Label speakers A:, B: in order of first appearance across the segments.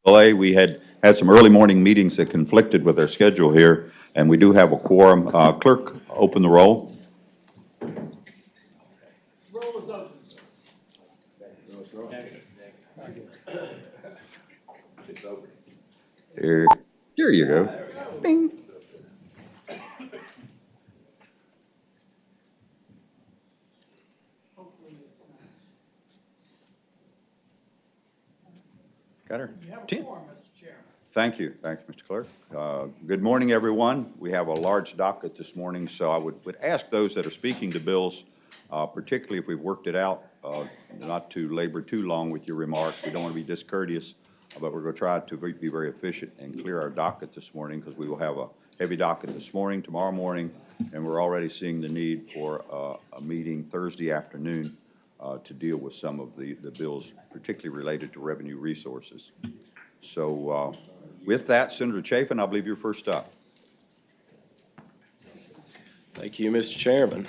A: delay. We had some early morning meetings that conflicted with our schedule here, and we do have a quorum. Clerk, open the roll.
B: Roll is open, sir.
A: There you go. Bing. Got her?
B: You have a quorum, Mr. Chairman.
A: Thank you, Mr. Clerk. Good morning, everyone. We have a large docket this morning, so I would ask those that are speaking to bills, particularly if we've worked it out, not to labor too long with your remarks. We don't want to be discourteous, but we're going to try to be very efficient and clear our docket this morning, because we will have a heavy docket this morning, tomorrow morning, and we're already seeing the need for a meeting Thursday afternoon to deal with some of the bills, particularly related to revenue resources. So with that, Senator Chafin, I believe you're first up.
C: Thank you, Mr. Chairman.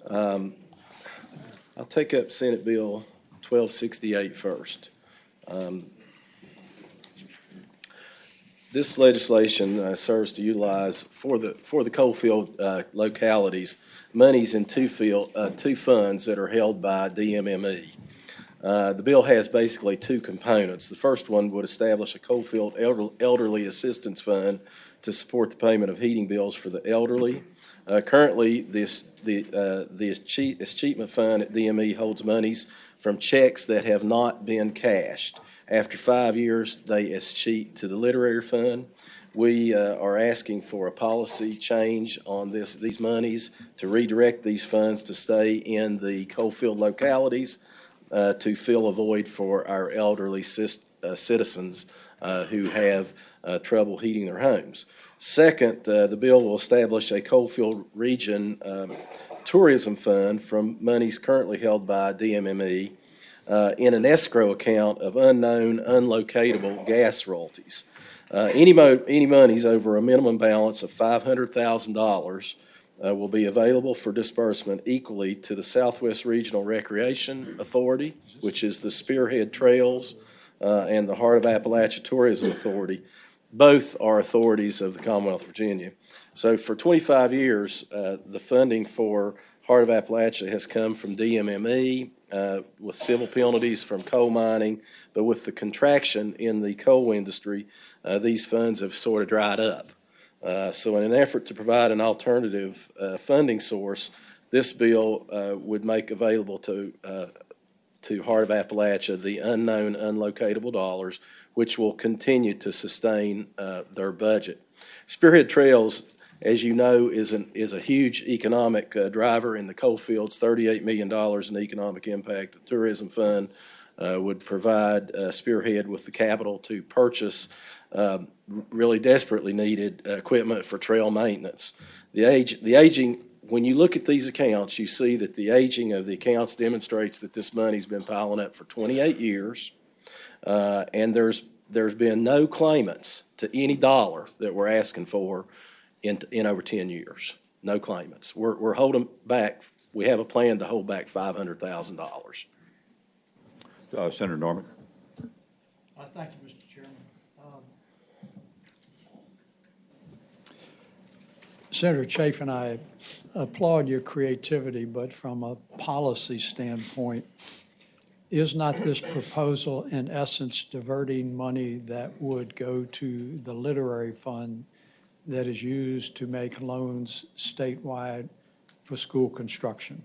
C: I'll take up Senate Bill 1268 first. This legislation serves to utilize for the coalfield localities monies in two funds that are held by DMME. The bill has basically two components. The first one would establish a coalfield elderly assistance fund to support the payment of heating bills for the elderly. Currently, the escheatment fund at DME holds monies from checks that have not been cashed. After 5 years, they escheat to the literary fund. We are asking for a policy change on these monies to redirect these funds to stay in the coalfield localities to fill a void for our elderly citizens who have trouble heating their homes. Second, the bill will establish a coalfield region tourism fund from monies currently held by DMME in an escrow account of unknown, unlocatable gas royalties. Any monies over a minimum balance of $500,000 will be available for disbursement equally to the Southwest Regional Recreation Authority, which is the Spearhead Trails, and the Heart of Appalachia Tourism Authority. Both are authorities of the Commonwealth of Virginia. So for 25 years, the funding for Heart of Appalachia has come from DMME with civil penalties from coal mining, but with the contraction in the coal industry, these funds have sort of dried up. So in an effort to provide an alternative funding source, this bill would make available to Heart of Appalachia the unknown, unlocatable dollars, which will continue to sustain their budget. Spearhead Trails, as you know, is a huge economic driver in the coal fields, $38 million in economic impact. The Tourism Fund would provide Spearhead with the capital to purchase really desperately needed equipment for trail maintenance. The aging, when you look at these accounts, you see that the aging of the accounts demonstrates that this money's been piling up for 28 years, and there's been no claimants to any dollar that we're asking for in over 10 years. No claimants. We're holding back. We have a plan to hold back $500,000.
A: Senator Norman.
B: Thank you, Mr. Chairman. Senator Chafin, I applaud your creativity, but from a policy standpoint, is not this proposal in essence diverting money that would go to the literary fund that is used to make loans statewide for school construction?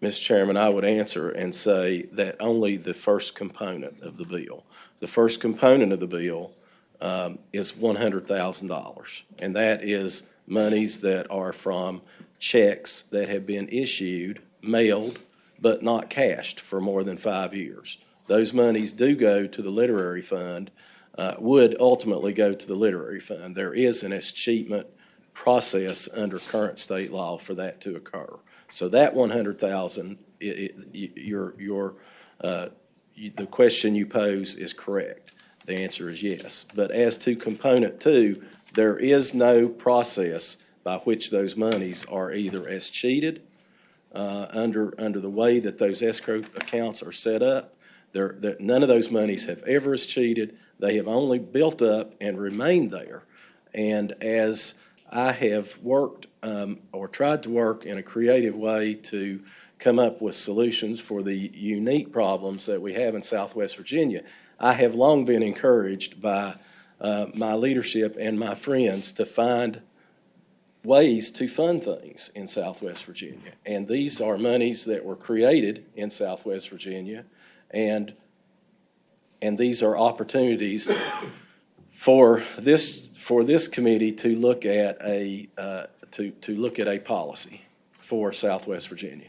C: Mr. Chairman, I would answer and say that only the first component of the bill. The first component of the bill is $100,000, and that is monies that are from checks that have been issued, mailed, but not cashed for more than 5 years. Those monies do go to the literary fund, would ultimately go to the literary fund. There is an escheatment process under current state law for that to occur. So that $100,000, the question you pose is correct. The answer is yes. But as to component two, there is no process by which those monies are either escheated under the way that those escrow accounts are set up. None of those monies have ever cheated. They have only built up and remained there. And as I have worked or tried to work in a creative way to come up with solutions for the unique problems that we have in Southwest Virginia, I have long been encouraged by my leadership and my friends to find ways to fund things in Southwest Virginia. And these are monies that were created in Southwest Virginia, and these are opportunities for this committee to look at a policy for Southwest Virginia.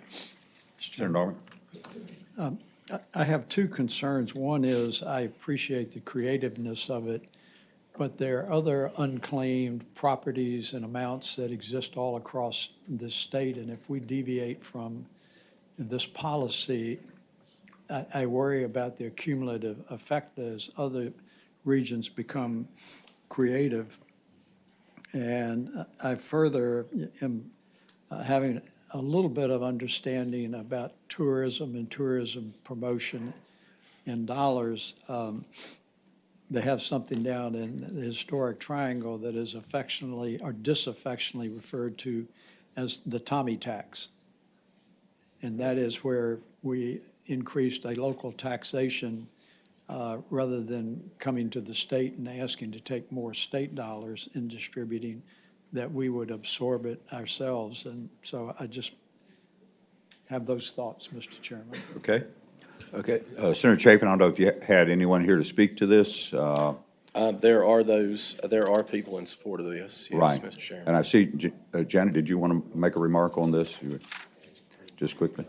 A: Senator Norman?
B: I have two concerns. One is I appreciate the creativeness of it, but there are other unclaimed properties and amounts that exist all across this state. And if we deviate from this policy, I worry about the cumulative effect as other regions become creative. And I further am having a little bit of understanding about tourism and tourism promotion in dollars. They have something down in the historic triangle that is affectionately or disaffectionately referred to as the Tommy tax. And that is where we increased a local taxation rather than coming to the state and asking to take more state dollars and distributing, that we would absorb it ourselves. And so I just have those thoughts, Mr. Chairman.
A: Okay. Okay. Senator Chafin, I don't know if you had anyone here to speak to this.
C: There are people in support of this, yes,
A: Right.
C: Mr. Chairman.
A: And I see, Janet, did you want to make a remark on this? Just quickly.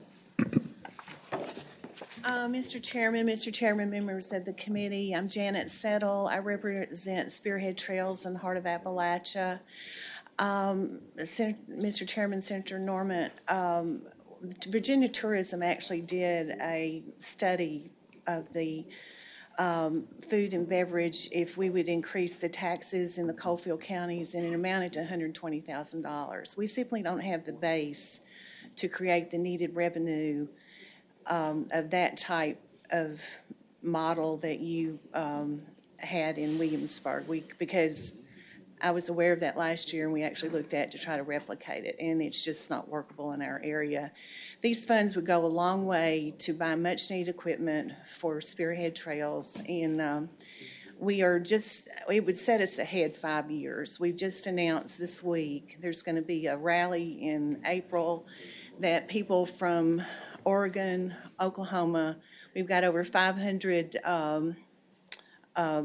D: Mr. Chairman, members of the committee, I'm Janet Settle. I represent Spearhead Trails in the heart of Appalachia. Mr. Chairman, Senator Norman, Virginia Tourism actually did a study of the food and beverage if we would increase the taxes in the coalfield counties, and it amounted to $120,000. We simply don't have the base to create the needed revenue of that type of model that you had in Williamsburg. Because I was aware of that last year, and we actually looked at to try to replicate it, and it's just not workable in our area. These funds would go a long way to buy much-needed equipment for Spearhead Trails, and it would set us ahead 5 years. We've just announced this week there's going to be a rally in April that people from Oregon, Oklahoma, we've got over 500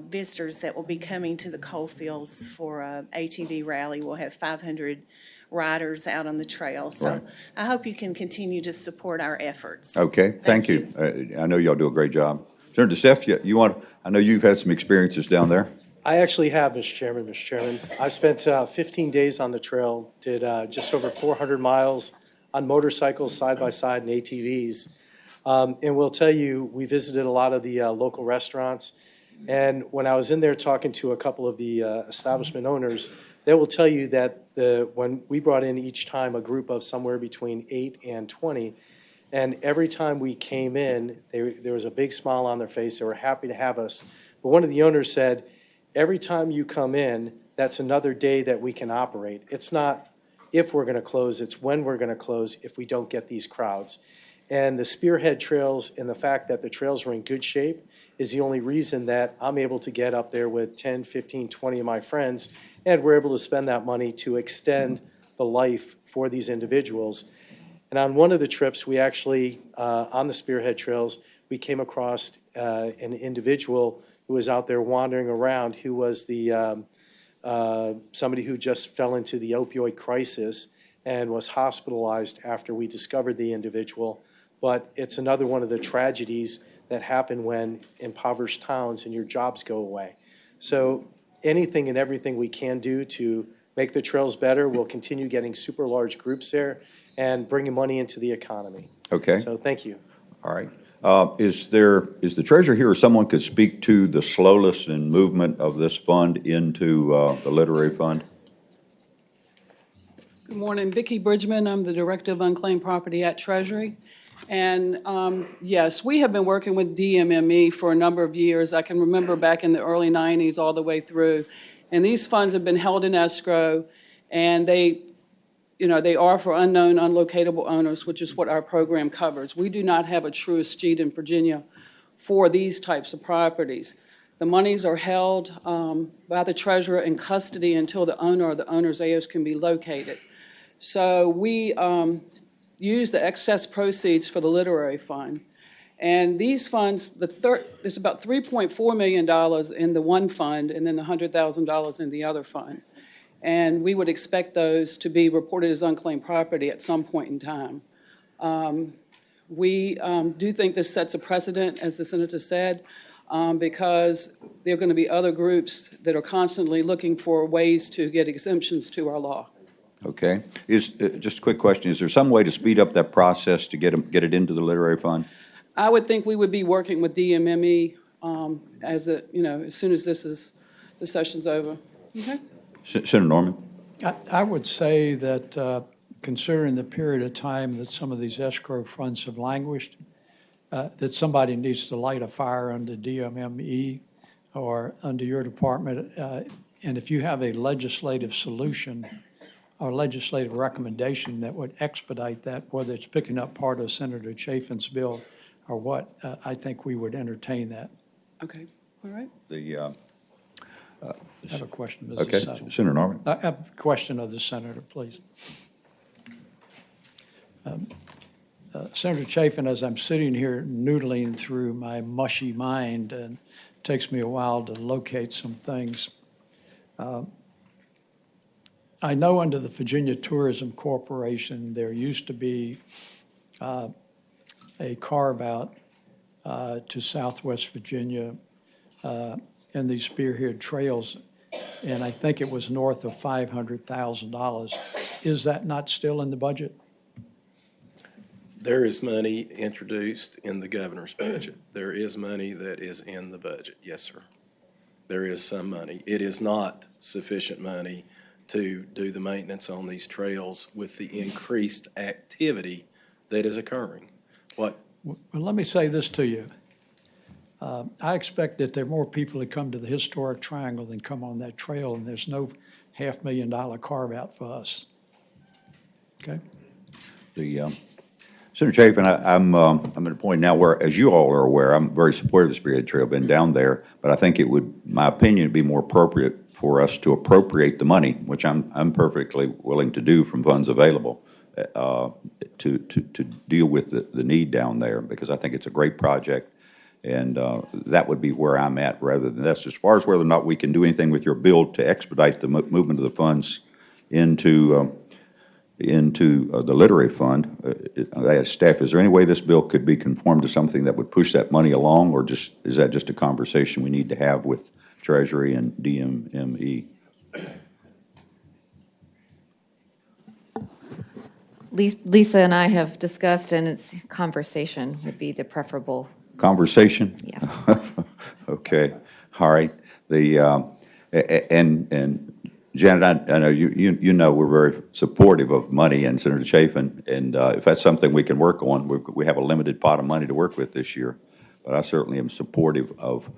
D: visitors that will be coming to the coalfields for a ATV rally. We'll have 500 riders out on the trail. So
A: Right.
D: I hope you can continue to support our efforts.
A: Okay, thank you. I know y'all do a great job. Senator DeStefano, I know you've had some experiences down there.
E: I actually have, Mr. Chairman. I spent 15 days on the trail, did just over 400 miles on motorcycles, side-by-side, and ATVs. And we'll tell you, we visited a lot of the local restaurants. And when I was in there talking to a couple of the establishment owners, they will tell you that when we brought in each time a group of somewhere between 8 and 20, and every time we came in, there was a big smile on their face. They were happy to have us. But one of the owners said, every time you come in, that's another day that we can operate. It's not if we're going to close, it's when we're going to close if we don't get these crowds. And the Spearhead Trails and the fact that the trails are in good shape is the only reason that I'm able to get up there with 10, 15, 20 of my friends, and we're able to spend that money to extend the life for these individuals. And on one of the trips, we actually, on the Spearhead Trails, we came across an individual who was out there wandering around, who was somebody who just fell into the opioid crisis and was hospitalized after we discovered the individual. But it's another one of the tragedies that happen when impoverished towns and your jobs go away. So anything and everything we can do to make the trails better, we'll continue getting super large groups there and bringing money into the economy.
A: Okay.
E: So thank you.
A: All right. Is the treasurer here, or someone could speak to the slowness in movement of this fund into the literary fund?
F: Good morning, Vicki Bridgman. I'm the Director of Unclaimed Property at Treasury. And yes, we have been working with DMME for a number of years. I can remember back in the early 90s all the way through. And these funds have been held in escrow, and they are for unknown, unlocatable owners, which is what our program covers. We do not have a true estate in Virginia for these types of properties. The monies are held by the treasurer in custody until the owner or the owner's heirs can be located. So we use the excess proceeds for the literary fund. And these funds, there's about $3.4 million in the one fund and then the $100,000 in the other fund. And we would expect those to be reported as unclaimed property at some point in time. We do think this sets a precedent, as the senator said, because there are going to be other groups that are constantly looking for ways to get exemptions to our law.
A: Okay. Just a quick question, is there some way to speed up that process to get it into the literary fund?
F: I would think we would be working with DMME as soon as the session's over. Okay.
A: Senator Norman?
B: I would say that considering the period of time that some of these escrow funds have languished, that somebody needs to light a fire under DMME or under your department. And if you have a legislative solution or legislative recommendation that would expedite that, whether it's picking up part of Senator Chafin's bill or what, I think we would entertain that.
F: Okay. All right.
B: I have a question, Mrs.
A: Okay,
B: Settle.
A: Senator Norman.
B: I have a question of the senator, please. Senator Chafin, as I'm sitting here noodling through my mushy mind, and it takes me a while to locate some things, I know under the Virginia Tourism Corporation, there used to be a carve-out to Southwest Virginia and these spearhead trails, and I think it was north of $500,000. Is that not still in the budget?
C: There is money introduced in the governor's budget. There is money that is in the budget, yes, sir. There is some money. It is not sufficient money to do the maintenance on these trails with the increased activity that is occurring. Well,
B: let me say this to you. I expect that there are more people that come to the historic triangle than come on that trail, and there's no $500,000 carve-out for us. Okay?
A: Senator Chafin, I'm at a point now where, as you all are aware, I'm very supportive of the Spearhead Trail, been down there, but I think it would, my opinion, be more appropriate for us to appropriate the money, which I'm perfectly willing to do from funds available, to deal with the need down there, because I think it's a great project, and that would be where I'm at rather than this. As far as whether or not we can do anything with your bill to expedite the movement of the funds into the literary fund, I asked staff, is there any way this bill could be conformed to something that would push that money along, or is that just a conversation we need to have with Treasury and DMME?
G: Lisa and I have discussed, and it's conversation would be the preferable.
A: Conversation?
G: Yes.
A: Okay, all right. And Janet, I know you know we're very supportive of money, and Senator Chafin, and if that's something we can work on, we have a limited pot of money to work with this year, but I certainly am supportive of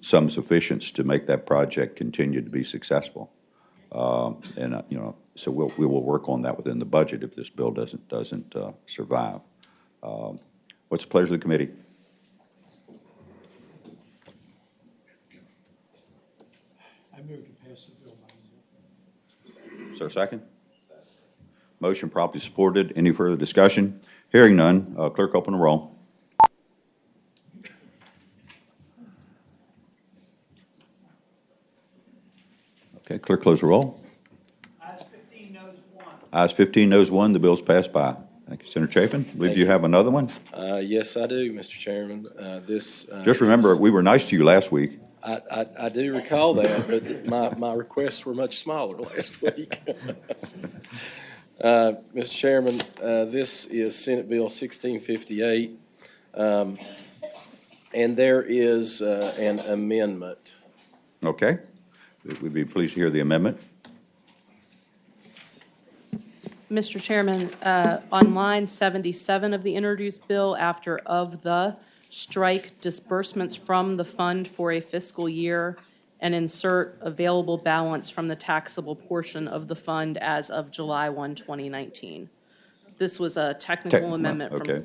A: some sufficiency to make that project continue to be successful. And so we will work on that within the budget if this bill doesn't survive. What's the pleasure of the committee?
B: I move to pass the bill.
A: Is there a second? Motion properly supported. Any further discussion? Hearing none, clerk open the roll. Okay, clerk close the roll.
B: Ayes 15, noes 1.
A: Ayes 15, noes 1. The bill's passed by. Thank you, Senator Chafin. I believe you have another one.
C: yes, I do, Mr. Chairman.
A: Just remember, we were nice to you last week.
C: I do recall that, but my requests were much smaller last week. Mr. Chairman, this is Senate Bill 1658, and there is an amendment.
A: Okay. We'd be pleased to hear the amendment.
H: Mr. Chairman, on line 77 of the introduced bill, after "of the," strike disbursements from the fund for a fiscal year and insert available balance from the taxable portion of the fund as of July 1, 2019. This was a technical amendment
A: Okay.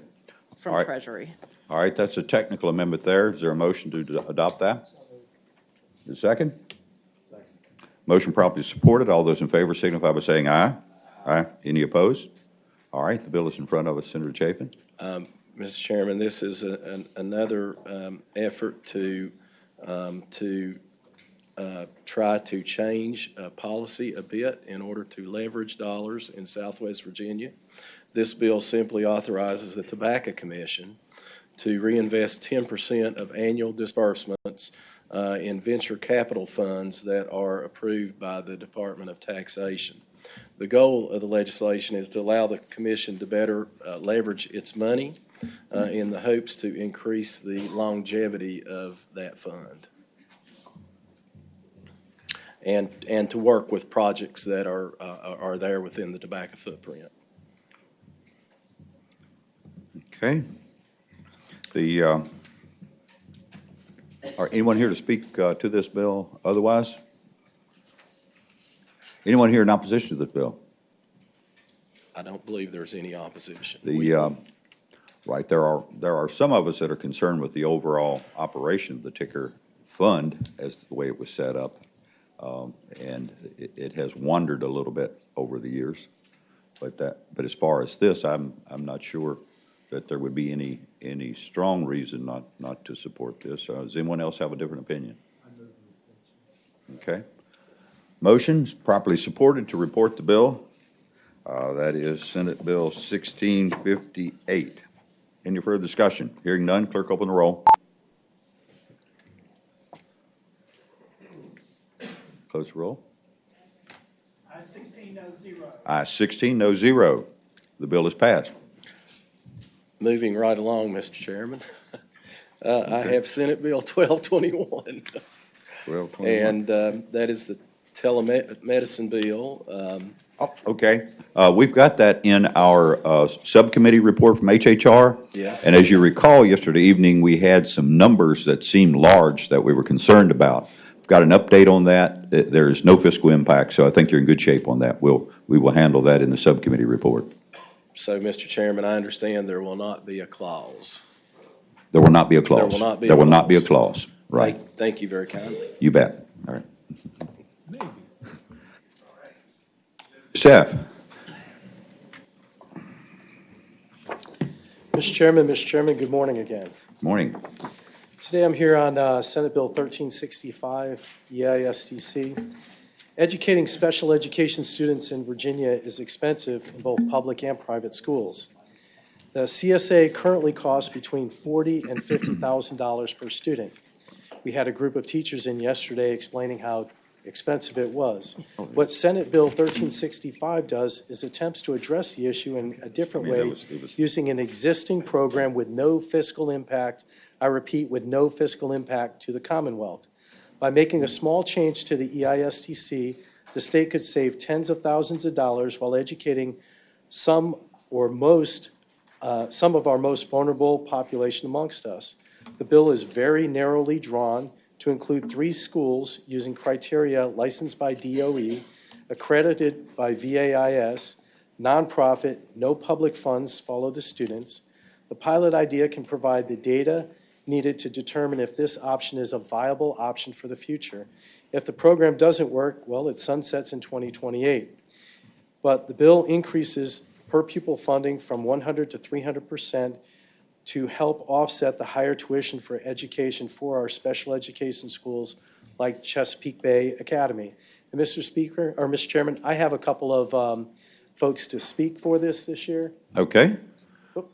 H: from
A: All right.
H: Treasury.
A: All right, that's a technical amendment there. Is there a motion to adopt that? The second? Motion properly supported. All those in favor signify by saying aye. Aye. Any opposed? All right, the bill is in front of us. Senator Chapin?
C: Mr. Chairman, this is another effort to try to change policy a bit in order to leverage dollars in Southwest Virginia. This bill simply authorizes the Tobacco Commission to reinvest 10% of annual disbursements in venture capital funds that are approved by the Department of Taxation. The goal of the legislation is to allow the commission to better leverage its money in the hopes to increase the longevity of that fund and to work with projects that are there within the tobacco footprint.
A: Okay. Anyone here to speak to this bill otherwise? Anyone here in opposition to this bill?
C: I don't believe there's any opposition.
A: Right, there are some of us that are concerned with the overall operation of the ticker fund as the way it was set up. And it has wandered a little bit over the years. But as far as this, I'm not sure that there would be any strong reason not to support this. Does anyone else have a different opinion? Okay. Motion's properly supported to report the bill. That is Senate Bill 1658. Any further discussion? Hearing none, clerk open the roll. Close the roll.
B: Ayes 16, no zero.
A: Ayes 16, no zero. The bill is passed.
C: Moving right along, Mr. Chairman. I have Senate Bill 1221.
A: 1221.
C: And that is the telemedicine bill.
A: Okay. We've got that in our subcommittee report from HHR.
C: Yes.
A: And as you recall, yesterday evening, we had some numbers that seemed large that we were concerned about. We've got an update on that. There is no fiscal impact, so I think you're in good shape on that. We will handle that in the subcommittee report.
C: So, Mr. Chairman, I understand there will not be a clause.
A: There will not be a clause.
C: There will not be a
A: There will not be a
C: clause.
A: clause. Right.
C: Thank you very kindly.
A: You bet. All right. Seth?
E: Mr. Chairman, good morning again.
A: Morning.
E: Today I'm here on Senate Bill 1365, EISDC. Educating special education students in Virginia is expensive in both public and private schools. The CSA currently costs between $40,000 and $50,000 per student. We had a group of teachers in yesterday explaining how expensive it was. What Senate Bill 1365 does is attempts to address the issue in a different way using an existing program with no fiscal impact. I repeat, with no fiscal impact to the Commonwealth. By making a small change to the EISDC, the state could save tens of thousands of dollars while educating some of our most vulnerable population amongst us. The bill is very narrowly drawn to include 3 schools using criteria licensed by DOE, accredited by VAIS, nonprofit, no public funds follow the students. The pilot idea can provide the data needed to determine if this option is a viable option for the future. If the program doesn't work, well, it sunsets in 2028. But the bill increases per pupil funding from 100 to 300% to help offset the higher tuition for education for our special education schools like Chesapeake Bay Academy. And Mr. Chairman, I have a couple of folks to speak for this year.
A: Okay.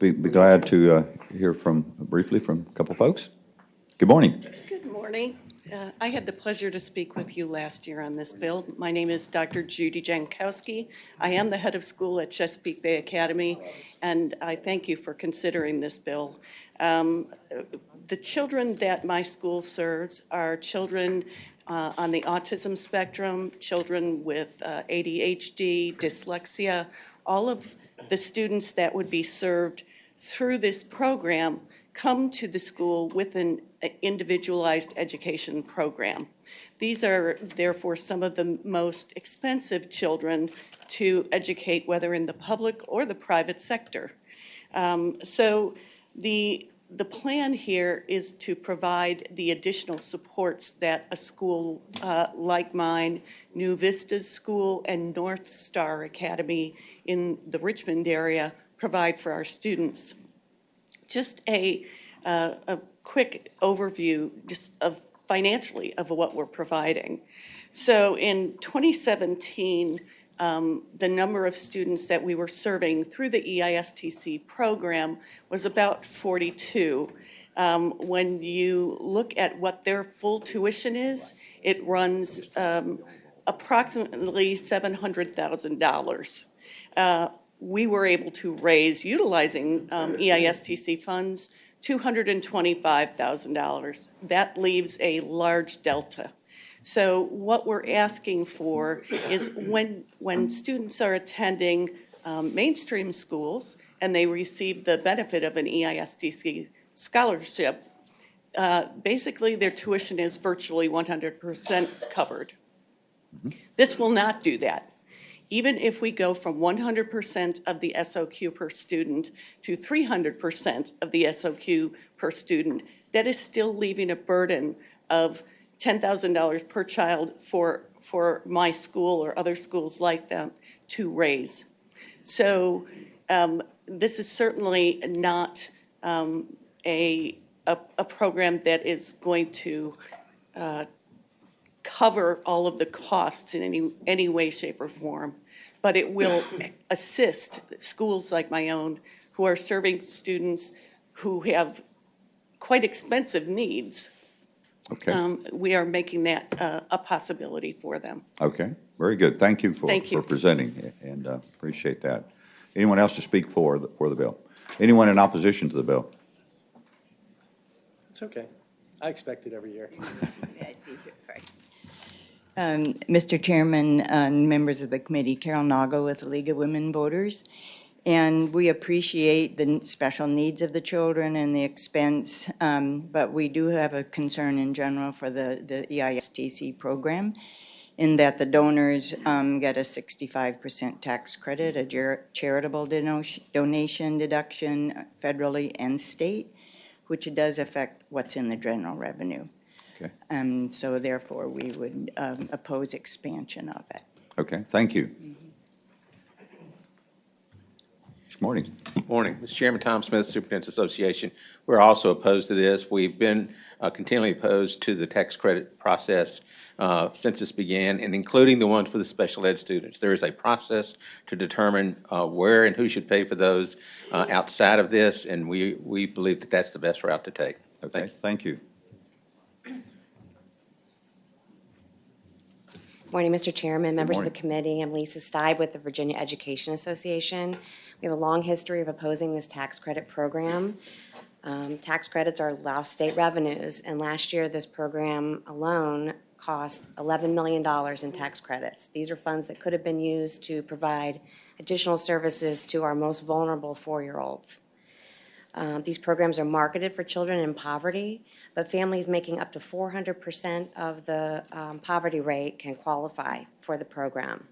A: Be glad to hear briefly from a couple folks. Good morning.
I: Good morning. I had the pleasure to speak with you last year on this bill. My name is Dr. Judy Jankowski. I am the head of school at Chesapeake Bay Academy, and I thank you for considering this bill. The children that my school serves are children on the autism spectrum, children with ADHD, dyslexia, all of the students that would be served through this program come to the school with an individualized education program. These are therefore some of the most expensive children to educate, whether in the public or the private sector. So the plan here is to provide the additional supports that a school like mine, New Vistas School, and North Star Academy in the Richmond area provide for our students. Just a quick overview just of financially of what we're providing. So in 2017, the number of students that we were serving through the EISTC program was about 42. When you look at what their full tuition is, it runs approximately $700,000. We were able to raise, utilizing EISTC funds, $225,000. That leaves a large delta. So what we're asking for is when students are attending mainstream schools and they receive the benefit of an EISTC scholarship, basically their tuition is virtually 100% covered. This will not do that. Even if we go from 100% of the SOQ per student to 300% of the SOQ per student, that is still leaving a burden of $10,000 per child for my school or other schools like them to raise. So this is certainly not a program that is going to cover all of the costs in any way, shape, or form, but it will assist schools like my own who are serving students who have quite expensive needs.
A: Okay,
I: We are making that a possibility for them.
A: okay, very good. Thank you for presenting, and appreciate that. Anyone else to speak for the bill? Anyone in opposition to the bill?
E: It's okay. I expect it every year.
J: Mr. Chairman and members of the committee, Carol Nago with the League of Women Voters. And we appreciate the special needs of the children and the expense, but we do have a concern in general for the EISTC program in that the donors get a 65% tax credit, a charitable donation deduction federally and state, which does affect what's in the general revenue.
A: Okay.
J: So therefore, we would oppose expansion of it.
A: Okay, thank you. Good morning.
K: Morning. Mr. Chairman, Tom Smith, Superintendent's Association. We're also opposed to this. We've been continually opposed to the tax credit process since this began, and including the ones for the special ed students. There is a process to determine where and who should pay for those outside of this, and we believe that that's the best route to take.
A: Okay, thank you.
L: Morning, Mr. Chairman, members of the
A: morning.
L: committee. I'm Lisa Stibe with the Virginia Education Association. We have a long history of opposing this tax credit program. Tax credits are lost state revenues, and last year this program alone cost $11 million in tax credits. These are funds that could have been used to provide additional services to our most vulnerable 4-year-olds. These programs are marketed for children in poverty, but families making up to 400% of the poverty rate can qualify for the program.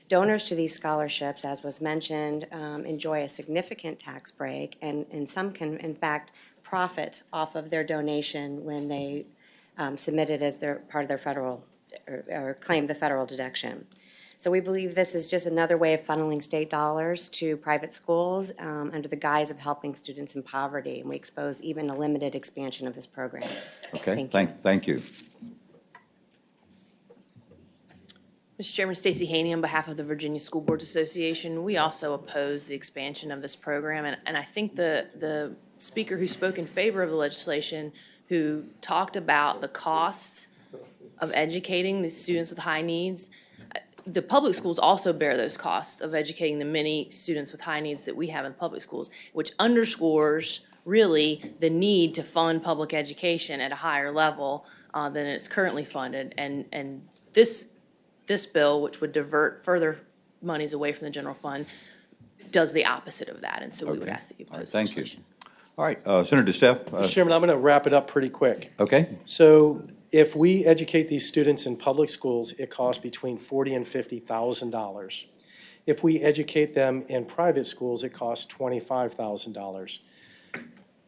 L: Donors to these scholarships, as was mentioned, enjoy a significant tax break, and some can, in fact, profit off of their donation when they submit it as their part of their federal or claim the federal deduction. So we believe this is just another way of funneling state dollars to private schools under the guise of helping students in poverty, and we expose even a limited expansion of this program.
A: Okay,
L: Thank you.
A: thank you.
M: Mr. Chairman, Stacey Haney on behalf of the Virginia School Boards Association. We also oppose the expansion of this program, and I think the speaker who spoke in favor of the legislation, who talked about the cost of educating the students with high needs, the public schools also bear those costs of educating the many students with high needs that we have in public schools, which underscores really the need to fund public education at a higher level than it's currently funded. And this bill, which would divert further monies away from the general fund does the opposite of that, and so we would
A: Okay.
M: ask that you
A: All right,
M: oppose
A: thank you.
M: legislation.
A: All right, Senator DeSteph.
E: Mr. Chairman, I'm going to wrap it up pretty quick.
A: Okay,
E: So if we educate these students in public schools, it costs between $40,000 and $50,000. If we educate them in private schools, it costs $25,000.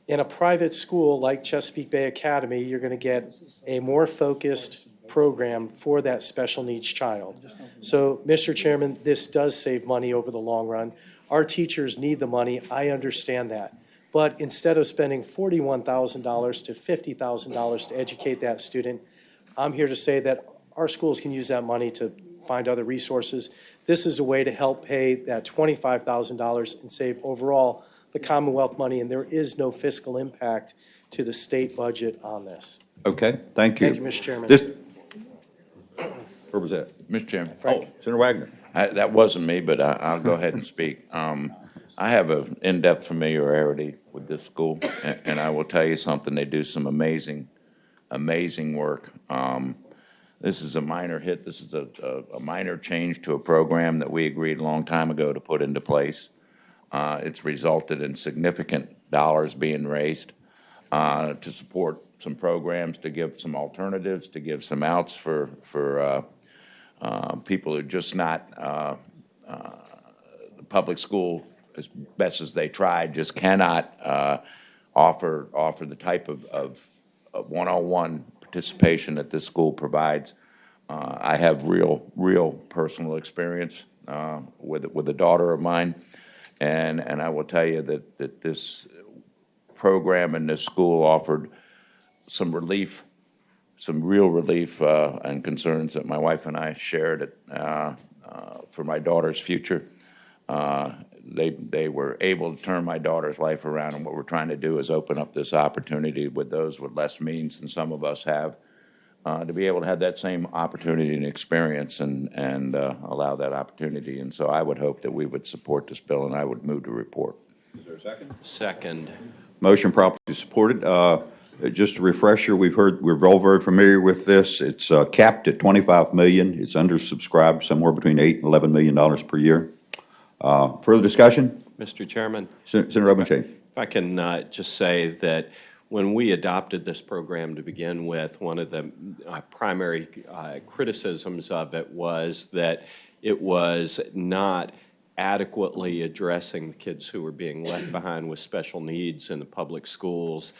E: In a private school like Chesapeake Bay Academy, you're going to get a more focused program for that special needs child. So, Mr. Chairman, this does save money over the long run. Our teachers need the money. I understand that. But instead of spending $41,000 to $50,000 to educate that student, I'm here to say that our schools can use that money to find other resources. This is a way to help pay that $25,000 and save overall the Commonwealth money, and there is no fiscal impact to the state budget on this.
A: okay, thank you.
E: Thank you, Mr. Chairman.
A: Where was that?
N: Mr. Chairman.
A: Oh, Senator Wagner.
N: That wasn't me, but I'll go ahead and speak. I have an in-depth familiarity with this school, and I will tell you something, they do some amazing work. This is a minor hit. This is a minor change to a program that we agreed a long time ago to put into place. It's resulted in significant dollars being raised to support some programs, to give some alternatives, to give some outs for people who are just not the public school, as best as they tried, just cannot offer the type of one-on-one participation that this school provides. I have real personal experience with a daughter of mine, and I will tell you that this program in this school offered some relief, some real relief and concerns that my wife and I shared for my daughter's future. They were able to turn my daughter's life around, and what we're trying to do is open up this opportunity with those with less means than some of us have, to be able to have that same opportunity and experience and allow that opportunity. And so I would hope that we would support this bill, and I would move to report.
A: Is there a second?
O: Second.
A: Motion properly supported. Just a refresher, we're all very familiar with this. It's capped at $25 million. It's undersubscribed somewhere between $8 and $11 million per year. Further discussion?
O: Mr. Chairman,
A: Senator Robinson.
O: if I can just say that when we adopted this program to begin with, one of the primary criticisms of it was that it was not adequately addressing the kids who were being left behind with special needs in the public schools.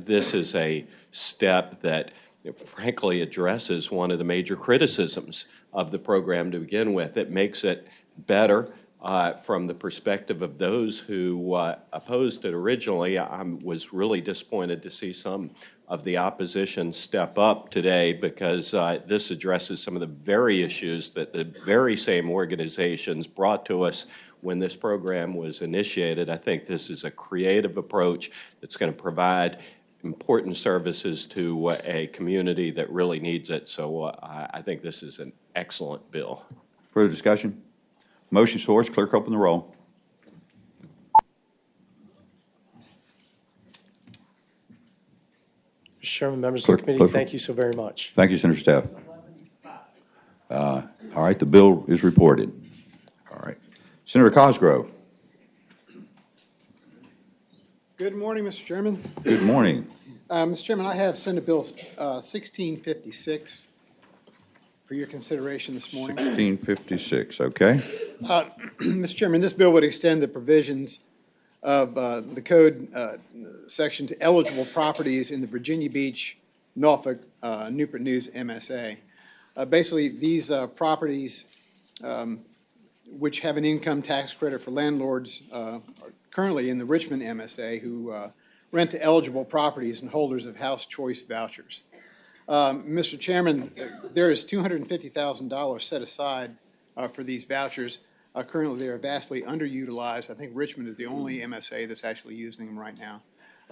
O: This is a step that frankly addresses one of the major criticisms of the program to begin with. It makes it better from the perspective of those who opposed it originally. I was really disappointed to see some of the opposition step up today, because this addresses some of the very issues that the very same organizations brought to us when this program was initiated. I think this is a creative approach that's going to provide important services to a community that really needs it. So I think this is an excellent bill.
A: Further discussion? Motion's for us. Clerk, open the roll.
E: Mr. Chairman, members of the committee, thank you so very much.
A: Thank you, Senator Staff. All right, the bill is reported. All right. Senator Cosgrove.
P: Good morning, Mr. Chairman.
A: Good morning.
P: Mr. Chairman, I have Senate Bill 1656 for your consideration this morning.
A: 1656, okay.
P: Mr. Chairman, this bill would extend the provisions of the code section to eligible properties in the Virginia Beach, Norfolk, Newport News MSA. Basically, these properties which have an income tax credit for landlords are currently in the Richmond MSA who rent to eligible properties and holders of house choice vouchers. Mr. Chairman, there is $250,000 set aside for these vouchers. Currently, they are vastly underutilized. I think Richmond is the only MSA that's actually using them right now.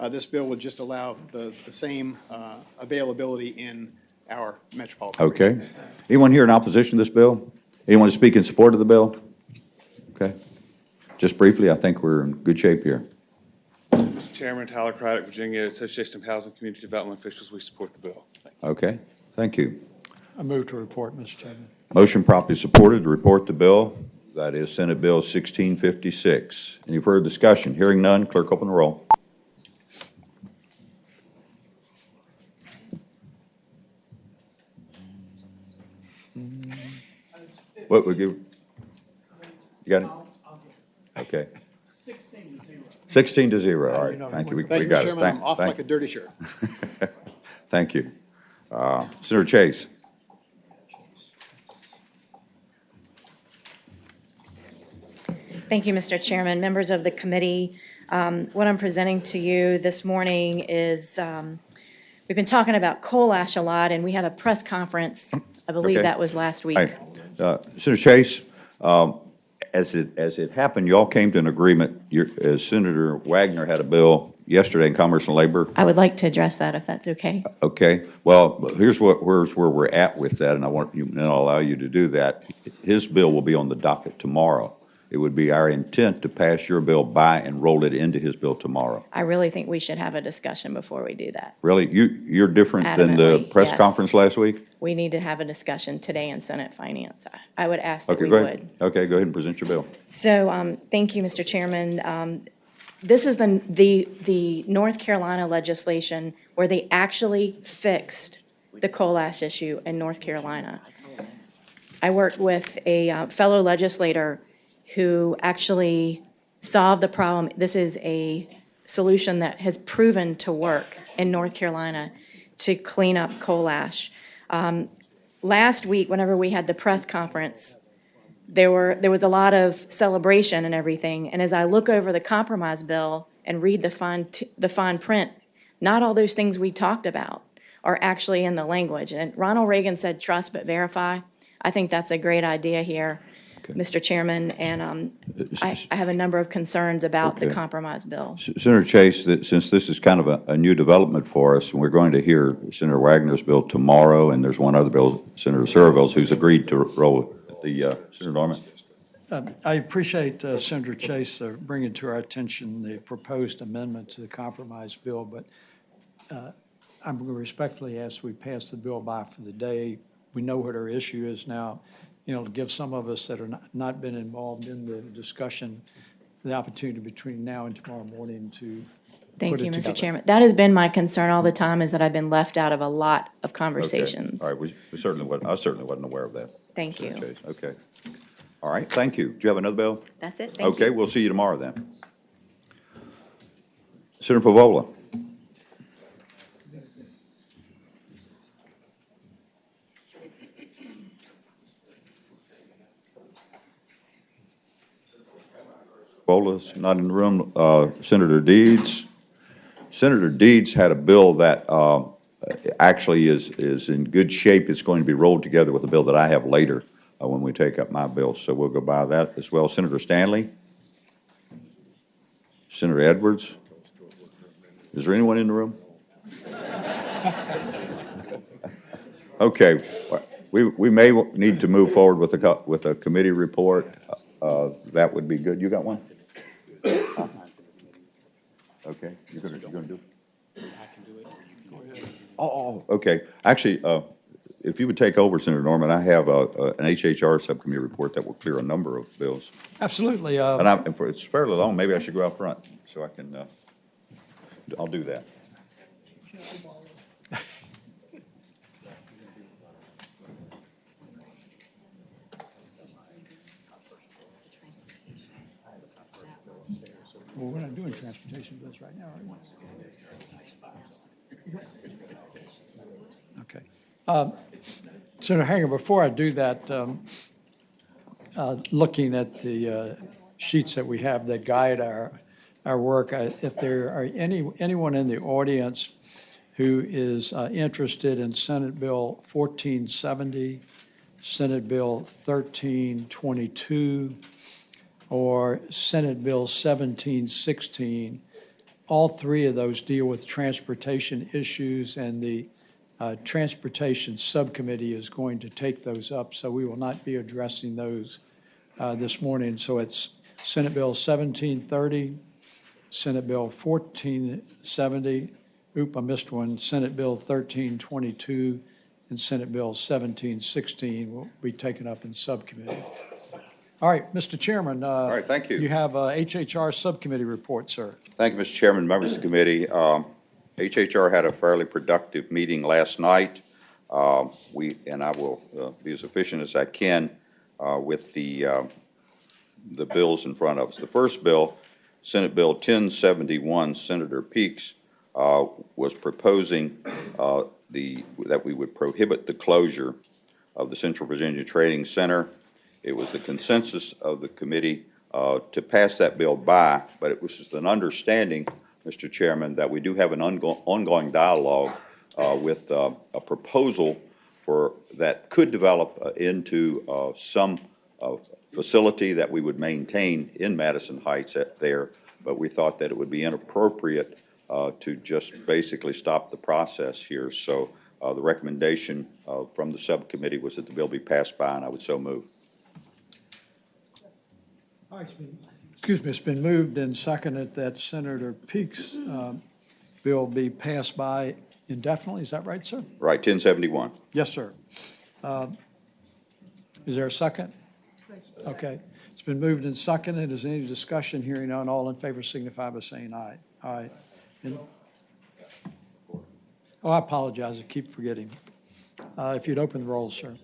P: This bill would just allow the same availability in our metropolitan
A: Okay. Anyone here in opposition to this bill? Anyone to speak in support of the bill? Okay. Just briefly, I think we're in good shape here.
Q: Mr. Chairman, Tyler Craddock, Virginia Association of Housing Community Development Officials. We support the bill.
A: Okay. Thank you.
B: I move to report, Mr. Chairman.
A: Motion properly supported to report the bill. That is Senate Bill 1656. Any further discussion? Hearing none, clerk open the roll. What would you? You got it? Okay. 16 to 0. All right, thank you. We
P: Thank you,
A: got
P: Mr.
A: it.
P: Chairman. I'm off like a dirty shirt.
A: Thank you. Senator Chase.
R: Thank you, Mr. Chairman, members of the committee. What I'm presenting to you this morning is, we've been talking about coal ash a lot, and we had a press conference, I believe
A: Okay.
R: that was last week.
A: Senator Chase, as it happened, you all came to an agreement. Senator Wagner had a bill yesterday in Commerce and Labor.
R: I would like to address that, if that's okay.
A: Okay, well, here's where we're at with that, and I'll allow you to do that. His bill will be on the docket tomorrow. It would be our intent to pass your bill by and roll it into his bill tomorrow.
R: I really think we should have a discussion before we do that.
A: Really? You're different than the
R: Adamantly,
A: press
R: yes.
A: conference last week?
R: We need to have a discussion today in Senate Finance. I would ask that
A: Okay,
R: we
A: go
R: would.
A: ahead. Okay, go ahead and present your bill.
R: So, thank you, Mr. Chairman. This is the North Carolina legislation where they actually fixed the coal ash issue in North Carolina. I worked with a fellow legislator who actually solved the problem. This is a solution that has proven to work in North Carolina to clean up coal ash. Last week, whenever we had the press conference, there was a lot of celebration and everything. And as I look over the compromise bill and read the fine print, not all those things we talked about are actually in the language. And Ronald Reagan said, "Trust but verify." I think that's a great idea here, Mr. Chairman, and I have a number of concerns about the compromise bill.
A: Senator Chase, since this is kind of a new development for us, and we're going to hear Senator Wagner's bill tomorrow, and there's one other bill, Senator Surville's, who's agreed to roll the, Senator Norman.
B: I appreciate Senator Chase bringing to our attention the proposed amendment to the compromise bill, but I'm going to respectfully ask we pass the bill by for the day. We know what our issue is now. To give some of us that are not been involved in the discussion the opportunity between now and tomorrow morning to
R: Thank
B: put it
R: you, Mr.
B: together.
R: Chairman. That has been my concern all the time, is that I've been left out of a lot of conversations.
A: Okay. All right, I certainly wasn't aware of that.
R: Thank you.
A: Chase. Okay. All right, thank you. Do you have another bill?
R: That's it. Thank you.
A: Okay, we'll see you tomorrow then. Senator Favola. Favola's not in the room. Senator Deeds. Senator Deeds had a bill that actually is in good shape. It's going to be rolled together with a bill that I have later when we take up my bill, so we'll go by that as well. Senator Stanley? Senator Edwards? Is there anyone in the room? Okay, we may need to move forward with a committee report. That would be good. You got one? Okay, you're gonna do it? Oh, okay. Actually, if you would take over, Senator Norman, I have an HHR subcommittee report that will clear a number of bills.
B: Absolutely.
A: And it's fairly long. Maybe I should go out front so I can, I'll do that.
B: Well, we're not doing transportation bills right now, are we? Okay. Senator Hanger, before I do that, looking at the sheets that we have that guide our work, if there are anyone in the audience who is interested in Senate Bill 1470, Senate Bill 1322, or Senate Bill 1716, all three of those deal with transportation issues, and the Transportation Subcommittee is going to take those up, so we will not be addressing those this morning. So it's Senate Bill 1730, Senate Bill 1470, I missed one, Senate Bill 1322, and Senate Bill 1716 will be taken up in subcommittee. All right, Mr. Chairman.
A: All right, thank you.
B: You have a HHR Subcommittee report, sir.
A: Thank you, Mr. Chairman, members of the committee. HHR had a fairly productive meeting last night. And I will be as efficient as I can with the bills in front of us. The first bill, Senate Bill 1071, Senator Peaks was proposing that we would prohibit the closure of the Central Virginia Trading Center. It was the consensus of the committee to pass that bill by, but it was just an understanding, Mr. Chairman, that we do have an ongoing dialogue with a proposal that could develop into some facility that we would maintain in Madison Heights there, but we thought that it would be inappropriate to just basically stop the process here. So the recommendation from the subcommittee was that the bill be passed by, and I would so move.
B: Excuse me, it's been moved and seconded that Senator Peaks' bill be passed by indefinitely. Is that right, sir?
A: Right, 1071.
B: Yes, sir. Is there a second? Okay. It's been moved and seconded. Is there any discussion? Hearing none, all in favor signify by saying aye. Aye. I apologize. I keep forgetting. If you'd open the roll, sir.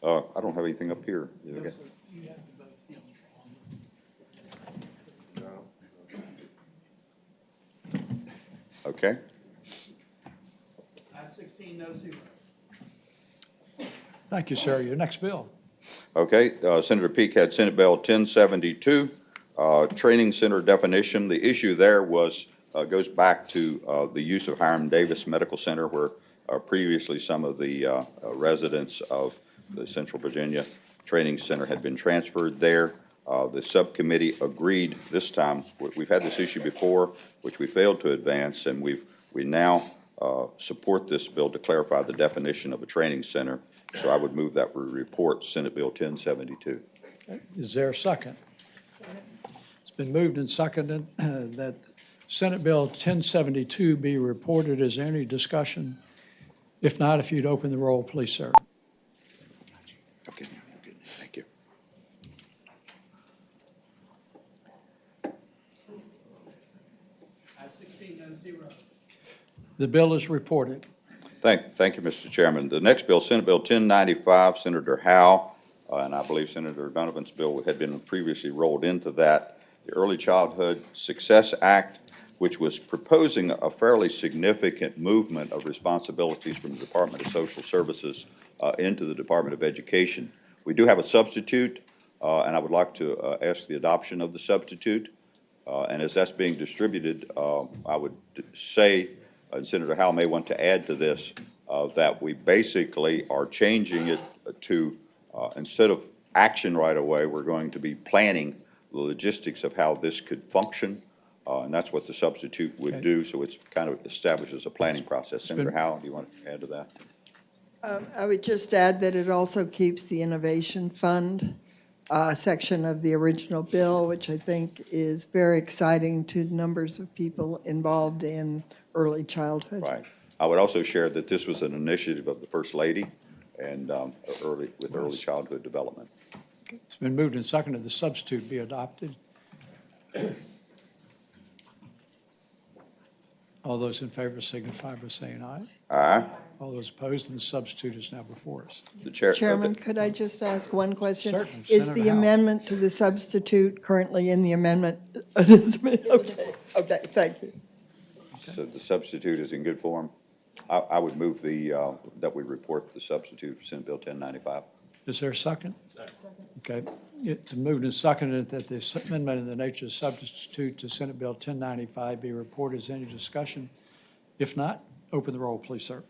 A: I don't have anything up here. Okay. Okay.
B: 16-0. Thank you, sir. Your next bill.
A: Okay, Senator Peake had Senate Bill 1072, training center definition. The issue there goes back to the use of Hiram Davis Medical Center, where previously some of the residents of the Central Virginia Training Center had been transferred there. The subcommittee agreed this time. We've had this issue before, which we failed to advance, and we now support this bill to clarify the definition of a training center. So I would move that we report Senate Bill 1072.
B: Okay. Is there a second? It's been moved and seconded that Senate Bill 1072 be reported. Is there any discussion? If not, if you'd open the roll, please, sir.
A: Okay, good. Thank you.
B: The bill is reported.
A: Thank you, Mr. Chairman. The next bill, Senate Bill 1095, Senator Howe, and I believe Senator Donovan's bill had been previously rolled into that. The Early Childhood Success Act, which was proposing a fairly significant movement of responsibilities from the Department of Social Services into the Department of Education. We do have a substitute, and I would like to ask the adoption of the substitute. And as that's being distributed, I would say, and Senator Howe may want to add to this, that we basically are changing it to, instead of action right away, we're going to be planning the logistics of how this could function, and that's what the substitute would do, so it's kind of establishes a planning process. Senator Howe, do you want to add to that?
S: I would just add that it also keeps the Innovation Fund section of the original bill, which I think is very exciting to numbers of people involved in early childhood.
A: Right. I would also share that this was an initiative of the First Lady and early childhood development.
B: It's been moved and seconded the substitute be adopted. All those in favor signify by saying aye.
A: Aye.
B: All those opposed, and the substitute is now before us.
A: The chair.
S: Chairman, could I just ask one question?
B: Certainly.
S: Is
B: Senator
S: the
B: Howe.
S: amendment to the substitute currently in the amendment? Okay, thank you.
A: So the substitute is in good form. I would move that we report the substitute for Senate Bill 1095.
B: Is there a second? Okay. It's moved and seconded that this amendment in the nature of substitute to Senate Bill 1095 be reported. Is there any discussion? If not, open the roll, please, sir.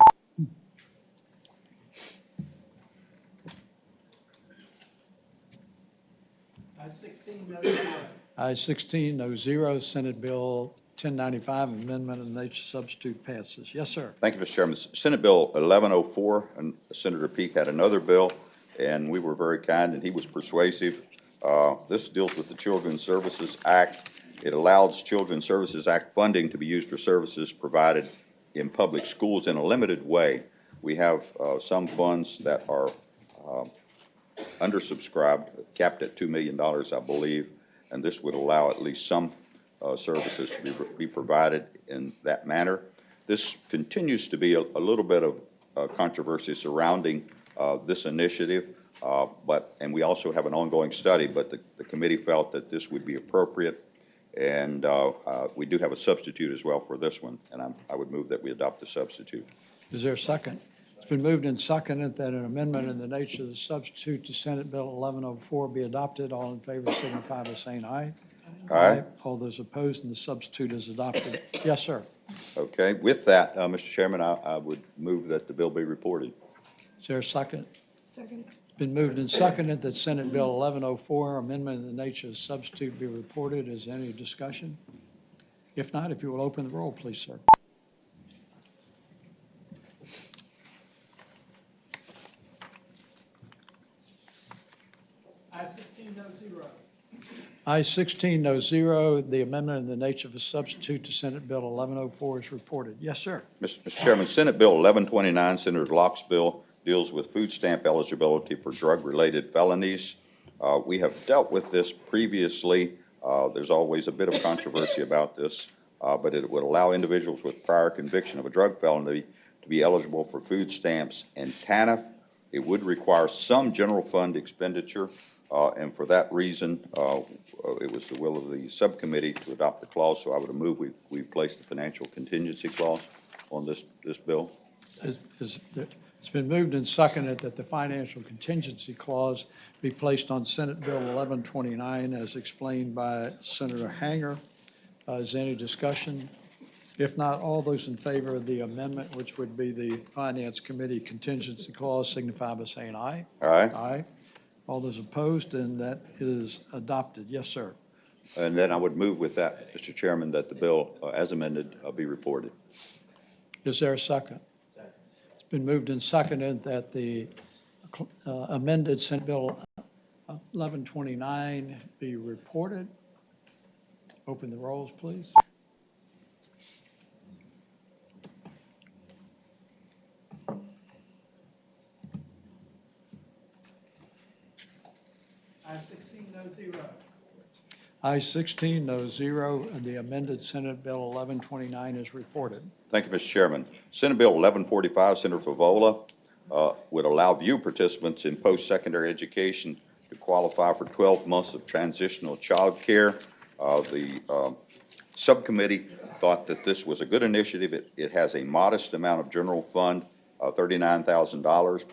B: Ayes 16, no zero. Senate Bill 1095, amendment in the nature of substitute passes. Yes, sir.
A: Thank you, Mr. Chairman. Senate Bill 1104, and Senator Peake had another bill, and we were very kind, and he was persuasive. This deals with the Children's Services Act. It allows Children's Services Act funding to be used for services provided in public schools in a limited way. We have some funds that are undersubscribed, capped at $2 million, I believe, and this would allow at least some services to be provided in that manner. This continues to be a little bit of controversy surrounding this initiative, and we also have an ongoing study, but the committee felt that this would be appropriate, and we do have a substitute as well for this one, and I would move that we adopt the substitute.
B: Is there a second? It's been moved and seconded that an amendment in the nature of the substitute to Senate Bill 1104 be adopted. All in favor signify by saying aye.
A: Aye.
B: All those opposed, and the substitute is adopted. Yes, sir.
A: Okay. With that, Mr. Chairman, I would move that the bill be reported.
B: Is there a second?
S: Second.
B: It's been moved and seconded that Senate Bill 1104, amendment in the nature of substitute, be reported. Is there any discussion? If not, if you will open the roll, please, sir. Aye 16, no zero. The amendment in the nature of a substitute to Senate Bill 1104 is reported. Yes, sir.
A: Mr. Chairman, Senate Bill 1129, Senator Locke's bill, deals with food stamp eligibility for drug-related felonies. We have dealt with this previously. There's always a bit of controversy about this, but it would allow individuals with prior conviction of a drug felony to be eligible for food stamps and TANF. It would require some general fund expenditure, and for that reason, it was the will of the subcommittee to adopt the clause, so I would move we place the financial contingency clause on this bill.
B: It's been moved and seconded that the financial contingency clause be placed on Senate Bill 1129 as explained by Senator Hanger. Is there any discussion? If not, all those in favor of the amendment, which would be the Finance Committee contingency clause, signify by saying aye.
A: Aye.
B: Aye. All those opposed, and that is adopted. Yes, sir.
A: And then I would move with that, Mr. Chairman, that the bill, as amended, be reported.
B: Is there a second? It's been moved and seconded that the amended Senate Bill 1129 be reported. Open the rolls, please. Aye 16, no zero, and the amended Senate Bill 1129 is reported.
A: Thank you, Mr. Chairman. Senate Bill 1145, Senator Favola, would allow VIEW participants in post-secondary education to qualify for 12 months of transitional child care. The subcommittee thought that this was a good initiative. It has a modest amount of general fund, $39,000,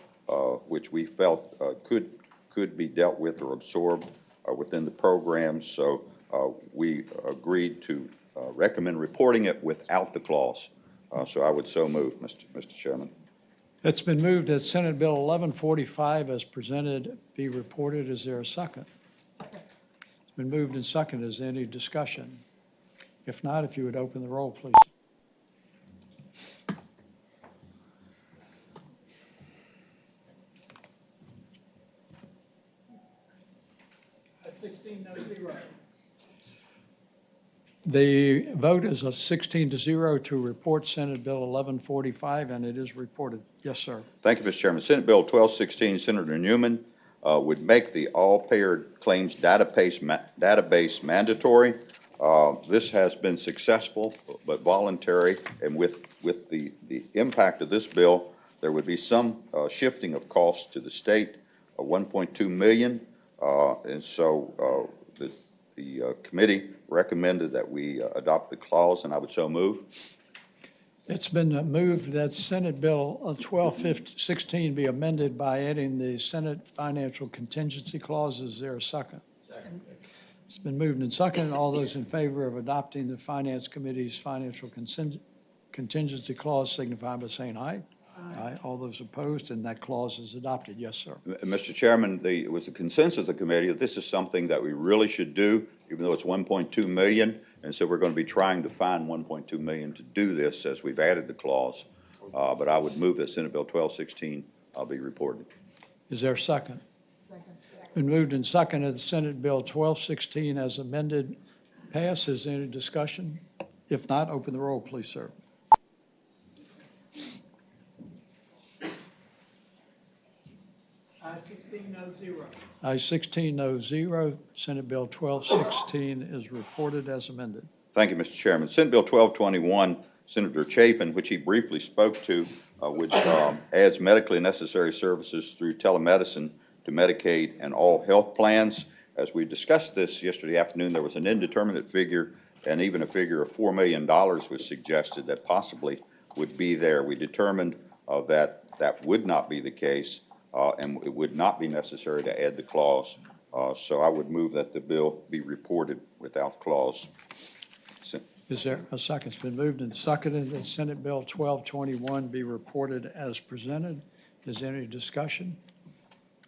A: which we felt could be dealt with or absorbed within the program. So we agreed to recommend reporting it without the clause. So I would so move, Mr. Chairman.
B: It's been moved that Senate Bill 1145 as presented be reported. Is there a second? Second. It's been moved and seconded. Is there any discussion? If not, if you would open the roll, please. 16, no zero. The vote is a 16 to 0 to report Senate Bill 1145, and it is reported. Yes, sir.
A: Thank you, Mr. Chairman. Senate Bill 1216, Senator Newman, would make the all-payer claims database mandatory. This has been successful but voluntary, and with the impact of this bill, there would be some shifting of costs to the state, $1.2 million. And so the committee recommended that we adopt the clause, and I would so move.
B: It's been moved that Senate Bill 1216 be amended by adding the Senate financial contingency clause. Is there a second? Second. It's been moved and seconded. All those in favor of adopting the Finance Committee's financial contingency clause signify by saying aye. Aye. All those opposed, and that clause is adopted. Yes, sir.
A: Mr. Chairman, it was a consensus of the committee that this is something that we really should do, even though it's $1.2 million. And so we're going to be trying to find $1.2 million to do this as we've added the clause. But I would move that Senate Bill 1216 be reported.
B: Is there a second? Second. Been moved and seconded that Senate Bill 1216 as amended passes. Any discussion? If not, open the roll, please, sir. I-1600. Senate Bill 1216 is reported as amended.
A: Thank you, Mr. Chairman. Senate Bill 1221, Senator Chapin, which he briefly spoke to, which adds medically necessary services through telemedicine to Medicaid and all health plans. As we discussed this yesterday afternoon, there was an indeterminate figure and even a figure of $4 million was suggested that possibly would be there. We determined that that would not be the case, and it would not be necessary to add the clause. So I would move that the bill be reported without clause.
B: Is there a second? It's been moved and seconded that Senate Bill 1221 be reported as presented. Is there any discussion?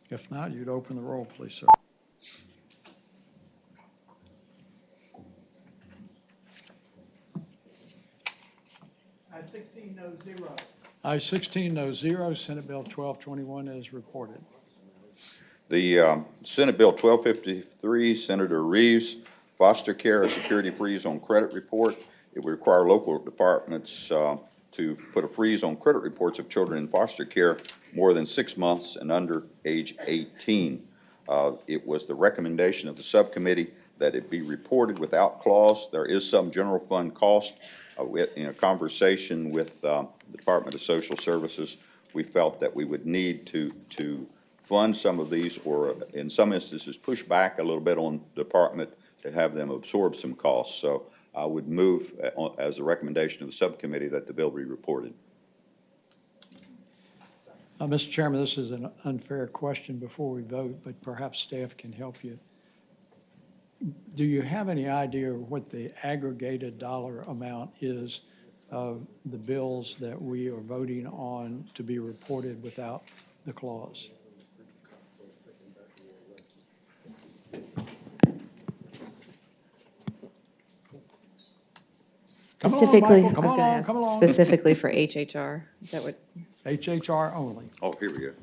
B: If not, you'd open the roll, please, sir. I-1600, Senate Bill 1221 is reported.
A: The Senate Bill 1253, Senator Reeves, foster care security freeze on credit report. It would require local departments to put a freeze on credit reports of children in foster care more than 6 months and under age 18. It was the recommendation of the subcommittee that it be reported without clause. There is some general fund cost. In a conversation with the Department of Social Services, we felt that we would need to fund some of these, or in some instances push back a little bit on the department to have them absorb some costs. So I would move as a recommendation of the subcommittee that the bill be reported.
B: Mr. Chairman, this is an unfair question before we vote, but perhaps staff can help you. Do you have any idea what the aggregated dollar amount is of the bills that we are voting on to be reported without the clause?
G: Specifically,
B: Come on, Michael. Come on.
G: specifically for HHR, is that what?
B: HHR only.
A: Oh, here we go.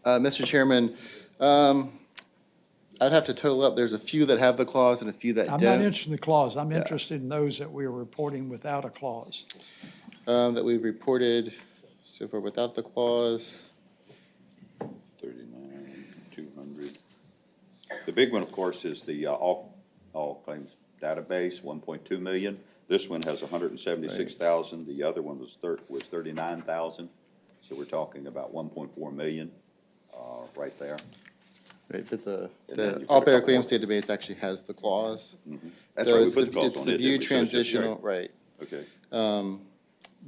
T: Mr. Chairman, I'd have to total up. There's a few that have the clause and a few that
B: I'm
T: don't.
B: not interested in the clause. I'm interested in those that we are reporting without a clause.
T: That we've reported so far without the clause.
A: 39, 200. The big one, of course, is the all claims database, 1.2 million. This one has 176,000. The other one was 39,000. So we're talking about 1.4 million right there.
T: Right, but the all payer claims database actually has the clause.
A: Mm-hmm. That's
T: So
A: right. We
T: it's
A: put the
T: the,
A: clause
T: it's
A: on
T: the
A: it,
T: view
A: didn't we? So it's just
T: transitional,
A: right.
T: right.
A: Okay.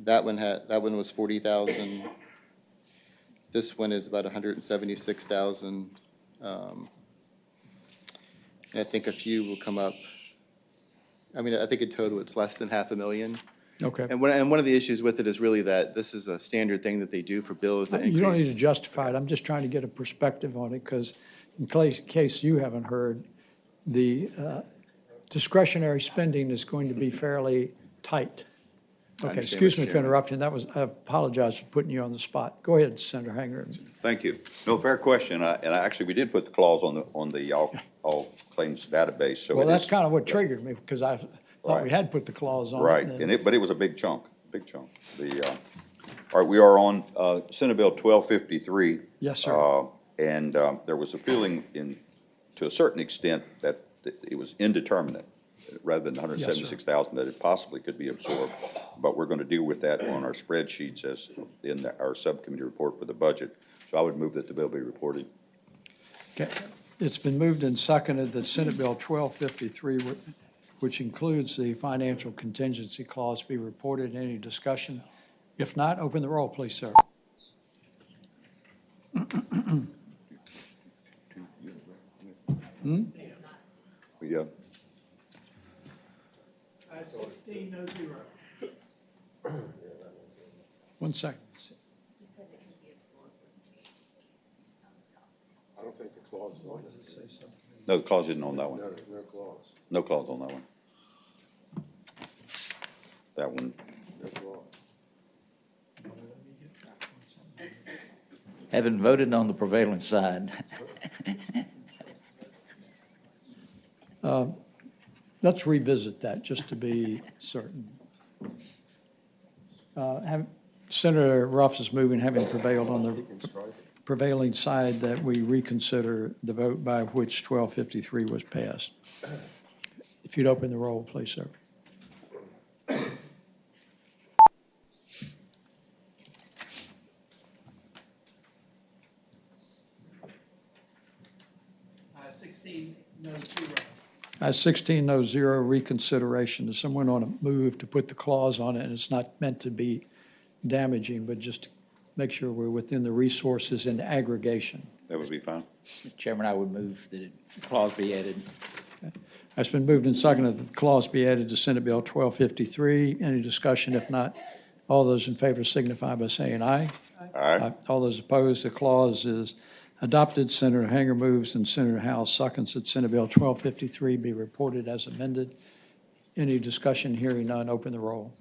T: That one was 40,000. This one is about 176,000. And I think a few will come up. I mean, I think in total it's less than 500,000.
B: Okay.
T: And one of the issues with it is really that this is a standard thing that they do for bills that increase.
B: You don't need to justify it. I'm just trying to get a perspective on it, because in case you haven't heard, the discretionary spending is going to be fairly tight. Okay, excuse me for interrupting. I apologize for putting you on the spot. Go ahead, Senator Hanger.
A: Thank you. No, fair question. And actually, we did put the clause on the all claims database. So
B: Well,
A: it
B: that's
A: is-
B: kind of what triggered me, because I thought we
A: Right.
B: had put the clause on it.
A: Right,
B: and-
A: but it was a big chunk, big chunk. All right, we are on Senate Bill 1253.
B: Yes, sir.
A: And there was a feeling to a certain extent that it was indeterminate, rather than 176,000, that it possibly could be absorbed. But we're going to deal with that on our spreadsheets as in our subcommittee report for the budget. So I would move that the bill be reported.
B: Okay. It's been moved and seconded that Senate Bill 1253, which includes the financial contingency clause, be reported. Any discussion? If not, open the roll, please, sir.
A: Yeah.
B: 1600. 1 second.
U: I don't think the clause is on it.
A: No, the clause isn't on that one.
U: No, there's no clause.
A: No clause on that one. That one.
U: No clause.
V: Having voted on the prevailing side.
B: Let's revisit that, just to be certain. Senator Ruff is moving, having prevailed on the prevailing side that we reconsider the vote by which 1253 was passed. If you'd open the roll, please, sir. Ayes 16, no zero, reconsideration. Does someone want to move to put the clause on it? And it's not meant to be damaging, but just to make sure we're within the resources and the aggregation.
A: That would be fine.
V: Mr. Chairman, I would move that the clause be added.
B: It's been moved and seconded that the clause be added to Senate Bill 1253. Any discussion? If not, all those in favor signify by saying aye.
A: Aye.
B: All those opposed, the clause is adopted. Senator Hanger moves and Senator Howell seconds that Senate Bill 1253 be reported as amended. Any discussion? Hearing none, open the roll.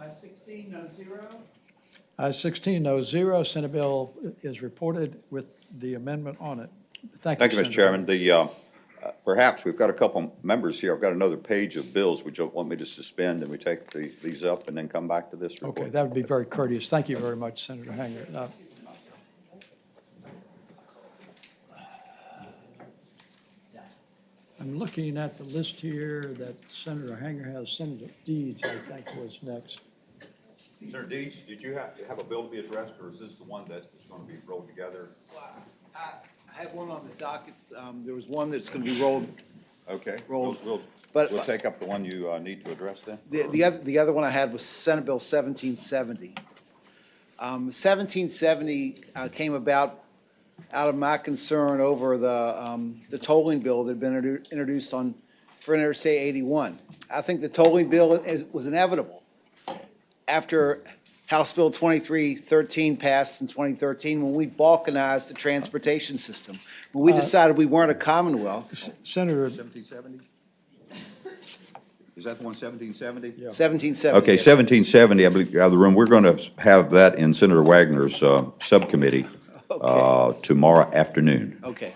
B: Ayes 16, no zero. Ayes 16, no zero. Senate bill is reported with the amendment on it.
A: Thank you, Mr.
B: Senator.
A: Chairman. Perhaps we've got a couple members here. I've got another page of bills. Would you want me to suspend and we take these up and then come back to this report?
B: Okay, that would be very courteous. Thank you very much, Senator Hanger. I'm looking at the list here that Senator Hanger has. Senator Deeds, I think, was next.
A: Senator Deeds, did you have a bill to be addressed, or is this the one that is going to be rolled together?
D: I have one on the docket. There was one that's going to be rolled.
A: Okay.
D: Rolled.
A: We'll take up the one you need to address then.
D: The other one I had was Senate Bill 1770. 1770 came about out of my concern over the tolling bill that had been introduced for Interstate 81. I think the tolling bill was inevitable. After House Bill 2313 passed in 2013, when we balkanized the transportation system, when we decided we weren't a Commonwealth.
B: Senator.
A: 1770? Is that the one, 1770?
D: Yeah. 1770.
A: Okay,
D: yes.
A: 1770, I believe, out of the room. We're going to have that in Senator Wagner's subcommittee tomorrow afternoon.
D: Okay.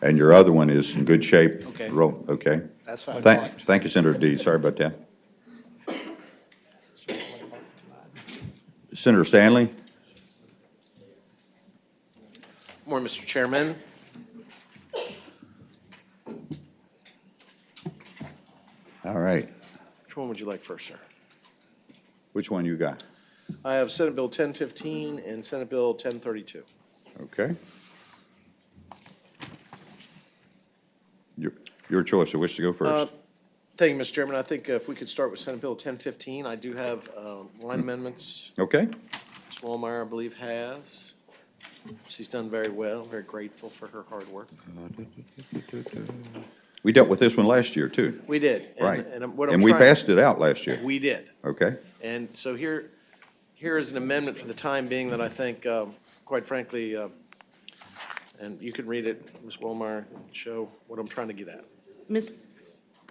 A: And your other one is in good shape?
D: Okay.
A: Okay.
D: That's fine.
A: Thank you, Senator Deeds. Sorry about that. Senator Stanley?
C: Morning, Mr. Chairman.
A: All right.
C: Which one would you like first, sir?
A: Which one you got?
C: I have Senate Bill 1015 and Senate Bill 1032.
A: Okay. Your choice of which to go first.
C: Thank you, Mr. Chairman. I think if we could start with Senate Bill 1015, I do have line amendments.
A: Okay.
C: Ms. Wallmeyer, I believe, has. She's done very well. Very grateful for her hard work.
A: We dealt with this one last year, too.
C: We did.
A: Right.
C: What I'm
A: And we
C: trying-
A: passed it out last year.
C: We did.
A: Okay.
C: And so here is an amendment for the time being that I think, quite frankly, and you can read it, Ms. Wallmeyer, show what I'm trying to get at.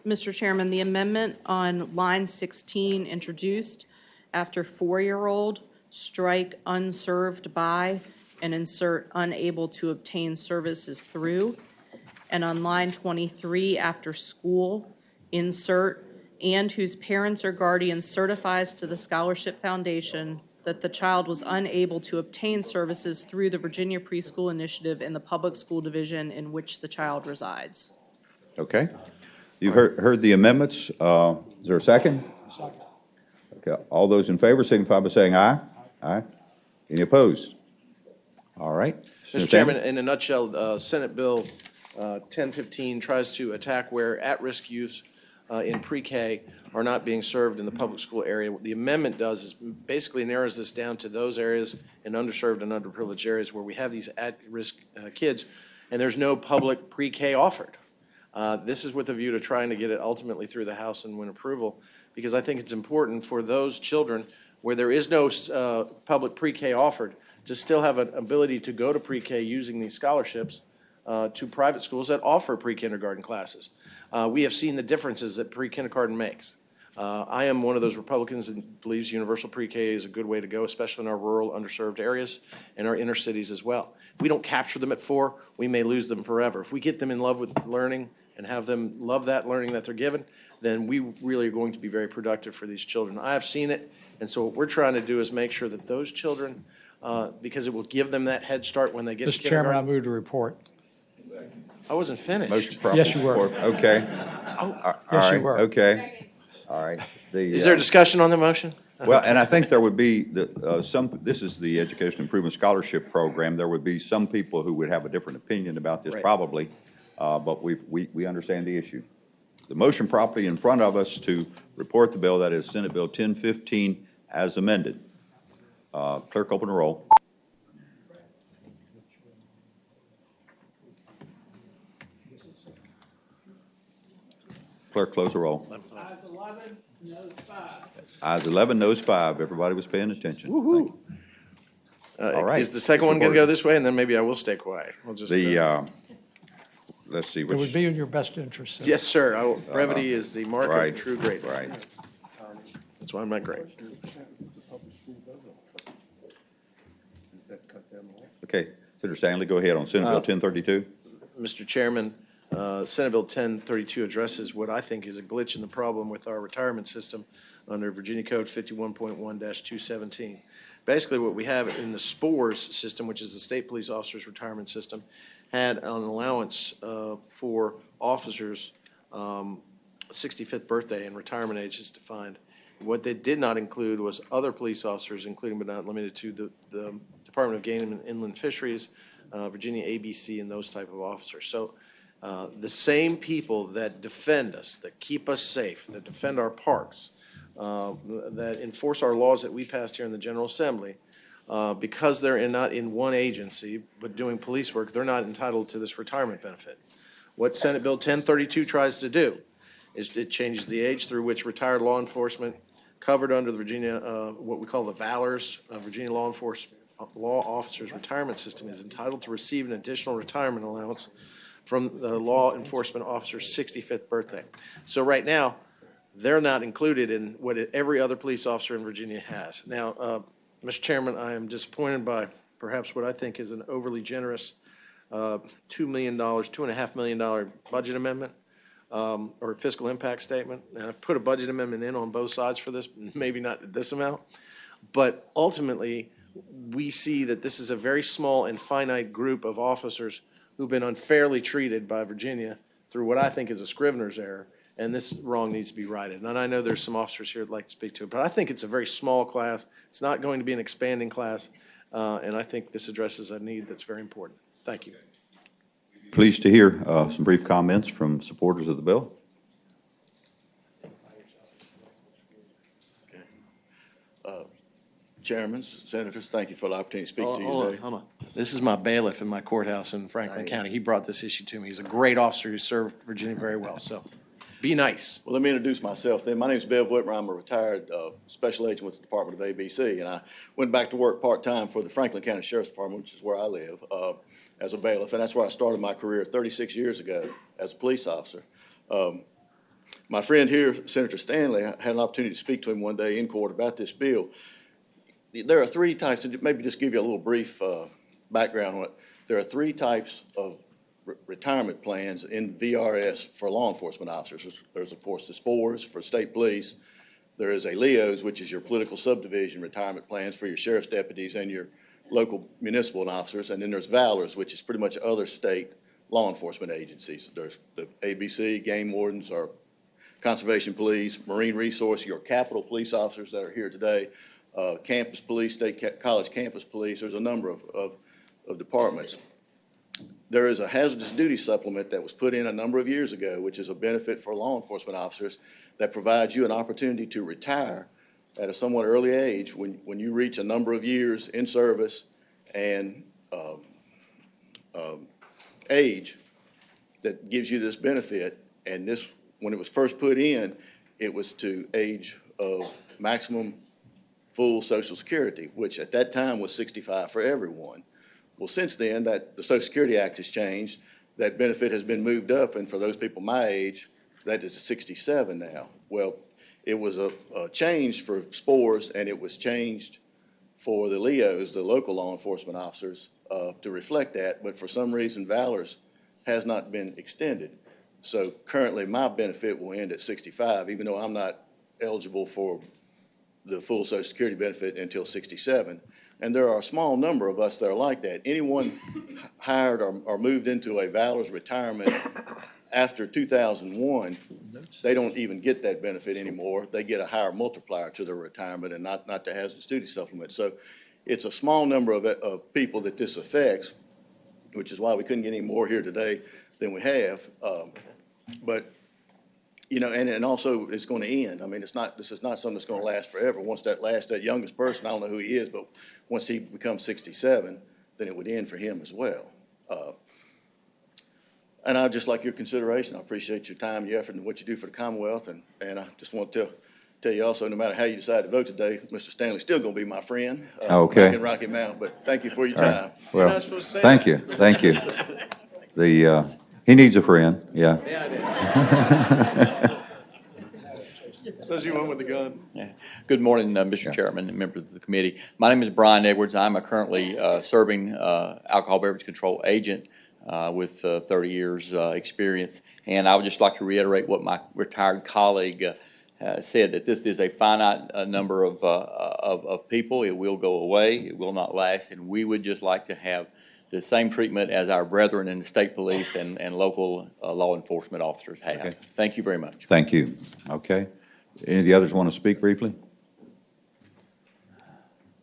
H: Mr. Chairman, the amendment on line 16 introduced after four-year-old, strike unserved by and insert unable to obtain services through. And on line 23, after school, insert and whose parents or guardian certifies to the Scholarship Foundation that the child was unable to obtain services through the Virginia Preschool Initiative in the public school division in which the child resides.
A: Okay. You've heard the amendments. Is there a second?
B: Second.
A: Okay. All those in favor signify by saying aye. Aye. Any opposed? All right.
C: Mr. Chairman, in a nutshell, Senate Bill 1015 tries to attack where at-risk youths in pre-K are not being served in the public school area. What the amendment does is basically narrows this down to those areas in underserved and underprivileged areas where we have these at-risk kids, and there's no public pre-K offered. This is with a view to trying to get it ultimately through the House and win approval, because I think it's important for those children where there is no public pre-K offered to still have an ability to go to pre-K using these scholarships to private schools that offer pre-kindergarten classes. We have seen the differences that pre-kindergarten makes.
F: I am one of those Republicans that believes universal pre-K is a good way to go, especially in our rural, underserved areas and our inner cities as well. If we don't capture them at 4, we may lose them forever. If we get them in love with learning and have them love that learning that they're given, then we really are going to be very productive for these children. I have seen it, and so what we're trying to do is make sure that those children, because it will give them that head start when they get to
B: Mr. Chairman, I
F: kindergarten.
B: move to report.
F: I wasn't finished.
A: Motion properly
B: Yes, you were.
A: support. Okay.
B: Yes, you
A: All
B: were.
A: right, okay. All right.
F: Is there discussion on the motion?
A: Well, and I think there would be, this is the Education Improvement Scholarship Program. There would be some people who would have a different opinion about this
F: Right.
A: probably, but we understand the issue. The motion properly in front of us to report the bill, that is Senate Bill 1015 as amended. Clerk, open the roll. Clerk, close the roll.
I: Ayes 11, noes 5.
A: Ayes 11, noes 5. Everybody was paying attention.
F: Woo-hoo.
A: All right.
F: Is the second one going to go this way, and then maybe I will stay quiet? We'll just.
A: Let's see
B: It would
A: which,
B: be in your best interest. sir.
F: Yes, sir. Brevity is the mark
A: right,
F: of true greatness.
A: right.
F: That's why I'm not great.
A: Okay, Senator Stanley, go ahead on Senate Bill 1032.
F: Mr. Chairman, Senate Bill 1032 addresses what I think is a glitch in the problem with our retirement system under Virginia Code 51.1-217. Basically, what we have in the SPORS system, which is the State Police Officers Retirement System, had an allowance for officers' 65th birthday and retirement age is defined. What they did not include was other police officers, including but not limited to the Department of Game and Inland Fisheries, Virginia ABC, and those type of officers. So the same people that defend us, that keep us safe, that defend our parks, that enforce our laws that we passed here in the General Assembly, because they're not in one agency but doing police work, they're not entitled to this retirement benefit. What Senate Bill 1032 tries to do is it changes the age through which retired law enforcement covered under the Virginia, what we call the VALORS, Virginia Law Officers Retirement System, is entitled to receive an additional retirement allowance from the law enforcement officer's 65th birthday. So right now, they're not included in what every other police officer in Virginia has. Now, Mr. Chairman, I am disappointed by perhaps what I think is an overly generous $2 million, $2.5 million budget amendment or fiscal impact statement. And I've put a budget amendment in on both sides for this, maybe not this amount. But ultimately, we see that this is a very small and finite group of officers who've been unfairly treated by Virginia through what I think is a Scrivener's error. And this wrong needs to be righted. And I know there's some officers here that'd like to speak to it, but I think it's a very small class. It's not going to be an expanding class. And I think this addresses a need that's very important. Thank you.
A: Pleased to hear some brief comments from supporters of the bill.
W: Chairman, Senators, thank you for the opportunity to speak to you today.
F: Hold on. This is my bailiff in my courthouse in Franklin County. He brought this issue to me. He's a great officer who served Virginia very well, so be nice.
W: Well, let me introduce myself then. My name is Bev Whitmer. I'm a retired special agent with the Department of ABC, and I went back to work part-time for the Franklin County Sheriff's Department, which is where I live, as a bailiff, and that's where I started my career 36 years ago as a police officer. My friend here, Senator Stanley, I had an opportunity to speak to him one day in court about this bill. There are three types, and maybe just give you a little brief background on it. There are three types of retirement plans in VRS for law enforcement officers. There's, of course, the SPORS for state police. There is a LEOs, which is your political subdivision retirement plans for your sheriff's deputies and your local municipal officers. And then there's VALORS, which is pretty much other state law enforcement agencies. There's the ABC, game wardens, or conservation police, marine resource, your Capitol police officers that are here today, campus police, college campus police. There's a number of departments. There is a hazardous duty supplement that was put in a number of years ago, which is a benefit for law enforcement officers that provides you an opportunity to retire at a somewhat early age when you reach a number of years in service and age that gives you this benefit. And this, when it was first put in, it was to age of maximum full Social Security, which at that time was 65 for everyone. Well, since then, that the Social Security Act has changed. That benefit has been moved up, and for those people my age, that is 67 now. Well, It was a change for spores, and it was changed for the LEOs, the local law enforcement officers, to reflect that, but for some reason Valor's has not been extended. So currently, my benefit will end at 65, even though I'm not eligible for the full Social Security benefit until 67. And there are a small number of us that are like that. Anyone hired or moved into a Valor's retirement after 2001, they don't even get that benefit anymore. They get a higher multiplier to their retirement and not the hazardous duty supplement. So it's a small number of people that this affects, which is why we couldn't get any more here today than we have. But, you know, and also it's going to end. I mean, this is not something that's going to last forever. Once that youngest person, I don't know who he is, but once he becomes 67, then it would end for him as well. And I'd just like your consideration. I appreciate your time, your effort, and what you do for the Commonwealth. And I just want to tell you also, no matter how you decide to vote today, Mr. Stanley's still going to be my friend.
A: Okay.
W: Back in Rocky Mount. But thank you for your
A: All right.
W: time.
A: Well,
W: You're not supposed to say
A: thank
W: that.
A: you, thank you. He needs a friend, yeah.
W: Especially one with the gun.
J: Yeah. Good morning, Mr. Chairman and members of the committee. My name is Brian Edwards. I'm a currently serving alcohol beverage control agent with 30 years experience. And I would just like to reiterate what my retired colleague said, that this is a finite number of people. It will go away. It will not last. And we would just like to have the same treatment as our brethren in the state police and local law enforcement officers have.
A: Okay.
J: Thank you very much.
A: Thank you. Okay. Any of the others want to speak briefly?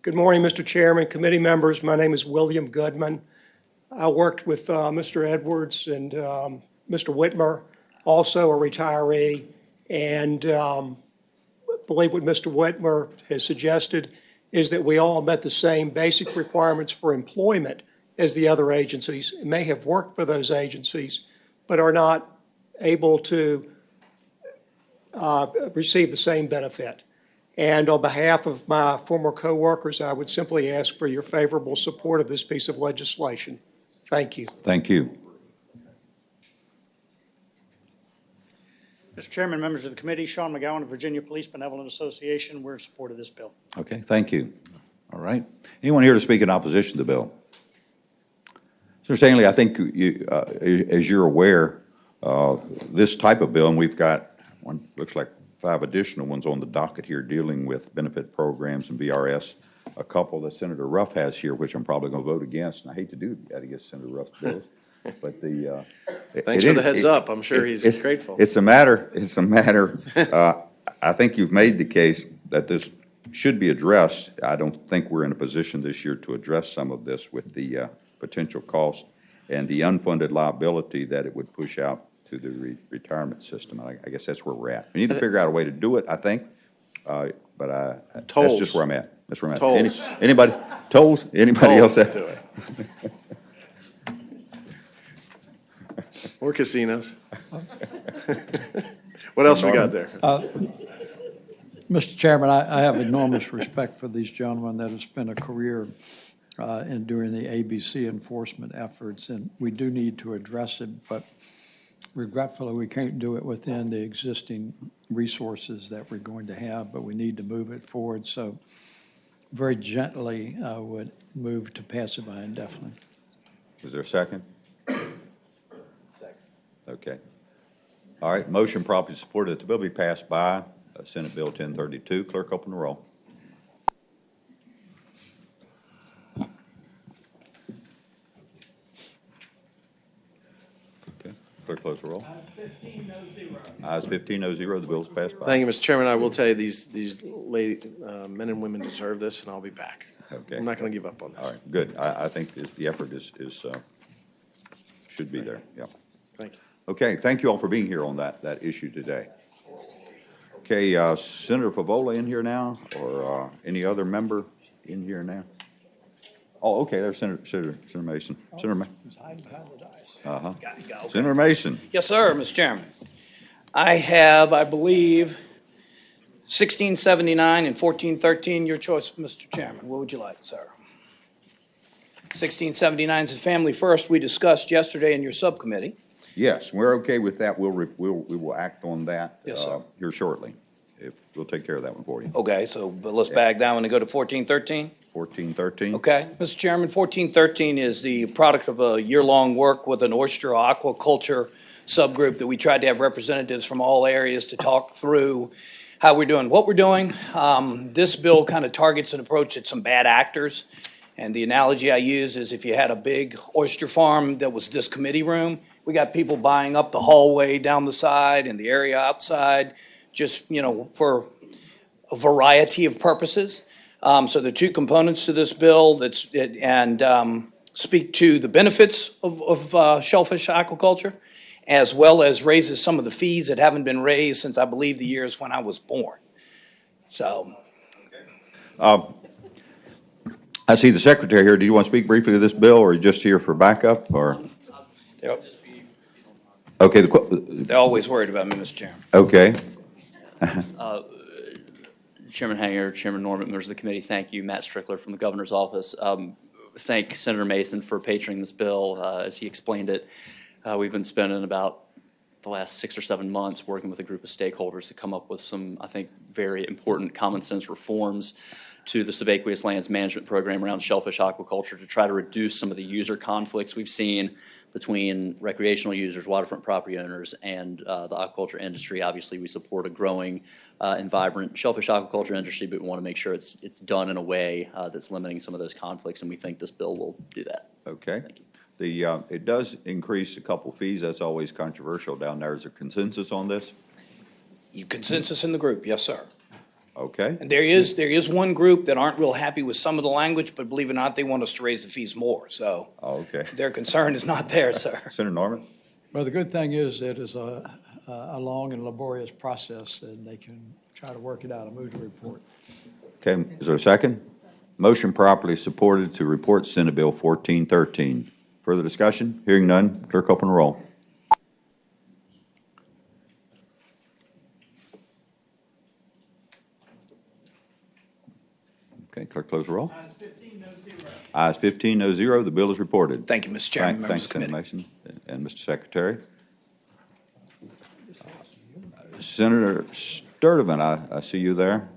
K: Good morning, Mr. Chairman, committee members. My name is William Goodman. I worked with Mr. Edwards and Mr. Whitmer, also a retiree, and believe what Mr. Whitmer has suggested is that we all met the same basic requirements for employment as the other agencies, may have worked for those agencies, but are not able to receive the same benefit. And on behalf of my former co-workers, I would simply ask for your favorable support of this piece of legislation. Thank you.
A: Thank you.
L: Mr. Chairman, members of the committee, Sean McGowan of Virginia Police Benevolent Association, we're in support of this bill.
A: Okay, thank you. All right. Anyone here to speak in opposition to the bill? Mr. Stanley, I think you, as you're aware, this type of bill, and we've got one, looks like 5 additional ones on the docket here dealing with benefit programs and VRS, a couple that Senator Ruff has here, which I'm probably going to vote against, and I hate to do that against Senator Ruff's bills. But
F: Thanks for the heads up. I'm sure he's grateful.
A: It's a matter, I think you've made the case that this should be addressed. I don't think we're in a position this year to address some of this with the potential cost and the unfunded liability that it would push out to the retirement system. I guess that's where we're at. We need to figure out a way to do it, I think, but that's just where I'm at. That's where I'm at.
F: Tolls.
A: Anybody? Tolls? Anybody else?
F: Do it. Or casinos. What else we got there?
B: Mr. Chairman, I have enormous respect for these gentlemen that have spent a career in doing the ABC enforcement efforts, and we do need to address it, but regretfully, we can't do it within the existing resources that we're going to have, but we need to move it forward. So very gently, I would move to pass it by indefinitely.
A: Is there a second? Second. Okay. All right, motion properly supported that the bill be passed by Senate Bill 1032. Clerk, open the roll. Okay, clerk, close the roll. Ayes 15-0, the bill's passed by.
F: Thank you, Mr. Chairman. I will tell you, these men and women deserve this, and I'll be back.
A: Okay.
F: I'm not going to give up on this.
A: All right, good. I think the effort should be there, yeah.
F: Thank you.
A: Okay, thank you all for being here on that issue today. Okay, Senator Favola in here now, or any other member in here now? Oh, okay, there's Senator Mason. Senator Mason. Uh-huh. Senator Mason.
I: Yes, sir, Mr. Chairman. I have, I believe, 1679 and 1413. Your choice, Mr. Chairman. What would you like, sir? 1679 is Family First. We discussed yesterday in your subcommittee.
A: Yes, we're okay with that. We will act on that
I: Yes, sir.
A: Here shortly. we'll take care of that one for you.
I: Okay, so, but let's back down and go to 1413?
A: 1413?
I: Okay, Mr. Chairman, 1413 is the product of a year-long work with an oyster aquaculture subgroup that we tried to have representatives from all areas to talk through how we're doing what we're doing. This bill kind of targets an approach at some bad actors. And the analogy I use is if you had a big oyster farm that was this committee room, we got people buying up the hallway down the side and the area outside, just, you know, for a variety of purposes. So there are two components to this bill speak to the benefits of shellfish aquaculture, as well as raises some of the fees that haven't been raised since I believe the years when I was born. So.
A: I see the secretary here. Do you want to speak briefly to this bill, or are you just here for backup, or? Okay.
I: They're always worried about me, Mr. Chairman.
A: Okay.
M: Chairman Hanger, Chairman Norman, members of the committee, thank you. Matt Strickler from the governor's office. Thank Senator Mason for patroning this bill. As he explained it, we've been spending about the last 6 or 7 months working with a group of stakeholders to come up with some, I think, very important common sense reforms to the subaqueous lands management program around shellfish aquaculture to try to reduce some of the user conflicts we've seen between recreational users, waterfront property owners, and the aquaculture industry. Obviously, we support a growing and vibrant shellfish aquaculture industry, but we want to make sure it's done in a way that's limiting some of those conflicts, and we think this bill will do that.
A: Okay. It does increase a couple fees. That's always controversial down there. Is there consensus on this?
I: Consensus in the group, yes, sir.
A: Okay.
I: And there is one group that aren't real happy with some of the language, but believe it or not, they want us to raise the fees more. So
A: okay.
I: Their concern is not there, sir.
A: Senator Norman?
B: Well, the good thing is it is a long and laborious process, and they can try to work it out. I move to report.
A: Okay. Is there a second? Motion properly supported to report Senate Bill 1413. Further discussion? Hearing none, clerk open the roll. Okay, clerk close the roll. Ayes 15, no zero. Ayes 15, no zero. The bill is reported.
I: Thank you, Mr. Chairman.
A: Thanks, Senator Mason and Mr. Secretary. Senator Sturdivant, I see you there.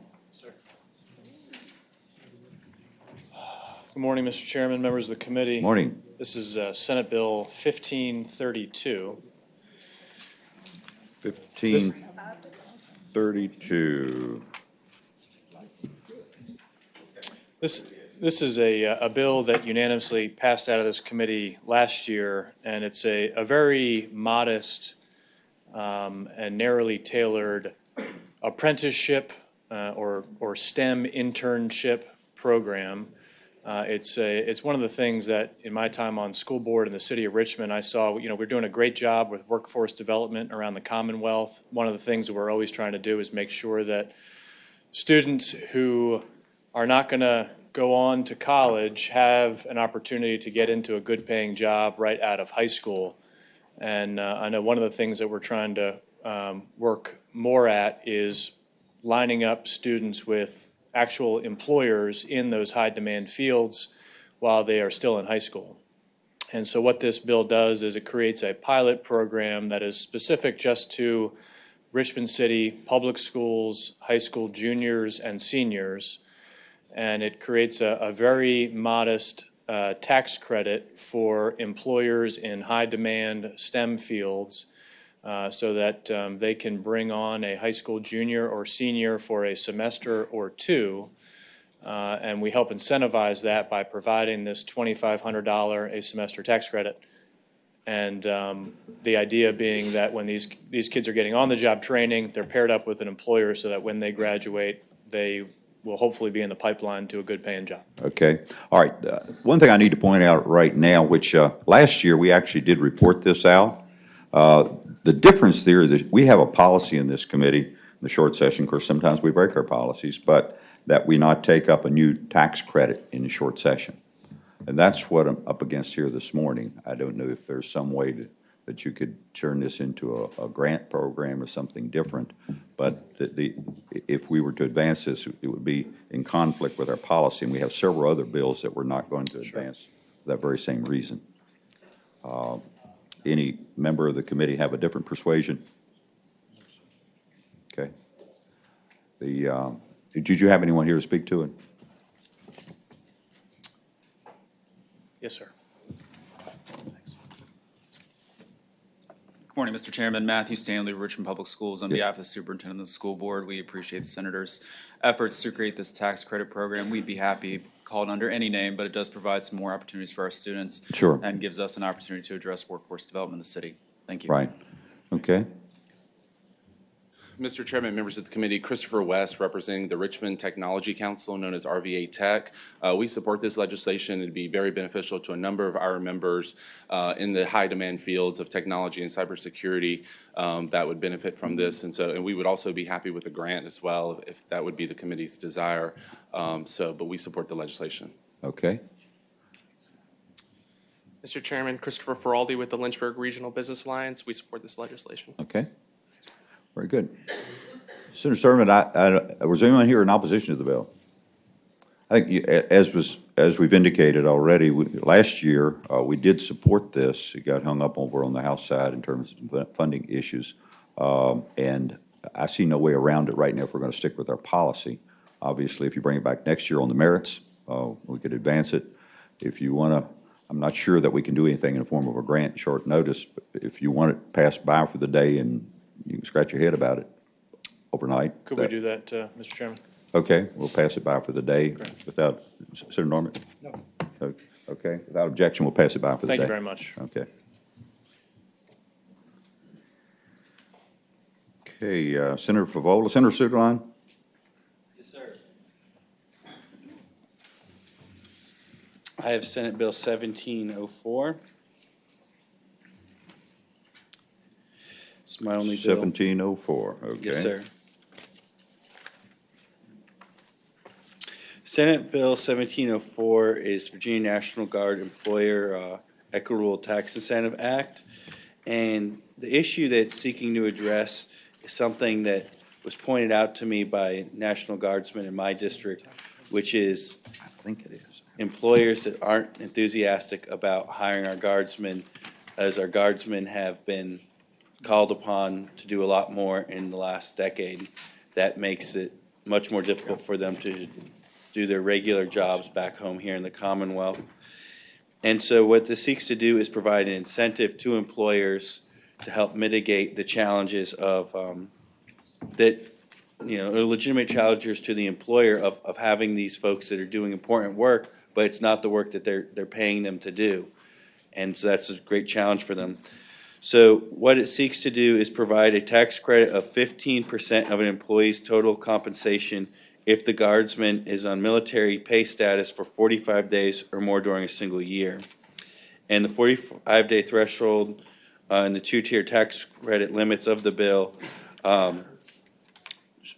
N: Good morning, Mr. Chairman, members of the committee.
A: Morning.
N: This is Senate Bill 1532.
A: 1532.
N: This is a bill that unanimously passed out of this committee last year, and it's a very modest and narrowly tailored apprenticeship or STEM internship program. It's one of the things that in my time on school board in the city of Richmond, I saw, we're doing a great job with workforce development around the Commonwealth. One of the things that we're always trying to do is make sure that students who are not going to go on to college have an opportunity to get into a good paying job right out of high school. And I know one of the things that we're trying to work more at is lining up students with actual employers in those high demand fields while they are still in high school. And so what this bill does is it creates a pilot program that is specific just to Richmond City public schools, high school juniors and seniors. And it creates a very modest tax credit for employers in high demand STEM fields so that they can bring on a high school junior or senior for a semester or two. And we help incentivize that by providing this $2,500 a semester tax credit. And the idea being that when these kids are getting on the job training, they're paired up with an employer so that when they graduate, they will hopefully be in the pipeline to a good paying job.
A: Okay. All right. One thing I need to point out right now, which last year we actually did report this out. The difference there is we have a policy in this committee, in the short session, of course, sometimes we break our policies, but that we not take up a new tax credit in the short session. And that's what I'm up against here this morning. I don't know if there's some way that you could turn this into a grant program or something different, but if we were to advance this, it would be in conflict with our policy, and we have several other bills that we're not going to advance for that very same reason. Any member of the committee have a different persuasion? Okay. Did you have anyone here to speak to it?
N: Yes, sir.
E: Good morning, Mr. Chairman. Matthew Stanley, Richmond Public Schools. On behalf of the superintendent of the school board, we appreciate the senator's efforts to create this tax credit program. We'd be happy called under any name, but it does provide some more opportunities for our students.
A: Sure.
E: And gives us an opportunity to address workforce development in the city. Thank you.
A: Right. Okay.
O: Mr. Chairman, members of the committee, Christopher West, representing the Richmond Technology Council, known as RVA Tech. We support this legislation. It'd be very beneficial to a number of our members in the high-demand fields of technology and cybersecurity that would benefit from this. And we would also be happy with a grant as well, if that would be the committee's desire. But we support the legislation.
A: Okay.
Q: Mr. Chairman, Christopher Feraldi with the Lynchburg Regional Business Alliance. We support this legislation.
A: Okay. Very good. Senator Sturman, was anyone here in opposition to the bill? I think, as we've indicated already, last year we did support this. It got hung up over on the House side in terms of funding issues, and I see no way around it right now if we're going to stick with our policy. Obviously, if you bring it back next year on the merits, we could advance it. If you want to, I'm not sure that we can do anything in the form of a grant short notice, but if you want it passed by for the day and you can scratch your head about it overnight.
N: Could we do that, Mr. Chairman?
A: Okay, we'll pass it by for the day without, Senator Norman?
N: No.
A: Okay, without objection, we'll pass it by for the day.
N: Thank you very much.
A: Okay. Okay, Senator Favola, Senator Suderline?
X: Yes, sir. I have Senate Bill 1704. It's my only bill.
A: 1704, okay.
X: Yes, sir. Senate Bill 1704 is Virginia National Guard Employer Equitable Tax Incentive Act. And the issue that it's seeking to address is something that was pointed out to me by National Guardsmen in my district, which is
A: I think it is.
X: Employers that aren't enthusiastic about hiring our guardsmen, as our guardsmen have been called upon to do a lot more in the last decade. That makes it much more difficult for them to do their regular jobs back home here in the Commonwealth. And so what this seeks to do is provide an incentive to employers to help mitigate the challenges of legitimate challenges to the employer of having these folks that are doing important work, but it's not the work that they're paying them to do. And so that's a great challenge for them. So what it seeks to do is provide a tax credit of 15% of an employee's total compensation if the guardsman is on military pay status for 45 days or more during a single year. And the 45-day threshold and the two-tier tax credit limits of the bill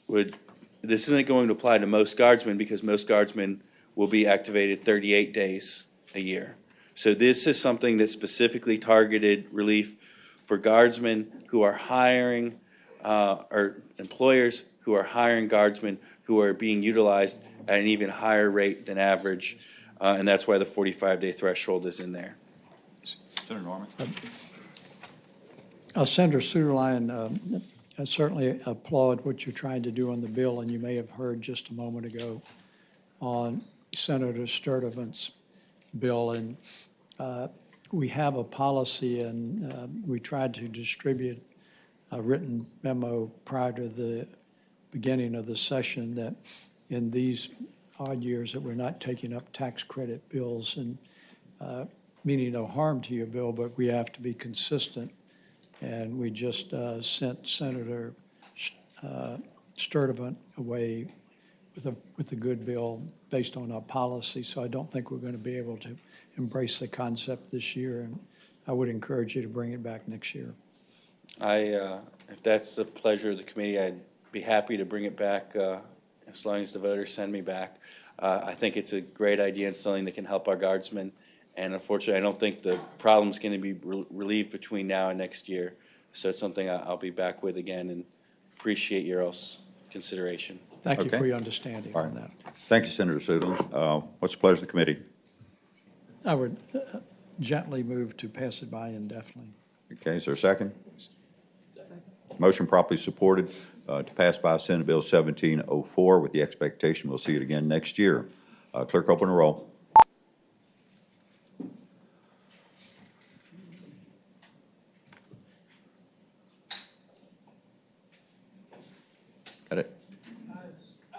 X: this isn't going to apply to most guardsmen because most guardsmen will be activated 38 days a year. So this is something that's specifically targeted relief for guardsmen who are hiring, or employers who are hiring guardsmen who are being utilized at an even higher rate than average, and that's why the 45-day threshold is in there.
A: Senator Norman?
B: Senator Suderline, I certainly applaud what you're trying to do on the bill, and you may have heard just a moment ago on Senator Sturdivant's bill, and we have a policy, and we tried to distribute a written memo prior to the beginning of the session that in these odd years that we're not taking up tax credit bills, and meaning no harm to your bill, but we have to be consistent. And we just sent Senator Sturdivant away with a good bill based on our policy. So I don't think we're going to be able to embrace the concept this year. And I would encourage you to bring it back next year.
X: If that's the pleasure of the committee, I'd be happy to bring it back as long as the voters send me back. I think it's a great idea and something that can help our guardsmen. And unfortunately, I don't think the problem's going to be relieved between now and next year. So it's something I'll be back with again and appreciate your all's consideration.
B: Thank you for your understanding
A: All right.
B: on that.
A: Thank you, Senator Suderland. What's the pleasure of the committee?
B: I would gently move to pass it by indefinitely.
A: Okay, is there a second? Motion properly supported. to pass by Senate Bill 1704 with the expectation we'll see it again next year. Clerk, open the roll. Got it?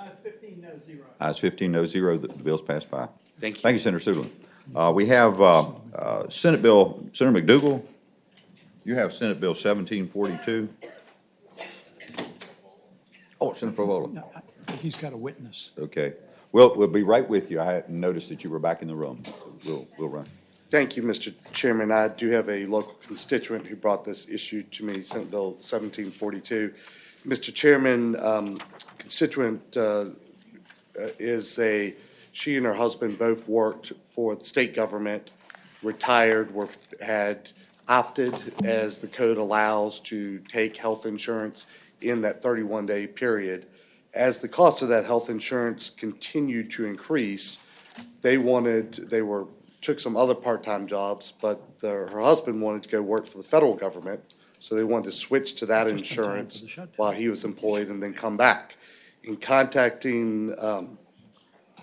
B: Ayes 15, no zero.
A: Ayes 15, no zero. The bill's passed by.
X: Thank you.
A: Thank you, Senator Suderland. We have Senate Bill, Senator McDougal, you have Senate Bill 1742. Oh, Senator Favola.
B: No, he's got a witness.
A: Okay. We'll be right with you. I hadn't noticed that you were back in the room. We'll run.
G: Thank you, Mr. Chairman. I do have a local constituent who brought this issue to me, Senate Bill 1742. Mr. Chairman, constituent she and her husband both worked for the state government, retired, had opted, as the code allows, to take health insurance in that 31-day period. As the cost of that health insurance continued to increase, took some other part-time jobs, but her husband wanted to go work for the federal government, so they wanted to switch to that insurance while he was employed and then come back. In contacting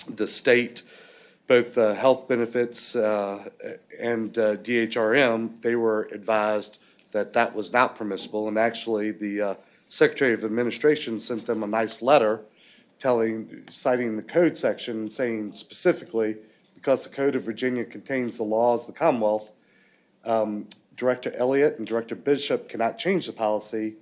G: the state, both health benefits and DHRM, they were advised that that was not permissible, and actually the Secretary of Administration sent them a nice letter citing the code section and saying specifically, because the Code of Virginia contains the laws of the Commonwealth, Director Elliott and Director Bishop cannot change the policy,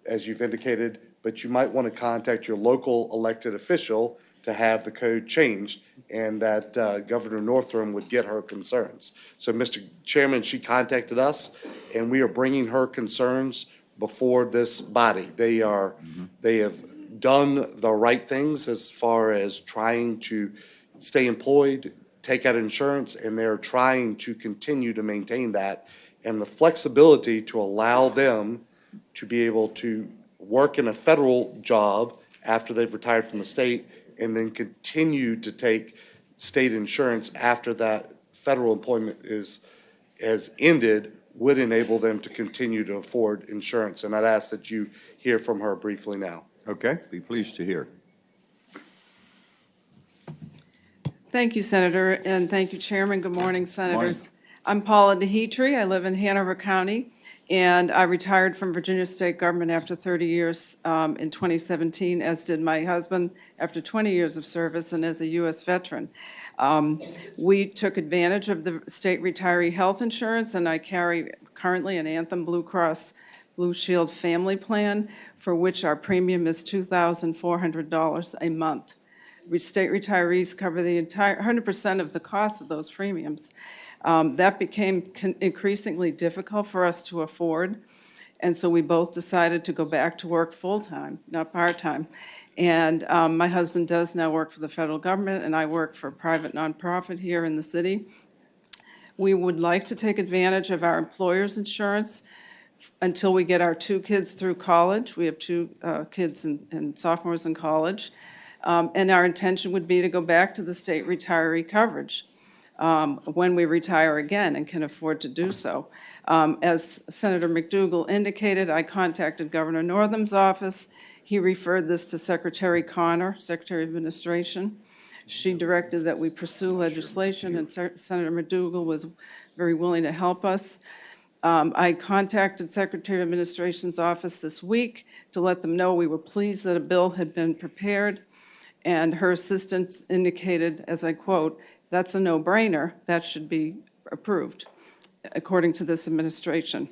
G: as you've indicated, but you might want to contact your local elected official to have the code changed, and that Governor Northam would get her concerns. So, Mr. Chairman, she contacted us, and we are bringing her concerns before this body. They have done the right things as far as trying to stay employed, take out insurance, and they're trying to continue to maintain that. And the flexibility to allow them to be able to work in a federal job after they've retired from the state and then continue to take state insurance after that federal employment has ended would enable them to continue to afford insurance. And I'd ask that you hear from her briefly now.
A: Okay, be pleased to hear.
P: Thank you, Senator, and thank you, Chairman. Good morning, Senators. I'm Paula DeHetri. I live in Hanover County, and I retired from Virginia State Government after 30 years in 2017, as did my husband after 20 years of service and as a U.S. veteran. We took advantage of the state retiree health insurance, and I carry currently an Anthem Blue Cross Blue Shield family plan, for which our premium is $2,400 a month. State retirees cover the entire 100% of the cost of those premiums. That became increasingly difficult for us to afford, and so we both decided to go back to work full-time, not part-time. And my husband does now work for the federal government, and I work for a private nonprofit here in the city. We would like to take advantage of our employer's insurance until we get our two kids through college. We have two kids and sophomores in college. And our intention would be to go back to the state retiree coverage when we retire again and can afford to do so. As Senator McDougal indicated, I contacted Governor Northam's office. He referred this to Secretary Connor, Secretary of Administration. She directed that we pursue legislation, and Senator McDougal was very willing to help us. I contacted Secretary of Administration's office this week to let them know we were pleased that a bill had been prepared, and her assistant indicated, as I quote, "That's a no-brainer, that should be approved," according to this administration.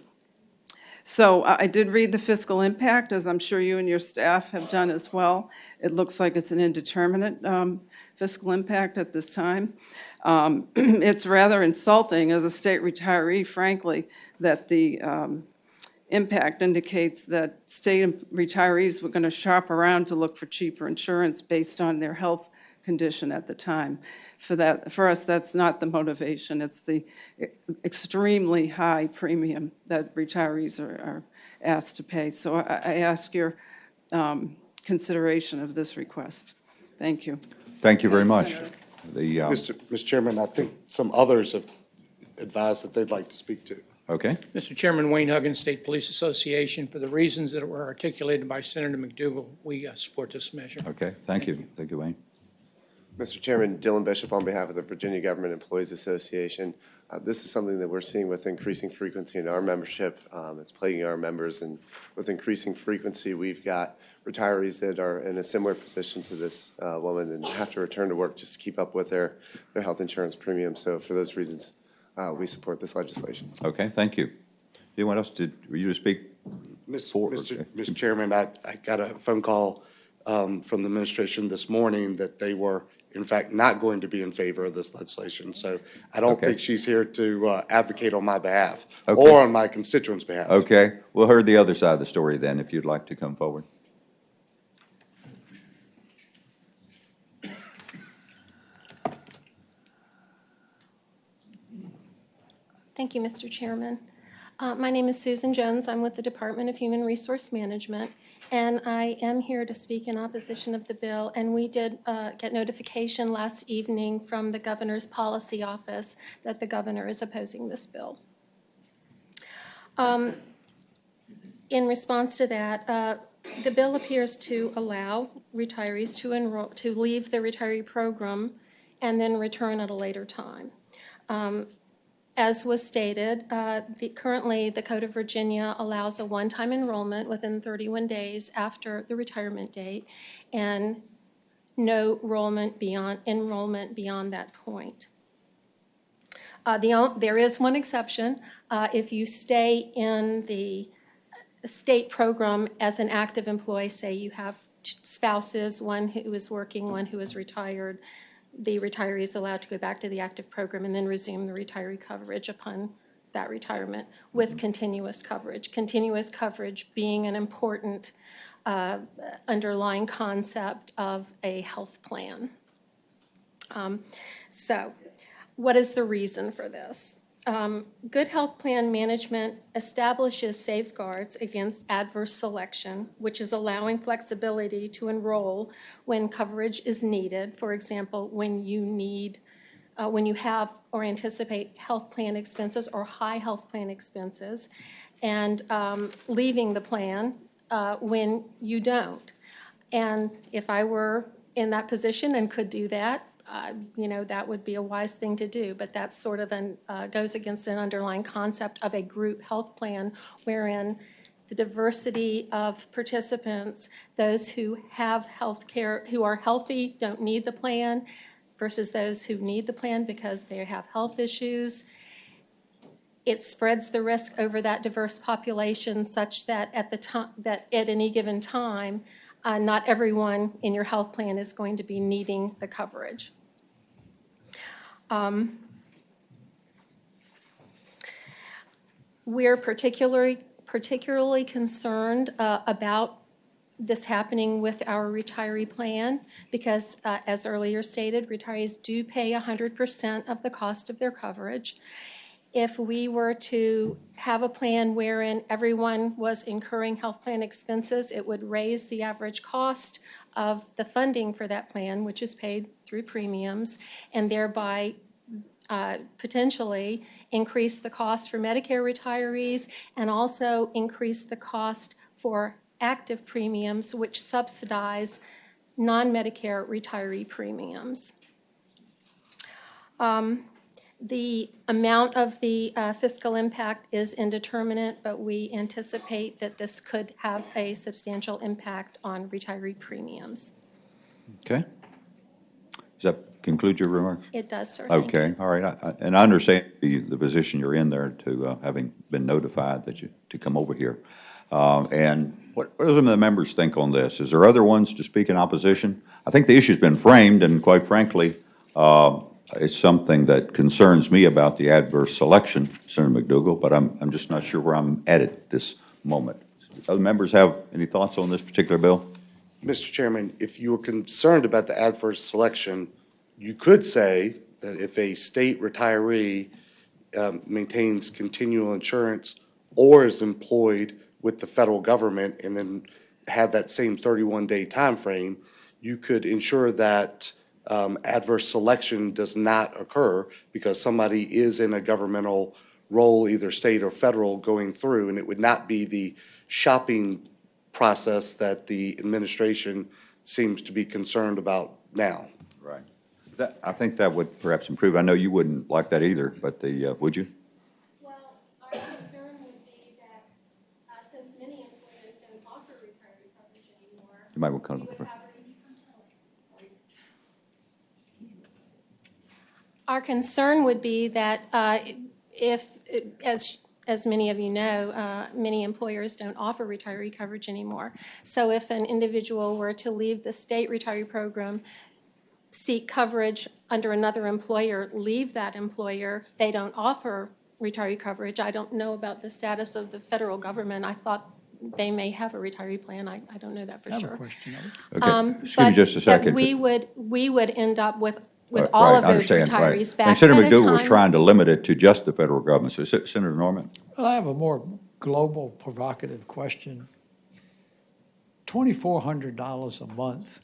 P: So I did read the fiscal impact, as I'm sure you and your staff have done as well. It looks like it's an indeterminate fiscal impact at this time. It's rather insulting as a state retiree, frankly, that the impact indicates that state retirees were going to shop around to look for cheaper insurance based on their health condition at the time. For us, that's not the motivation. It's the extremely high premium that retirees are asked to pay. So I ask your consideration of this request. Thank you.
A: Thank you very much.
G: Mr. Chairman, I think some others have advised that they'd like to speak to.
A: Okay,
R: Mr. Chairman, Wayne Huggins, State Police Association. For the reasons that were articulated by Senator McDougal, we support this measure.
A: okay, thank you. Thank you, Wayne.
S: Mr. Chairman, Dylan Bishop on behalf of the Virginia Government Employees Association. This is something that we're seeing with increasing frequency in our membership. It's plaguing our members, and with increasing frequency, we've got retirees that are in a similar position to this woman and have to return to work just to keep up with their health insurance premium. So for those reasons, we support this legislation.
A: Okay, thank you. Anyone else, were you to speak?
G: Mr. Chairman, I got a phone call from the administration this morning that they were, in fact, not going to be in favor of this legislation. So I don't
A: Okay.
G: think she's here to advocate on my behalf
A: Okay.
G: or on my constituents' behalf.
A: Okay, we'll hear the other side of the story then, if you'd like to come forward.
T: Thank you, Mr. Chairman. My name is Susan Jones. I'm with the Department of Human Resource Management, and I am here to speak in opposition of the bill. And we did get notification last evening from the governor's policy office that the governor is opposing this bill. In response to that, the bill appears to allow retirees to leave the retiree program and then return at a later time. As was stated, currently the Code of Virginia allows a one-time enrollment within 31 days after the retirement date, and no enrollment beyond that point. There is one exception. If you stay in the state program as an active employee, say you have spouses, one who is working, one who is retired, the retiree is allowed to go back to the active program and then resume the retiree coverage upon that retirement with continuous coverage. Continuous coverage being an important underlying concept of a health plan. So what is the reason for this? Good health plan management establishes safeguards against adverse selection, which is allowing flexibility to enroll when coverage is needed. For example, when you have or anticipate health plan expenses or high health plan expenses, and leaving the plan when you don't. And if I were in that position and could do that, that would be a wise thing to do, but that's sort of goes against an underlying concept of a group health plan wherein the diversity of participants, those who have health care, who are healthy, don't need the plan, versus those who need the plan because they have health issues. It spreads the risk over that diverse population such that at any given time, not everyone in your health plan is going to be needing the coverage. We're particularly concerned about this happening with our retiree plan because, as earlier stated, retirees do pay 100% of the cost of their coverage. If we were to have a plan wherein everyone was incurring health plan expenses, it would raise the average cost of the funding for that plan, which is paid through premiums, and thereby potentially increase the cost for Medicare retirees and also increase the cost for active premiums, which subsidize non-Medicare retiree premiums. The amount of the fiscal impact is indeterminate, but we anticipate that this could have a substantial impact on retiree premiums.
A: Okay. Does that conclude your remarks?
T: It does, sir. Thank
A: Okay,
T: you.
A: all right. And I understand the position you're in there to having been notified that to come over here. And what do some of the members think on this? Is there other ones to speak in opposition? I think the issue's been framed, and quite frankly, it's something that concerns me about the adverse selection, Senator McDougal, but I'm just not sure where I'm at this moment. Other members have any thoughts on this particular bill?
G: Mr. Chairman, if you were concerned about the adverse selection, you could say that if a state retiree maintains continual insurance or is employed with the federal government and then have that same 31-day time frame, you could ensure that adverse selection does not occur because somebody is in a governmental roll, either state or federal, going through, and it would not be the shopping process that the administration seems to be concerned about now.
A: Right. I think that would perhaps improve. I know you wouldn't like that either, but would you?
T: Well, our concern would be that since many employers don't offer retiree coverage anymore,
A: You might want to come
T: we
A: to
T: would
A: the
T: have Our concern would be that if, as many of you know, many employers don't offer retiree coverage anymore. So if an individual were to leave the state retiree program, seek coverage under another employer, leave that employer, they don't offer retiree coverage. I don't know about the status of the federal government. I thought they may have a retiree plan. I don't know that for
B: I have
T: sure.
B: a question.
A: Okay, excuse me just a second.
T: We would end up with
A: Right,
T: all
A: right,
T: of
A: I
T: those
A: understand, right.
T: retirees
A: And
T: back
A: Senator
T: at a
A: McDougal was
T: time.
A: trying to limit it to just the federal government. So Senator Norman?
B: Well, I have a more global provocative question. $2,400 a month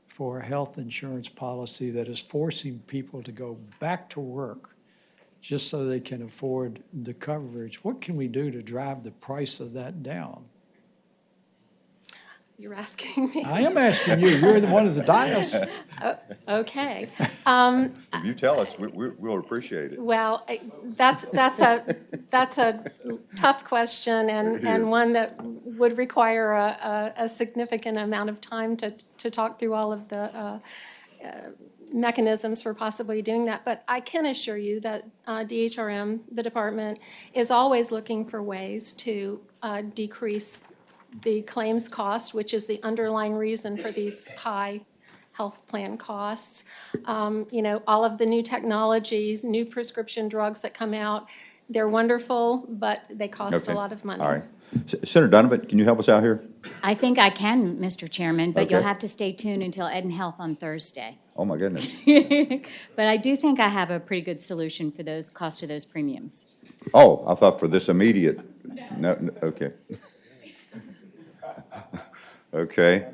B: for a health insurance policy that is forcing people to go back to work just so they can afford the coverage. What can we do to drive the price of that down?
T: You're asking me.
B: I am asking you. You're the one of the dais.
T: Okay.
A: If you tell us, we'll appreciate it.
T: Well, that's a tough question and one that would require a significant amount of time to talk through all of the mechanisms for possibly doing that. But I can assure you that DHRM, the department, is always looking for ways to decrease the claims cost, which is the underlying reason for these high health plan costs. All of the new technologies, new prescription drugs that come out, they're wonderful, but they cost
A: Okay.
T: a lot of money.
A: All right. Senator Donovan, can you help us out here?
D: I think I can, Mr. Chairman, but you'll
A: Okay.
D: have to stay tuned until Ed and Health on Thursday.
A: Oh, my goodness.
D: But I do think I have a pretty good solution for those cost of those premiums.
A: Oh, I thought for this immediate. No, okay. Okay.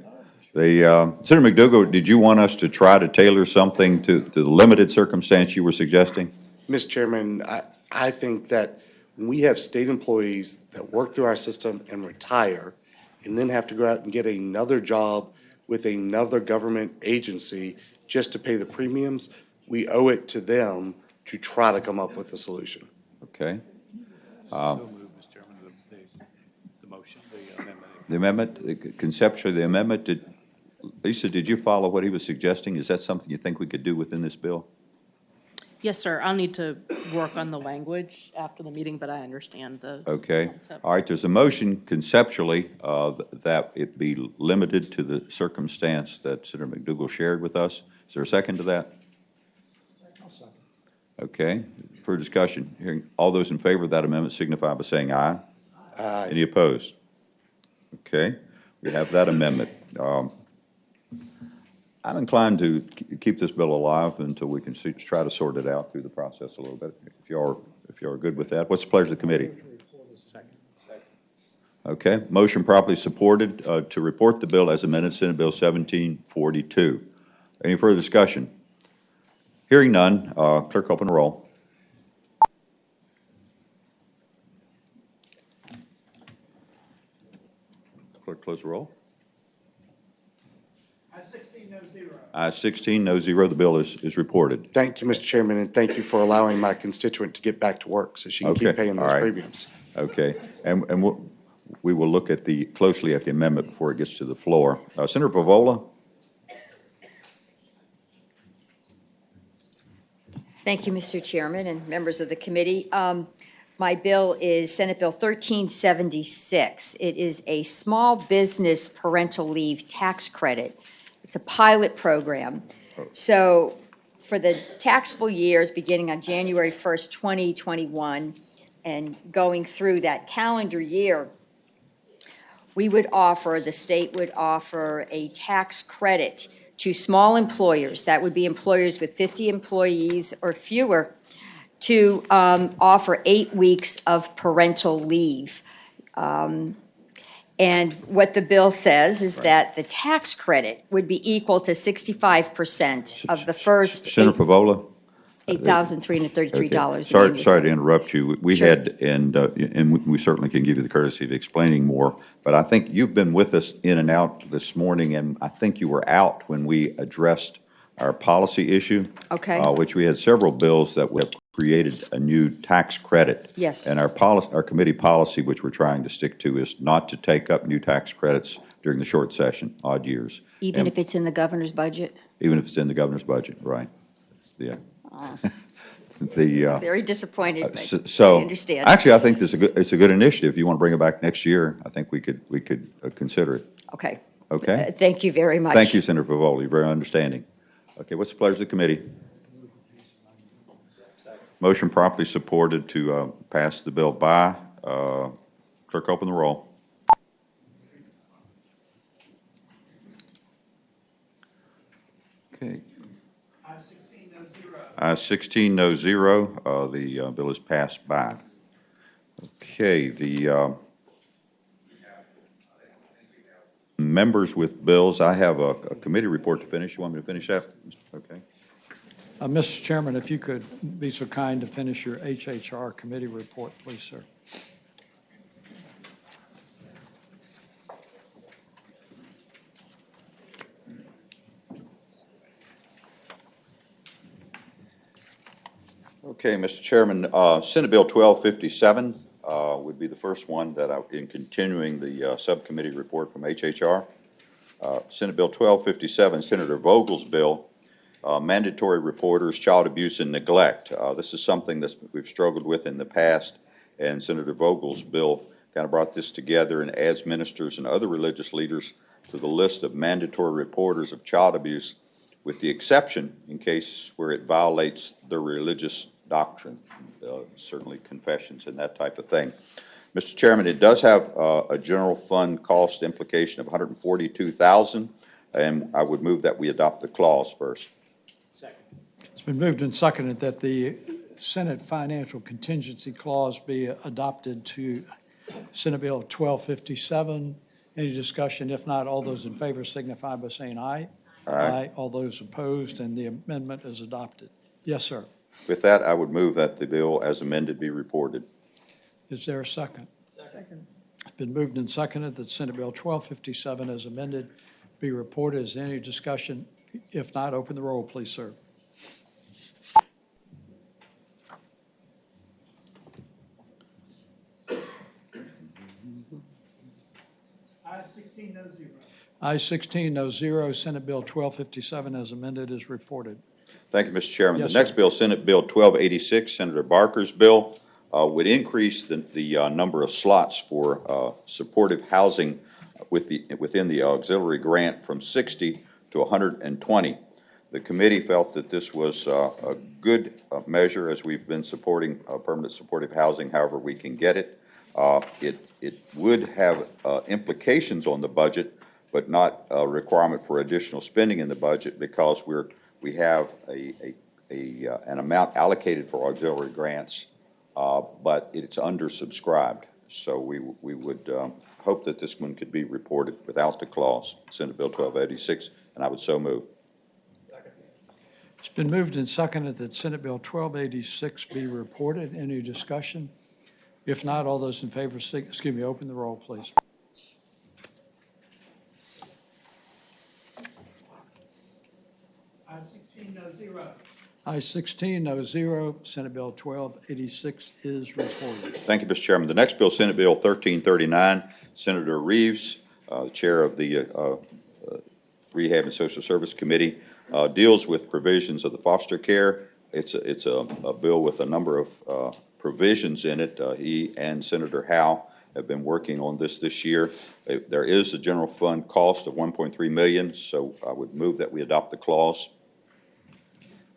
A: Senator McDougal, did you want us to try to tailor something to the limited circumstance you were suggesting?
G: Mr. Chairman, I think that when we have state employees that work through our system and retire and then have to go out and get another job with another government agency just to pay the premiums, we owe it to them to try to come up with a solution.
A: Okay.
R: The motion,
A: The amendment, conceptually, the amendment, Lisa, did you follow what he was suggesting? Is that something you think we could do within this bill?
H: Yes, sir. I'll need to work on the language after the meeting, but I understand the
A: Okay.
H: concept.
A: All right, there's a motion conceptually that it be limited to the circumstance that Senator McDougal shared with us. Is there a second to that? Okay. For discussion, hearing all those in favor of that amendment signify by saying aye.
G: Aye.
A: Any opposed? Okay, we have that amendment. I'm inclined to keep this bill alive until we can try to sort it out through the process a little bit. If you are good with that, what's the pleasure of the committee? Okay, motion properly supported to report the bill as amended, Senate Bill 1742. Any further discussion? Hearing none, clerk open the roll. Clerk close the roll. Ayes 16, no zero. The bill is reported.
G: Thank you, Mr. Chairman, and thank you for allowing my constituent to get back to work so she can keep paying
A: all
G: those
A: right.
G: premiums.
A: Okay, and we will look at closely at the amendment before it gets to the floor. Senator Pavola?
U: Thank you, Mr. Chairman and members of the committee. My bill is Senate Bill 1376. It is a small business parental leave tax credit. It's a pilot program. So for the taxable years beginning on January 1st, 2021, and going through that calendar year, the state would offer a tax credit to small employers, that would be employers with 50 employees or fewer, to offer 8 weeks of parental leave. And what the bill says is that the tax credit would be equal to 65% of the first.
A: Senator Pavola,
U: $8,333.
A: Sorry to interrupt you. We
U: Sure.
A: had, and we certainly can give you the courtesy of explaining more, but I think you've been with us in and out this morning, and I think you were out when we addressed our policy issue.
U: Okay.
A: Which we had several bills that would have created a new tax credit.
U: Yes.
A: And our committee policy, which we're trying to stick to, is not to take up new tax credits during the short session, odd years.
U: Even
A: And
U: if it's in the governor's budget?
A: Even if it's in the governor's budget, right. Yeah. The,
U: Very disappointed, but
A: so,
U: I understand.
A: actually, I think it's a good initiative. If you want to bring it back next year, I think we could consider it.
U: Okay.
A: Okay?
U: Thank you very much.
A: Thank you, Senator Pavoli, very understanding. Okay, what's the pleasure of the committee? Motion properly supported to pass the bill by. Clerk, open the roll. Okay. Ayes 16, no zero. The bill is passed by. Okay, the members with bills, I have a committee report to finish. You want me to finish that? Okay.
B: Mr. Chairman, if you could be so kind to finish your HHR committee report, please, sir.
A: Okay, Mr. Chairman, Senate Bill 1257 would be the first one that in continuing the subcommittee report from HHR. Senate Bill 1257, Senator Vogel's bill, mandatory reporters, child abuse and neglect. This is something that we've struggled with in the past, and Senator Vogel's bill kind of brought this together and adds ministers and other religious leaders to the list of mandatory reporters of child abuse, with the exception in case where it violates their religious doctrine, certainly confessions and that type of thing. Mr. Chairman, it does have a general fund cost implication of $142,000, and I would move that we adopt the clause first.
B: It's been moved and seconded that the Senate financial contingency clause be adopted to Senate Bill 1257. Any discussion? If not, all those in favor signify by saying aye.
A: Aye.
B: All those opposed, and the amendment is adopted. Yes, sir.
A: With that, I would move that the bill as amended be reported.
B: Is there a second? Second. It's been moved and seconded that Senate Bill 1257 as amended be reported. Is there any discussion? If not, open the roll, please, sir.
R: Ayes 16, no zero.
B: Ayes 16, no zero. Senate Bill 1257 as amended is reported.
A: Thank you, Mr. Chairman.
B: Yes,
A: the next
B: sir.
A: bill, Senate Bill 1286, Senator Barker's bill, would increase the number of slots for supportive housing within the auxiliary grant from 60 to 120. The committee felt that this was a good measure, as we've been supporting permanent supportive housing however we can get it. It would have implications on the budget, but not a requirement for additional spending in the budget, because we have an amount allocated for auxiliary grants, but it's undersubscribed. So we would hope that this one could be reported without the clause, Senate Bill 1286, and I would so move.
B: It's been moved and seconded that Senate Bill 1286 be reported. Any discussion? If not, all those in favor, open the roll, please.
R: Ayes 16, no zero.
B: Ayes 16, no zero. Senate Bill 1286 is reported.
A: Thank you, Mr. Chairman. The next bill, Senate Bill 1339, Senator Reeves, Chair of the Rehab and Social Service Committee, deals with provisions of the foster care. It's a bill with a number of provisions in it. He and Senator Howe have been working on this year. There is a general fund cost of $1.3 million, so I would move that we adopt the clause.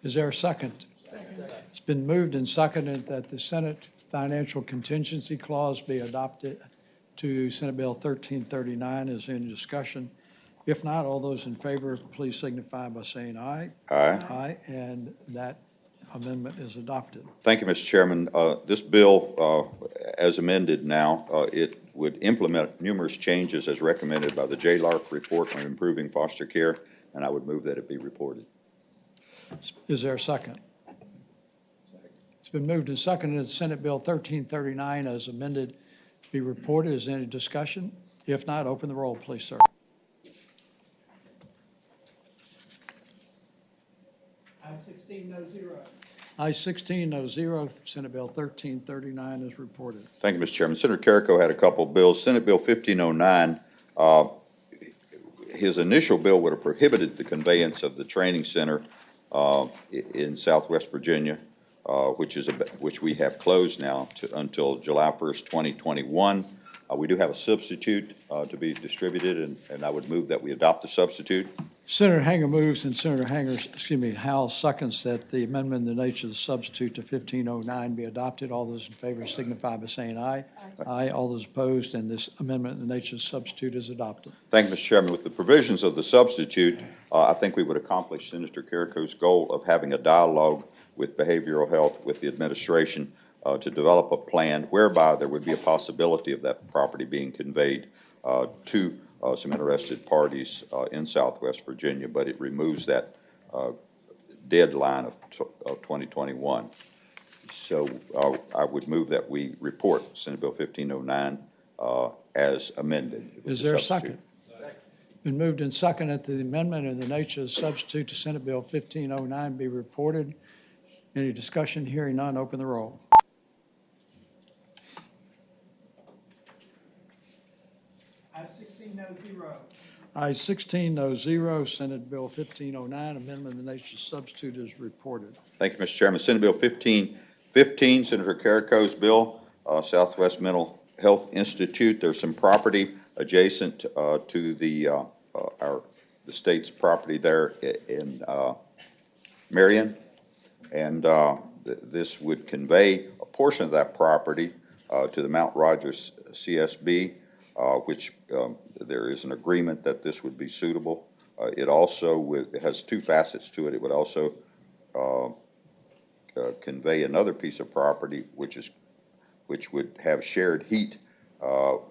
B: Is there a second? Second. It's been moved and seconded that the Senate financial contingency clause be adopted to Senate Bill 1339. Is there any discussion? If not, all those in favor, please signify by saying aye.
A: Aye.
B: Aye, and that amendment is adopted.
A: Thank you, Mr. Chairman. This bill, as amended now, it would implement numerous changes as recommended by the JLARC report on improving foster care, and I would move that it be reported.
B: Is there a second? It's been moved and seconded that Senate Bill 1339 as amended be reported. Is there any discussion? If not, open the roll, please, sir. I-16, no zero. I-16, no zero. Senate Bill 1339 is reported.
A: Thank you, Mr. Chairman. Senator Carrico had a couple of bills. Senate Bill 1509, his initial bill would have prohibited the conveyance of the training center in Southwest Virginia, which we have closed now until July 1st, 2021. We do have a substitute to be distributed, and I would move that we adopt the substitute.
B: Senator Hanger moves and Senator Howell seconds that the amendment in the nature of the substitute to 1509 be adopted. All those in favor signify by saying aye. Aye. All those opposed, and this amendment in the nature of the substitute is adopted.
A: Thank you, Mr. Chairman. With the provisions of the substitute, I think we would accomplish Senator Carrico's goal of having a dialogue with behavioral health, with the administration, to develop a plan whereby there would be a possibility of that property being conveyed to some interested parties in Southwest Virginia, but it removes that deadline of 2021. So I would move that we report Senate Bill 1509 as amended.
B: Is there a second? Been moved and seconded that the amendment in the nature of the substitute to Senate Bill 1509 be reported. Any discussion? Hearing none, open the roll. I-16, no zero. I-16, no zero. Senate Bill 1509, amendment in the nature of substitute is reported.
A: Thank you, Mr. Chairman. Senate Bill 1515, Senator Carrico's bill, Southwest Mental Health Institute. There's some property adjacent to the state's property there in Marion, and this would convey a portion of that property to the Mount Rogers CSB, which there is an agreement that this would be suitable. It also it has two facets to it. It would also convey another piece of property, which would have shared heat,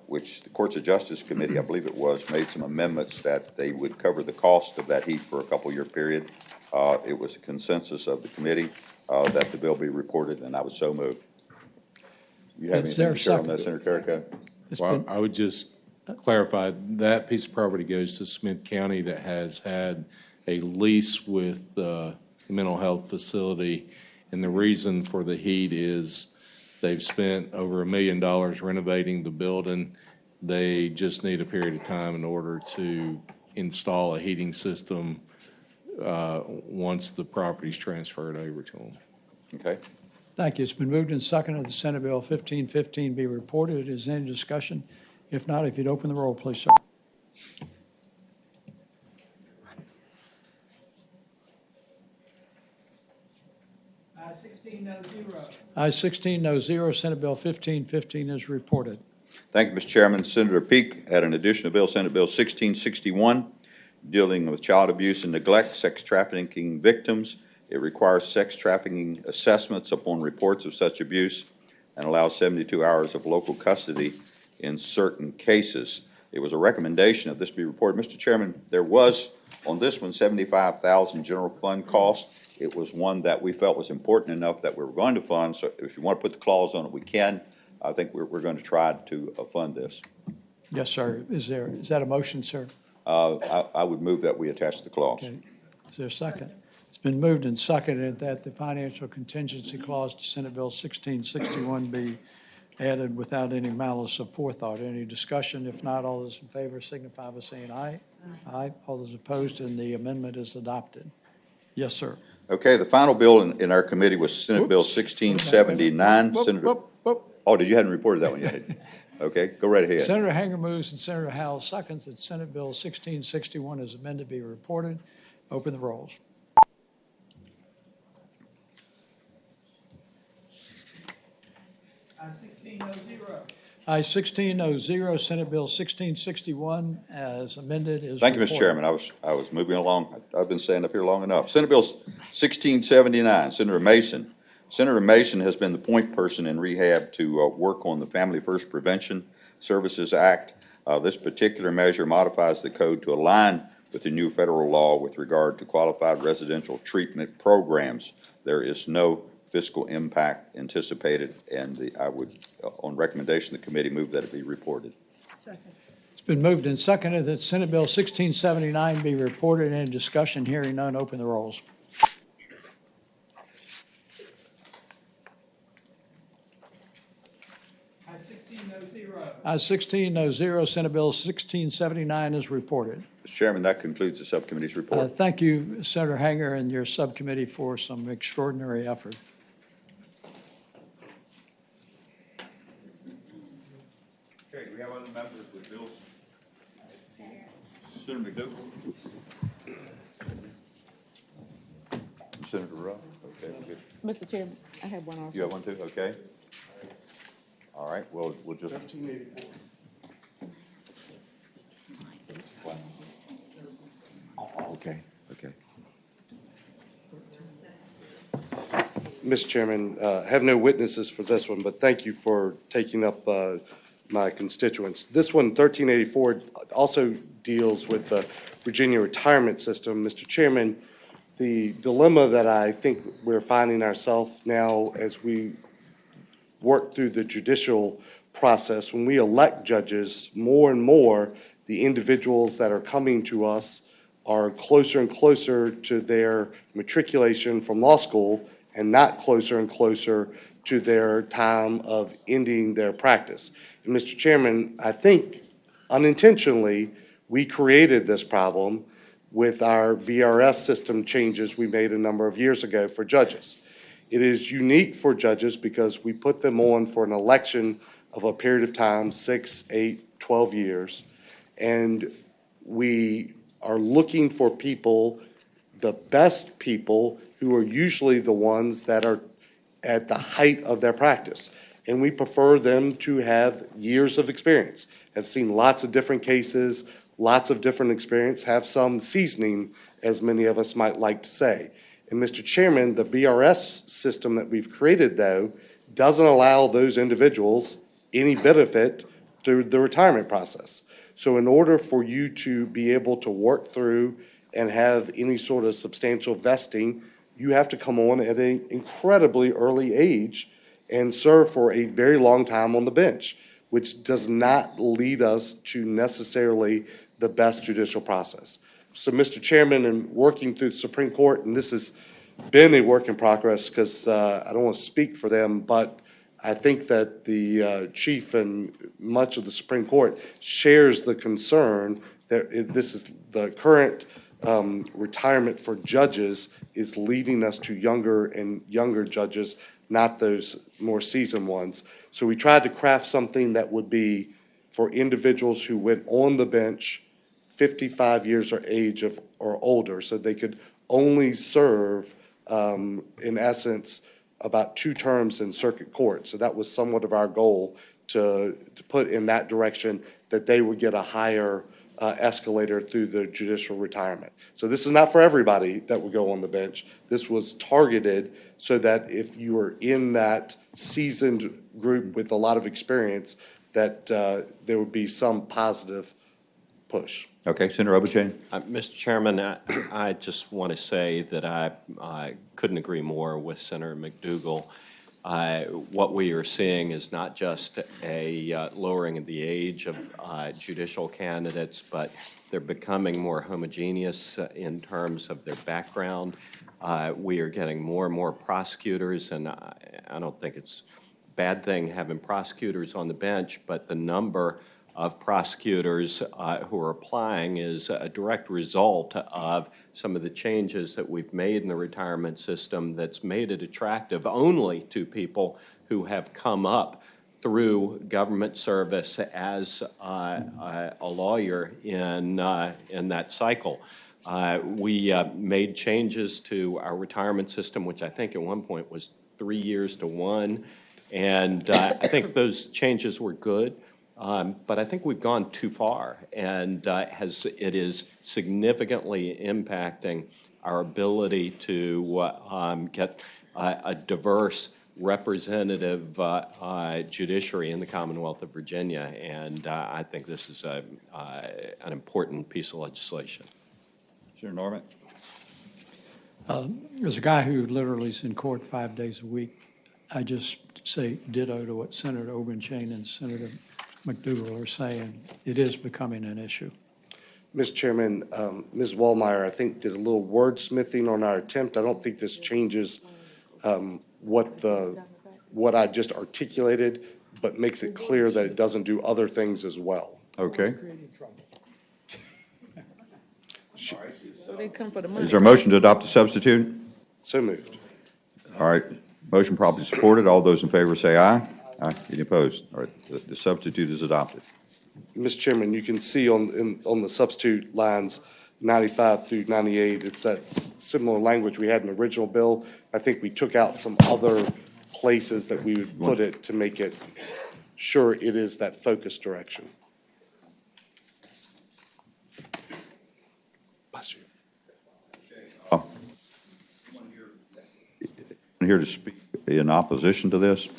A: which the Courts of Justice Committee, I believe it was, made some amendments that they would cover the cost of that heat for a couple-year period. It was a consensus of the committee that the bill be reported, and I would so move. You have anything to share on that, Senator Carrico?
C: Well, I would just clarify, that piece of property goes to Smith County that has had a lease with the mental health facility, and the reason for the heat is they've spent over $1 million renovating the building. They just need a period of time in order to install a heating system once the property's transferred over to them.
A: Okay.
B: Thank you. It's been moved and seconded that Senate Bill 1515 be reported. Is there any discussion? If not, if you'd open the roll, please, sir. I-16, no zero. I-16, no zero. Senate Bill 1515 is reported.
A: Thank you, Mr. Chairman. Senator Peake had an additional bill, Senate Bill 1661, dealing with child abuse and neglect, sex trafficking victims. It requires sex trafficking assessments upon reports of such abuse and allows 72 hours of local custody in certain cases. It was a recommendation that this be reported. Mr. Chairman, there was on this one $75,000 general fund cost. It was one that we felt was important enough that we were going to fund. So if you want to put the clause on it, we can. I think we're going to try to fund this.
B: Yes, sir. Is that a motion, sir?
A: I would move that we attach the clause.
B: Okay. Is there a second? It's been moved and seconded that the financial contingency clause to Senate Bill 1661 be added without any malice of forethought. Any discussion? If not, all those in favor signify by saying aye. Aye. All those opposed, and the amendment is adopted. Yes, sir.
A: Okay, the final bill in our committee was Senate Bill 1679. Senator, oh, you hadn't reported that one yet? Okay, go right ahead.
B: Senator Hanger moves and Senator Howell seconds that Senate Bill 1661 is amended be reported. Open the rolls. I-16, no zero. I-16, no zero. Senate Bill 1661 as amended is
A: Thank you, Mr. Chairman. I was moving along. I've been standing up here long enough. Senate Bill 1679, Senator Mason. Senator Mason has been the point person in rehab to work on the Family First Prevention Services Act. This particular measure modifies the code to align with the new federal law with regard to qualified residential treatment programs. There is no fiscal impact anticipated, and I would, on recommendation of the committee, move that it be reported.
B: It's been moved and seconded that Senate Bill 1679 be reported. Any discussion? Hearing none, open the rolls. Ayes 16, no zero. Senate Bill 1679 is reported.
A: Mr. Chairman, that concludes the subcommittee's report.
B: Thank you, Senator Hanger, and your subcommittee for some extraordinary effort.
A: Okay, do we have other members with bills? Senator McDougal? Senator Ruff? Okay, good.
H: Mr. Chairman, I have one also.
A: You have one too? Okay. All right, well, we'll just.
G: 1384.
A: Okay, okay.
G: Mr. Chairman, have no witnesses for this one, but thank you for taking up my constituents. This one, 1384, also deals with the Virginia retirement system. Mr. Chairman, the dilemma that I think we're finding ourselves now as we work through the judicial process, when we elect judges, more and more, the individuals that are coming to us are closer and closer to their matriculation from law school and not closer and closer to their time of ending their practice. And Mr. Chairman, I think unintentionally, we created this problem with our VRS system changes we made a number of years ago for judges. It is unique for judges because we put them on for an election of a period of time, 6, 8, 12 years, and we are looking for people, the best people, who are usually the ones that are at the height of their practice. And we prefer them to have years of experience, have seen lots of different cases, lots of different experience, have some seasoning, as many of us might like to say. And Mr. Chairman, the VRS system that we've created, though, doesn't allow those individuals any benefit through the retirement process. So in order for you to be able to work through and have any sort of substantial vesting, you have to come on at an incredibly early age and serve for a very long time on the bench, which does not lead us to necessarily the best judicial process. So, Mr. Chairman, in working through the Supreme Court, and this has been a work in progress because I don't want to speak for them, but I think that the Chief and much of the Supreme Court shares the concern that this is the current retirement for judges is leading us to younger and younger judges, not those more seasoned ones. So we tried to craft something that would be for individuals who went on the bench 55 years or age of or older, so they could only serve, in essence, about 2 terms in circuit court. So that was somewhat of our goal to put in that direction, that they would get a higher escalator through the judicial retirement. So this is not for everybody that would go on the bench. This was targeted so that if you were in that seasoned group with a lot of experience, that there would be some positive push.
A: Okay, Senator Obuchain.
J: Mr. Chairman, I just want to say that I couldn't agree more with Senator McDougal. What we are seeing is not just a lowering of the age of judicial candidates, but they're becoming more homogeneous in terms of their background. We are getting more and more prosecutors, and I don't think it's a bad thing having prosecutors on the bench, but the number of prosecutors who are applying is a direct result of some of the changes that we've made in the retirement system that's made it attractive only to people who have come up through government service as a lawyer in that cycle. We made changes to our retirement system, which I think at one point was 3 years to 1, and I think those changes were good. But I think we've gone too far, and it is significantly impacting our ability to get a diverse representative judiciary in the Commonwealth of Virginia, and I think this is an important piece of legislation.
A: Senator Norman.
B: As a guy who literally is in court 5 days a week, I just say ditto to what Senator Obenshain and Senator McDougal are saying. It is becoming an issue.
G: Mr. Chairman, Ms. Wallmeyer, I think, did a little wordsmithing on our attempt. I don't think this changes what I just articulated, but makes it clear that it doesn't do other things as well.
A: Okay.
H: So they come for the
A: Is there a motion to adopt the substitute?
G: So moved.
A: All right, motion properly supported. All those in favor say aye. Aye. Any opposed? All right, the substitute is adopted.
G: Mr. Chairman, you can see on the substitute lines 95 through 98, it's that similar language we had in the original bill. I think we took out some other places that we would put it to make it sure it is that focus direction. Bless you.
A: Here to speak in opposition to this.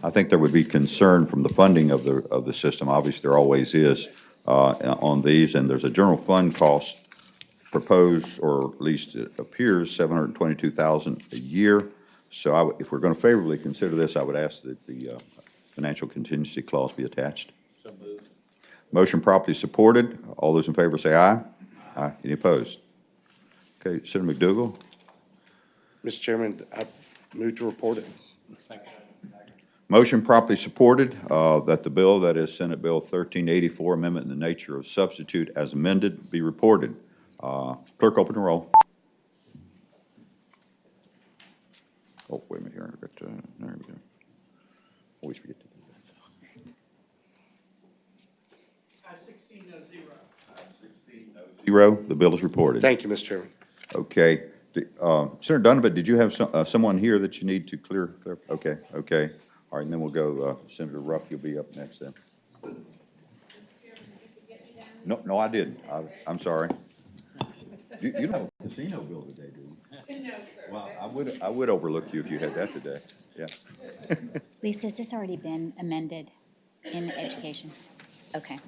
A: I think there would be concern from the funding of the system. Obviously, there always is on these, and there's a general fund cost proposed, or at least it appears, $722,000 a year. So if we're going to favorably consider this, I would ask that the financial contingency clause be attached.
C: So moved.
A: Motion properly supported. All those in favor say aye. Aye. Any opposed? Okay, Senator McDougal.
G: Mr. Chairman, I move to report it.
C: Second.
A: Motion properly supported that the bill, that is Senate Bill 1384, amendment in the nature of substitute as amended, be reported. Clerk, open the roll. Oh, wait a minute here. There we go. Always forget to do that. 16-0. The bill is reported.
G: Thank you, Mr. Chairman.
A: Okay. Senator Donovan, did you have someone here that you need to clear? Okay. All right, and then we'll go, Senator Ruff, you'll be up next then. No, I didn't. I'm sorry. You don't have a casino bill today, do you? No, sir. Well, I would overlook you if you had that today. Yeah.
D: Lisa, has this already been amended in education? Okay.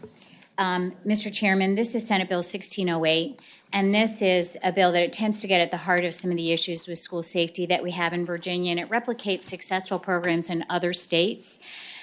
D: Mr. Chairman, this is Senate Bill 1608, and this is a bill that attempts to get at the heart of some of the issues with school safety that we have in Virginia, and it replicates successful programs in other states,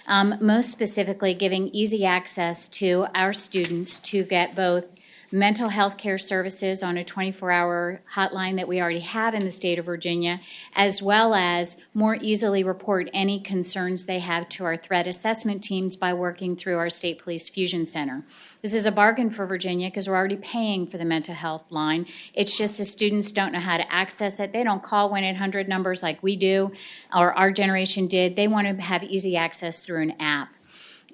D: most specifically giving easy access to our students to get both mental health care services on a 24-hour hotline that we already have in the state of Virginia, as well as more easily report any concerns they have to our threat assessment teams by working through our State Police Fusion Center. This is a bargain for Virginia because we're already paying for the mental health line. It's just the students don't know how to access it. They don't call 1-800 numbers like we do, or our generation did. They want to have easy access through an app.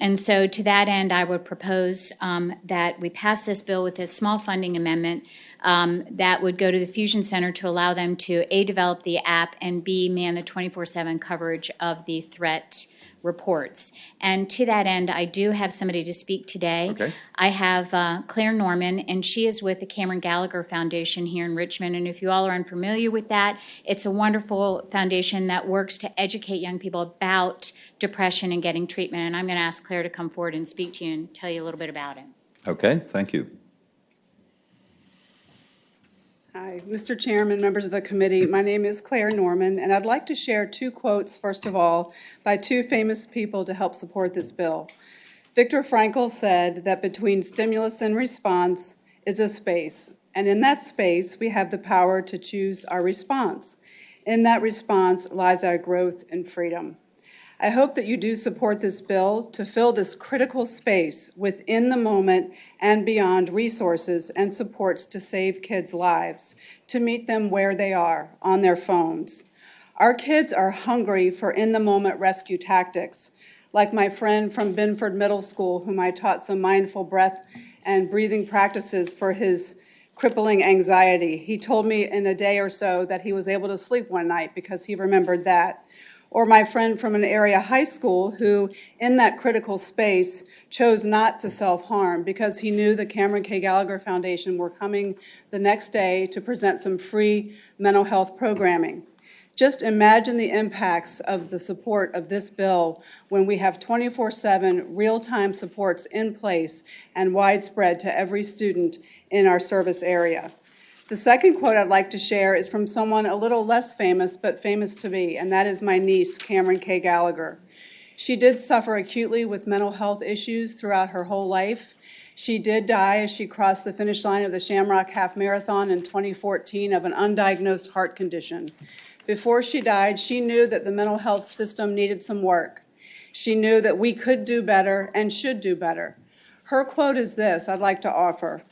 D: And so to that end, I would propose that we pass this bill with a small funding amendment that would go to the Fusion Center to allow them to, A, develop the app, and B, man the 24/7 coverage of the threat reports. And to that end, I do have somebody to speak today.
A: Okay.
D: I have Claire Norman, and she is with the Cameron Gallagher Foundation here in Richmond. And if you all are unfamiliar with that, it's a wonderful foundation that works to educate young people about depression and getting treatment. And I'm going to ask Claire to come forward and speak to you and tell you a little bit about it.
A: Okay, thank you.
K: Hi, Mr. Chairman, members of the committee. My name is Claire Norman, and I'd like to share two quotes, first of all, by two famous people to help support this bill. Viktor Frankl said that between stimulus and response is a space, and in that space, we have the power to choose our response. In that response lies our growth and freedom. I hope that you do support this bill to fill this critical space within the moment and beyond resources and supports to save kids' lives, to meet them where they are, on their phones. Our kids are hungry for in-the-moment rescue tactics, like my friend from Binford Middle School, whom I taught some mindful breath and breathing practices for his crippling anxiety. He told me in a day or so that he was able to sleep one night because he remembered that. Or my friend from an area high school who, in that critical space, chose not to self-harm because he knew the Cameron K. Gallagher Foundation were coming the next day to present some free mental health programming. Just imagine the impacts of the support of this bill when we have 24/7 real-time supports in place and widespread to every student in our service area. The second quote I'd like to share is from someone a little less famous, but famous to me, and that is my niece, Cameron K. Gallagher. She did suffer acutely with mental health issues throughout her whole life. She did die as she crossed the finish line of the Shamrock Half Marathon in 2014 of an undiagnosed heart condition. Before she died, she knew that the mental health system needed some work. She knew that we could do better and should do better. Her quote is this I'd like to offer.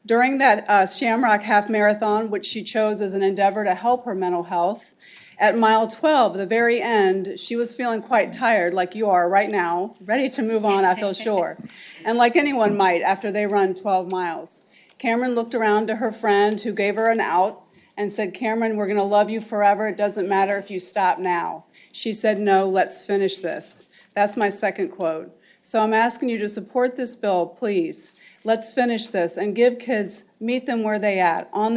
K: During that Shamrock Half Marathon, which she chose as an endeavor to help her mental health, at mile 12, the very end, she was feeling quite tired, like you are right now, ready to move on, I feel sure, and like anyone might after they run 12 miles. Cameron looked around to her friend who gave her an out and said, Cameron, we're going to love you forever. It doesn't matter if you stop now. She said, no, let's finish this. That's my second quote. So I'm asking you to support this bill, please. Let's finish this and give kids, meet them where they're at, on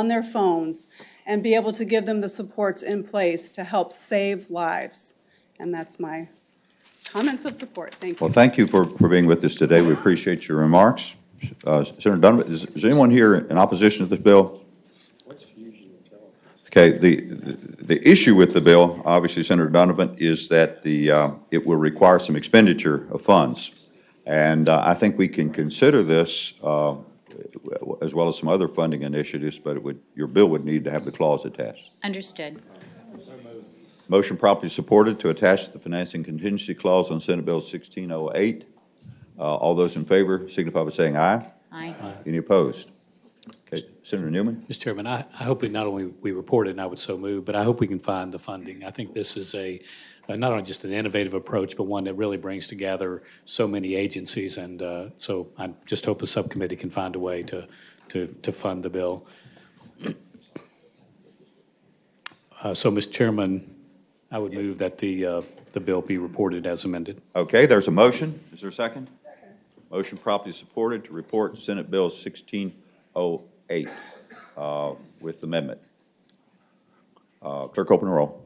K: their phones, and be able to give them the supports in place to help save lives. And that's my comments of support. Thank you.
A: Well, thank you for being with us today. We appreciate your remarks. Senator Donovan, is anyone here in opposition to this bill? Okay, the issue with the bill, obviously, Senator Donovan, is that it will require some expenditure of funds. And I think we can consider this as well as some other funding initiatives, but your bill would need to have the clause attached.
D: Understood.
A: Motion properly supported to attach the financing contingency clause on Senate Bill 1608. All those in favor signify by saying aye.
D: Aye.
A: Any opposed? Okay, Senator Newman.
F: Mr. Chairman, I hope not only we report it, and I would so move, but I hope we can find the funding. I think this is not only just an innovative approach, but one that really brings together so many agencies, and so I just hope the subcommittee can find a way to fund the bill. So, Mr. Chairman, I would move that the bill be reported as amended.
A: Okay, there's a motion. Is there a second? Second. Motion properly supported to report Senate Bill 1608 with amendment. Clerk, open the roll.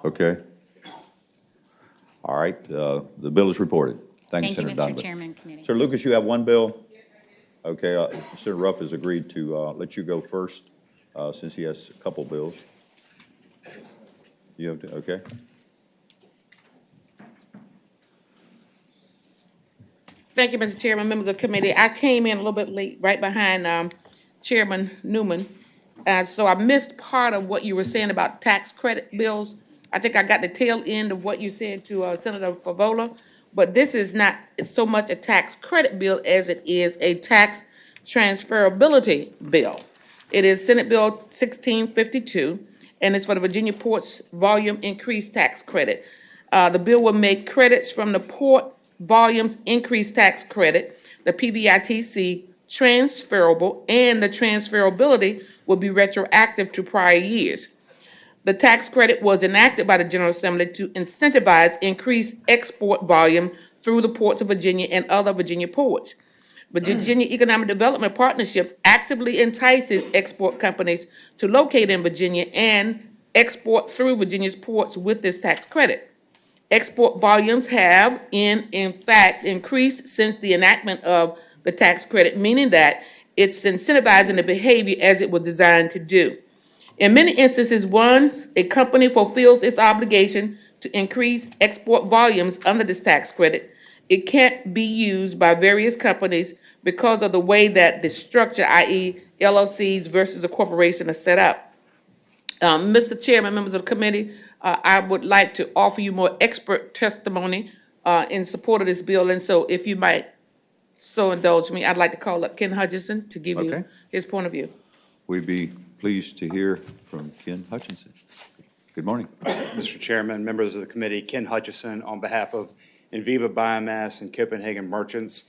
A: Okay. All right. The bill is reported. Thank you, Senator Donovan.
D: Mr. Chairman, Committee.
A: Sir Lucas, you have one bill? Okay. Senator Ruff has agreed to let you go first since he has a couple bills. You have to, okay.
L: Thank you, Mr. Chairman, members of the committee. I came in a little bit late, right behind Chairman Newman. So I missed part of what you were saying about tax credit bills. I think I got the tail end of what you said to Senator Favola, but this is not so much a tax credit bill as it is a tax transferability bill. It is Senate Bill 1652, and it's for the Virginia Ports Volume Increase Tax Credit. The bill will make credits from the Port Volumes Increase Tax Credit, the PVITC, transferable, and the transferability will be retroactive to prior years. The tax credit was enacted by the General Assembly to incentivize increased export volume through the ports of Virginia and other Virginia ports. Virginia Economic Development Partnerships actively entices export companies to locate in Virginia and export through Virginia's ports with this tax credit. Export volumes have, in fact, increased since the enactment of the tax credit, meaning that it's incentivizing the behavior as it was designed to do. In many instances, once a company fulfills its obligation to increase export volumes under this tax credit, it can't be used by various companies because of the way that the structure, i.e. LLCs versus a corporation, are set up. Mr. Chairman, members of the committee, I would like to offer you more expert testimony in support of this bill. And so if you might so indulge me, I'd like to call up Ken Hutchinson to give you his point of view.
A: We'd be pleased to hear from Ken Hutchinson. Good morning.
V: Mr. Chairman, members of the committee, Ken Hutchison on behalf of Enviva Biomass and Copenhagen Merchants.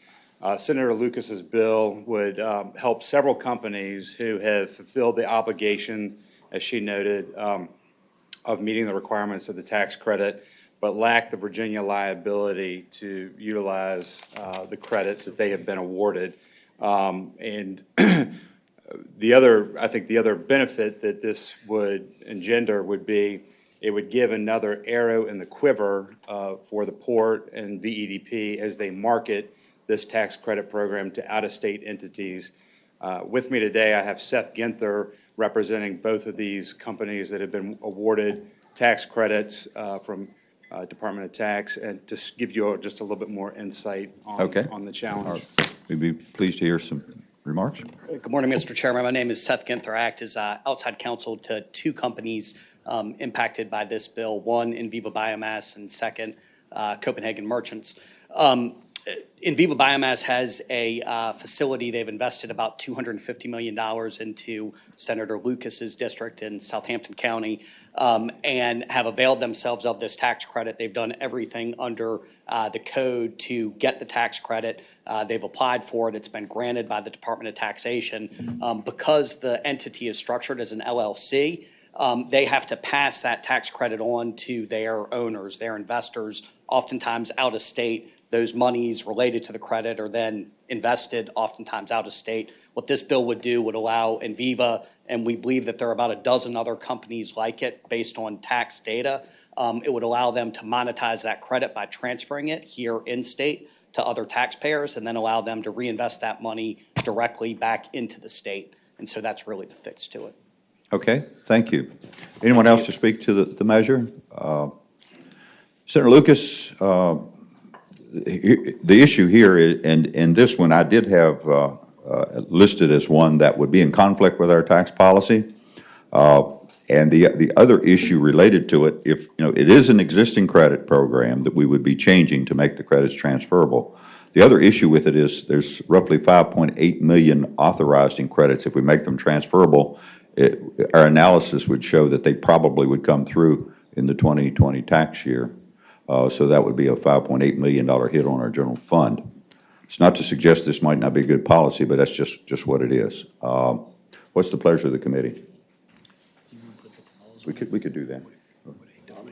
V: Senator Lucas's bill would help several companies who have fulfilled the obligation, as she noted, of meeting the requirements of the tax credit, but lack the Virginia liability to utilize the credits that they have been awarded. And I think the other benefit that this would engender would be it would give another arrow in the quiver for the port and VEDP as they market this tax credit program to out-of-state entities. With me today, I have Seth Ginther representing both of these companies that have been awarded tax credits from Department of Tax, and to give you just a little bit more insight on the challenge.
A: We'd be pleased to hear some remarks.
E: Good morning, Mr. Chairman. My name is Seth Ginther. I act as outside counsel to two companies impacted by this bill, one, Inviva Biomass, and second, Copenhagen Merchants. Inviva Biomass has a facility. They've invested about $250 million into Senator Lucas's district in Southampton County, and have availed themselves of this tax credit. They've done everything under the code to get the tax credit. They've applied for it. It's been granted by the Department of Taxation. Because the entity is structured as an LLC, they have to pass that tax credit on to their owners, their investors, oftentimes out of state. Those monies related to the credit are then invested, oftentimes out of state. What this bill would do would allow Inviva, and we believe that there are about a dozen other companies like it based on tax data, it would allow them to monetize that credit by transferring it here in state to other taxpayers, and then allow them to reinvest that money directly back into the state. And so that's really the fix to it.
A: Okay, thank you. Anyone else to speak to the measure? Senator Lucas, the issue here, and this one I did have listed as one that would be in conflict with our tax policy. And the other issue related to it, if it is an existing credit program that we would be changing to make the credits transferable. The other issue with it is there's roughly 5.8 million authorized in credits. If we make them transferable, our analysis would show that they probably would come through in the 2020 tax year. So that would be a $5.8 million hit on our general fund. It's not to suggest this might not be good policy, but that's just what it is. What's the pleasure of the committee? We could do that.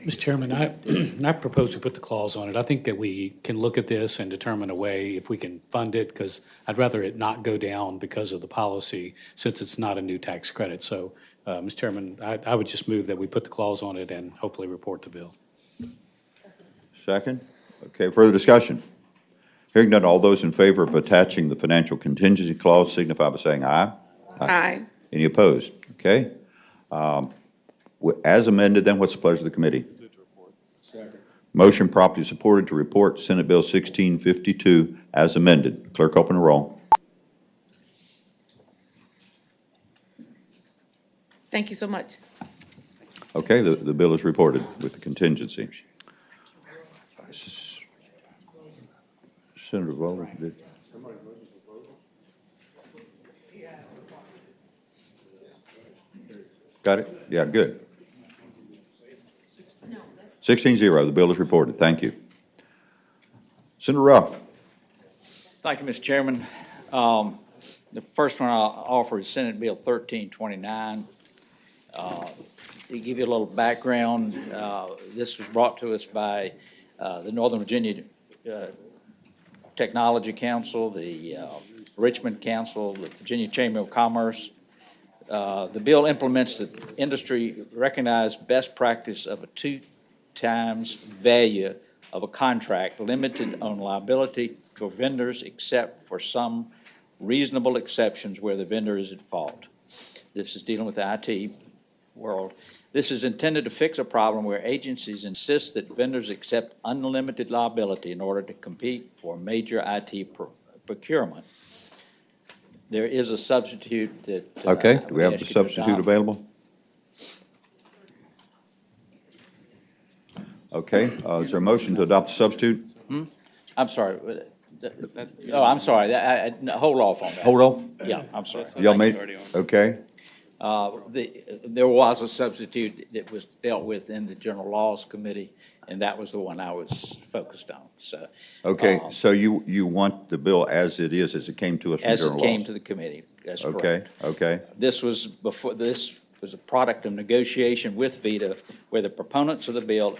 F: Mr. Chairman, I propose we put the clause on it. I think that we can look at this and determine a way if we can fund it, because I'd rather it not go down because of the policy, since it's not a new tax credit. So, Mr. Chairman, I would just move that we put the clause on it and hopefully report the bill.
A: Second? Okay, further discussion? Hearing none, all those in favor of attaching the financial contingency clause signify by saying aye.
L: Aye.
A: Any opposed? Okay. As amended, then what's the pleasure of the committee?
C: Second.
A: Motion properly supported to report Senate Bill 1652 as amended. Clerk, open the roll.
L: Thank you so much.
A: Okay, the bill is reported with the contingency. Senator Vogel did. Got it? Yeah, good. 16-0, the bill is reported. Thank you. Senator Ruff.
I: Thank you, Mr. Chairman. The first one I'll offer is Senate Bill 1329. To give you a little background, this was brought to us by the Northern Virginia Technology Council, the Richmond Council, the Virginia Chamber of Commerce. The bill implements the industry recognized best practice of a 2 times value of a contract limited on liability for vendors except for some reasonable exceptions where the vendor is at fault. This is dealing with the IT world. This is intended to fix a problem where agencies insist that vendors accept unlimited liability in order to compete for major IT procurement. There is a substitute that...
A: Okay, do we have the substitute available? Okay, is there a motion to adopt the substitute?
I: I'm sorry. Oh, I'm sorry. No, hold off on that.
A: Hold off?
I: Yeah, I'm sorry.
A: Y'all made, okay.
I: There was a substitute that was dealt with in the General Laws Committee, and that was the one I was focused on. So.
A: Okay, so you want the bill as it is, as it came to us from General Laws?
I: As it came to the committee, that's correct.
A: Okay.
I: This was a product of negotiation with VEDA, where the proponents of the bill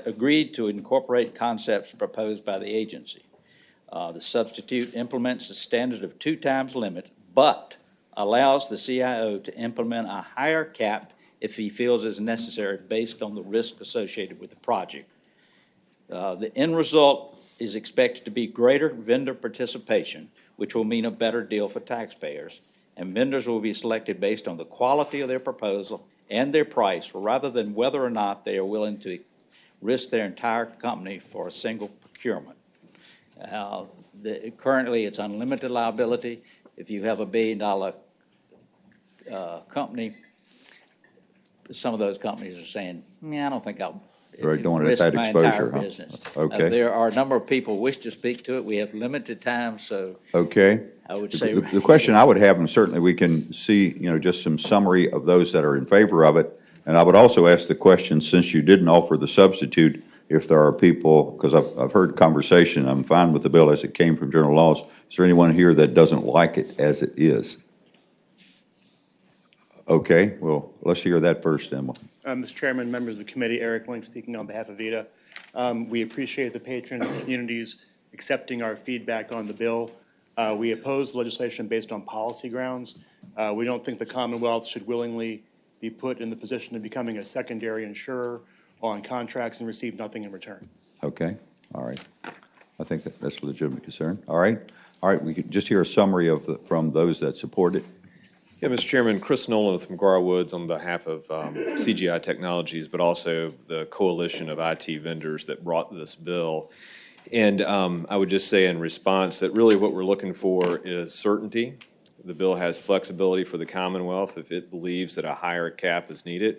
I: agreed to incorporate concepts proposed by the agency. The substitute implements the standard of 2 times limit, but allows the CIO to implement a higher cap if he feels is necessary based on the risk associated with the project. The end result is expected to be greater vendor participation, which will mean a better deal for taxpayers, and vendors will be selected based on the quality of their proposal and their price, rather than whether or not they are willing to risk their entire company for a single procurement. Currently, it's unlimited liability. If you have a $1 billion company, some of those companies are saying, I don't think I'll
A: Right, don't want
I: risk
A: that
I: my entire
A: exposure, huh?
I: business.
A: Okay.
I: There are a number of people who wish to speak to it. We have limited time, so
A: Okay.
I: I would say.
A: The question I would have, and certainly we can see, just some summary of those that are in favor of it. And I would also ask the question, since you didn't offer the substitute, if there are people, because I've heard conversation, I'm fine with the bill as it came from general laws. Is there anyone here that doesn't like it as it is? Okay, well, let's hear that first, Emma.
M: Mr. Chairman, members of the committee, Eric Wing speaking on behalf of VITA. We appreciate the patron communities accepting our feedback on the bill. We oppose legislation based on policy grounds. We don't think the Commonwealth should willingly be put in the position of becoming a secondary insurer on contracts and receive nothing in return.
A: Okay, all right. I think that's a legitimate concern. All right, we could just hear a summary from those that support it.
O: Yeah, Mr. Chairman, Chris Nolan with McGraw Woods on behalf of CGI Technologies, but also the coalition of IT vendors that brought this bill. And I would just say in response that really what we're looking for is certainty. The bill has flexibility for the Commonwealth. If it believes that a higher cap is needed,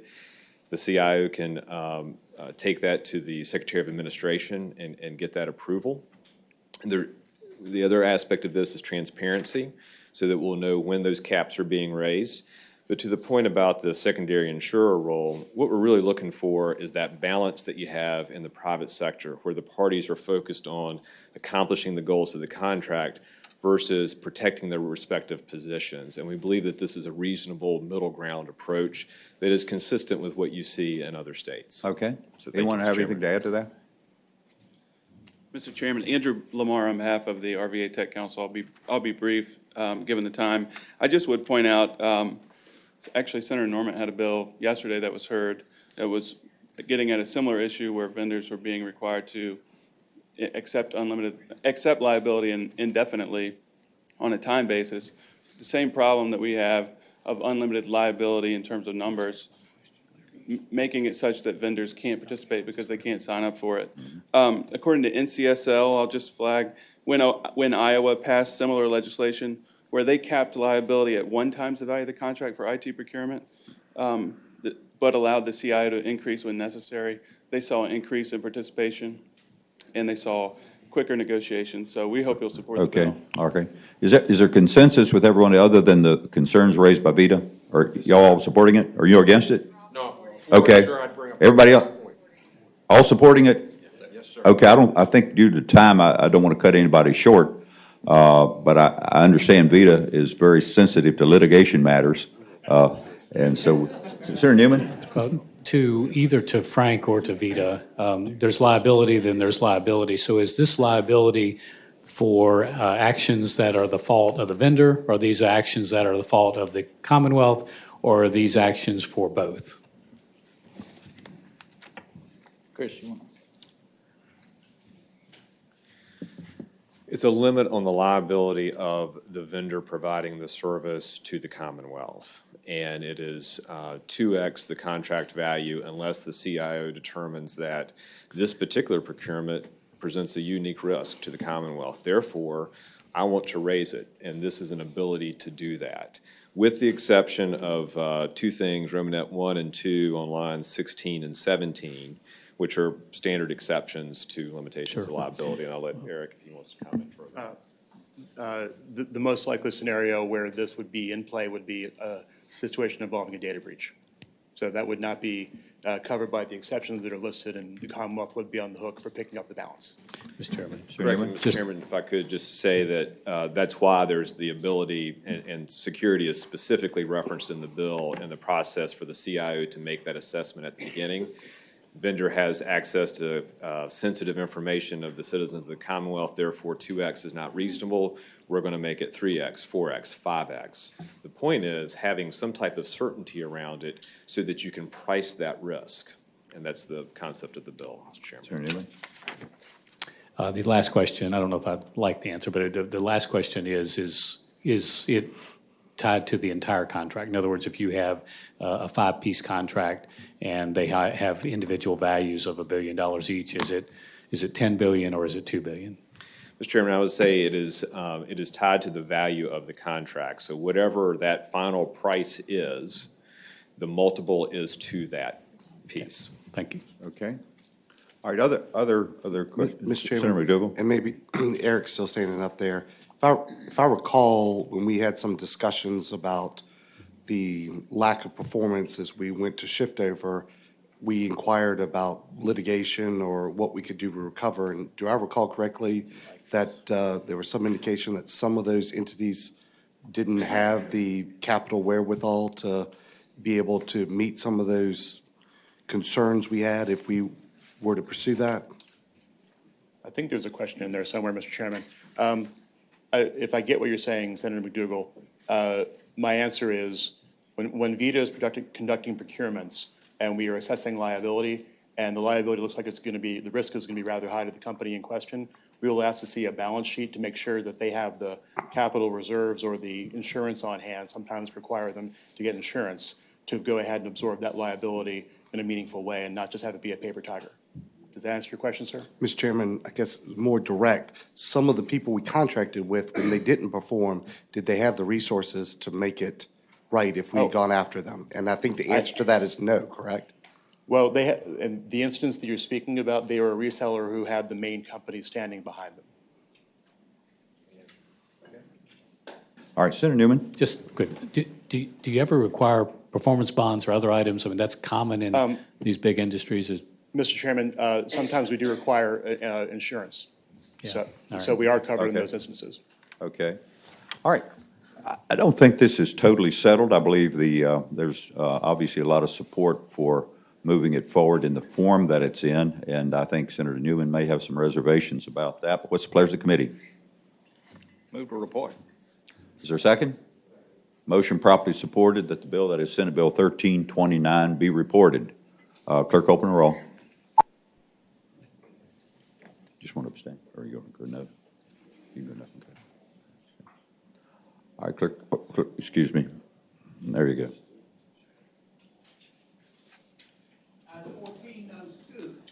O: the CIO can take that to the Secretary of Administration and get that approval. The other aspect of this is transparency, so that we'll know when those caps are being raised. But to the point about the secondary insurer role, what we're really looking for is that balance that you have in the private sector, where the parties are focused on accomplishing the goals of the contract versus protecting their respective positions. And we believe that this is a reasonable middle ground approach that is consistent with what you see in other states.
A: Okay.
O: So
A: Anyone have anything to add to that?
Q: Mr. Chairman, Andrew Lamar on behalf of the RVA Tech Council. I'll be brief, given the time. I just would point out, actually Senator Norman had a bill yesterday that was heard that was getting at a similar issue where vendors were being required to accept liability indefinitely on a time basis. The same problem that we have of unlimited liability in terms of numbers, making it such that vendors can't participate because they can't sign up for it. According to NCSL, I'll just flag, when Iowa passed similar legislation where they capped liability at 1 times the value of the contract for IT procurement, but allowed the CIO to increase when necessary, they saw an increase in participation and they saw quicker negotiations. So we hope you'll support the bill.
A: Okay. Is there consensus with everyone other than the concerns raised by VITA? Are y'all supporting it? Are you against it?
O: No.
A: Okay. Everybody else? All supporting it?
O: Yes, sir.
A: Okay, I think due to time, I don't want to cut anybody short, but I understand VITA is very sensitive to litigation matters. And so, Senator Newman?
F: Either to Frank or to VITA, there's liability, then there's liability. So is this liability for actions that are the fault of the vendor, or these actions that are the fault of the Commonwealth, or are these actions for both?
I: Chris, you want?
O: It's a limit on the liability of the vendor providing the service to the Commonwealth. And it is 2x the contract value unless the CIO determines that this particular procurement presents a unique risk to the Commonwealth. Therefore, I want to raise it, and this is an ability to do that. With the exception of 2 things, Romanet 1 and 2 on lines 16 and 17, which are standard exceptions to limitations of liability. And I'll let Eric, if he wants to comment further.
M: The most likely scenario where this would be in play would be a situation involving a data breach. So that would not be covered by the exceptions that are listed, and the Commonwealth would be on the hook for picking up the balance.
F: Mr. Chairman.
O: Correct, Mr. Chairman, if I could just say that that's why there's the ability, and security is specifically referenced in the bill and the process for the CIO to make that assessment at the beginning. vendor has access to sensitive information of the citizens of the Commonwealth, therefore 2X is not reasonable. We're going to make it 3X, 4X, 5X. The point is having some type of certainty around it so that you can price that risk. And that's the concept of the bill, Mr. Chairman.
A: Senator Newman?
F: The last question, I don't know if I like the answer, but the last question is it tied to the entire contract? In other words, if you have a five-piece contract and they have individual values of $1 billion each, is it $10 billion or is it $2 billion?
O: Mr. Chairman, I would say it is tied to the value of the contract. So whatever that final price is, the multiple is to that piece.
F: Thank you.
A: Okay. All right, other questions?
G: Mr. Chairman.
A: Senator McDougal?
G: And maybe Eric's still standing up there. If I recall, when we had some discussions about the lack of performance as we went to shift over, we inquired about litigation or what we could do to recover. And do I recall correctly that there was some indication that some of those entities didn't have the capital wherewithal to be able to meet some of those concerns we had if we were to pursue that?
M: I think there's a question in there somewhere, Mr. Chairman. If I get what you're saying, Senator McDougal, my answer is when VITA is conducting procurements and we are assessing liability and the liability looks like it's going to be, the risk is going to be rather high to the company in question, we will ask to see a balance sheet to make sure that they have the capital reserves or the insurance on hand, sometimes require them to get insurance, to go ahead and absorb that liability in a meaningful way and not just have it be a paper tiger. Does that answer your question, sir?
G: Mr. Chairman, I guess more direct, some of the people we contracted with, when they didn't perform, did they have the resources to make it right if we had gone after them? And I think the answer to that is no, correct?
M: Well, in the instance that you're speaking about, they were a reseller who had the main company standing behind them.
A: All right, Senator Newman?
F: Just quick, do you ever require performance bonds or other items? I mean, that's common in these big industries.
M: Mr. Chairman, sometimes we do require insurance.
F: Yeah.
M: So we are covered in those instances.
A: Okay. All right. I don't think this is totally settled. I believe there's obviously a lot of support for moving it forward in the form that it's in, and I think Senator Newman may have some reservations about that. But what's the pleasure of the committee?
I: Move to report.
A: Is there a second? Motion properly supported that the bill, that is Senate Bill 1329, be reported. Clerk, open the roll. Just want to abstain, or you go no? You can go no. Okay. All right, clerk, excuse me. There you go.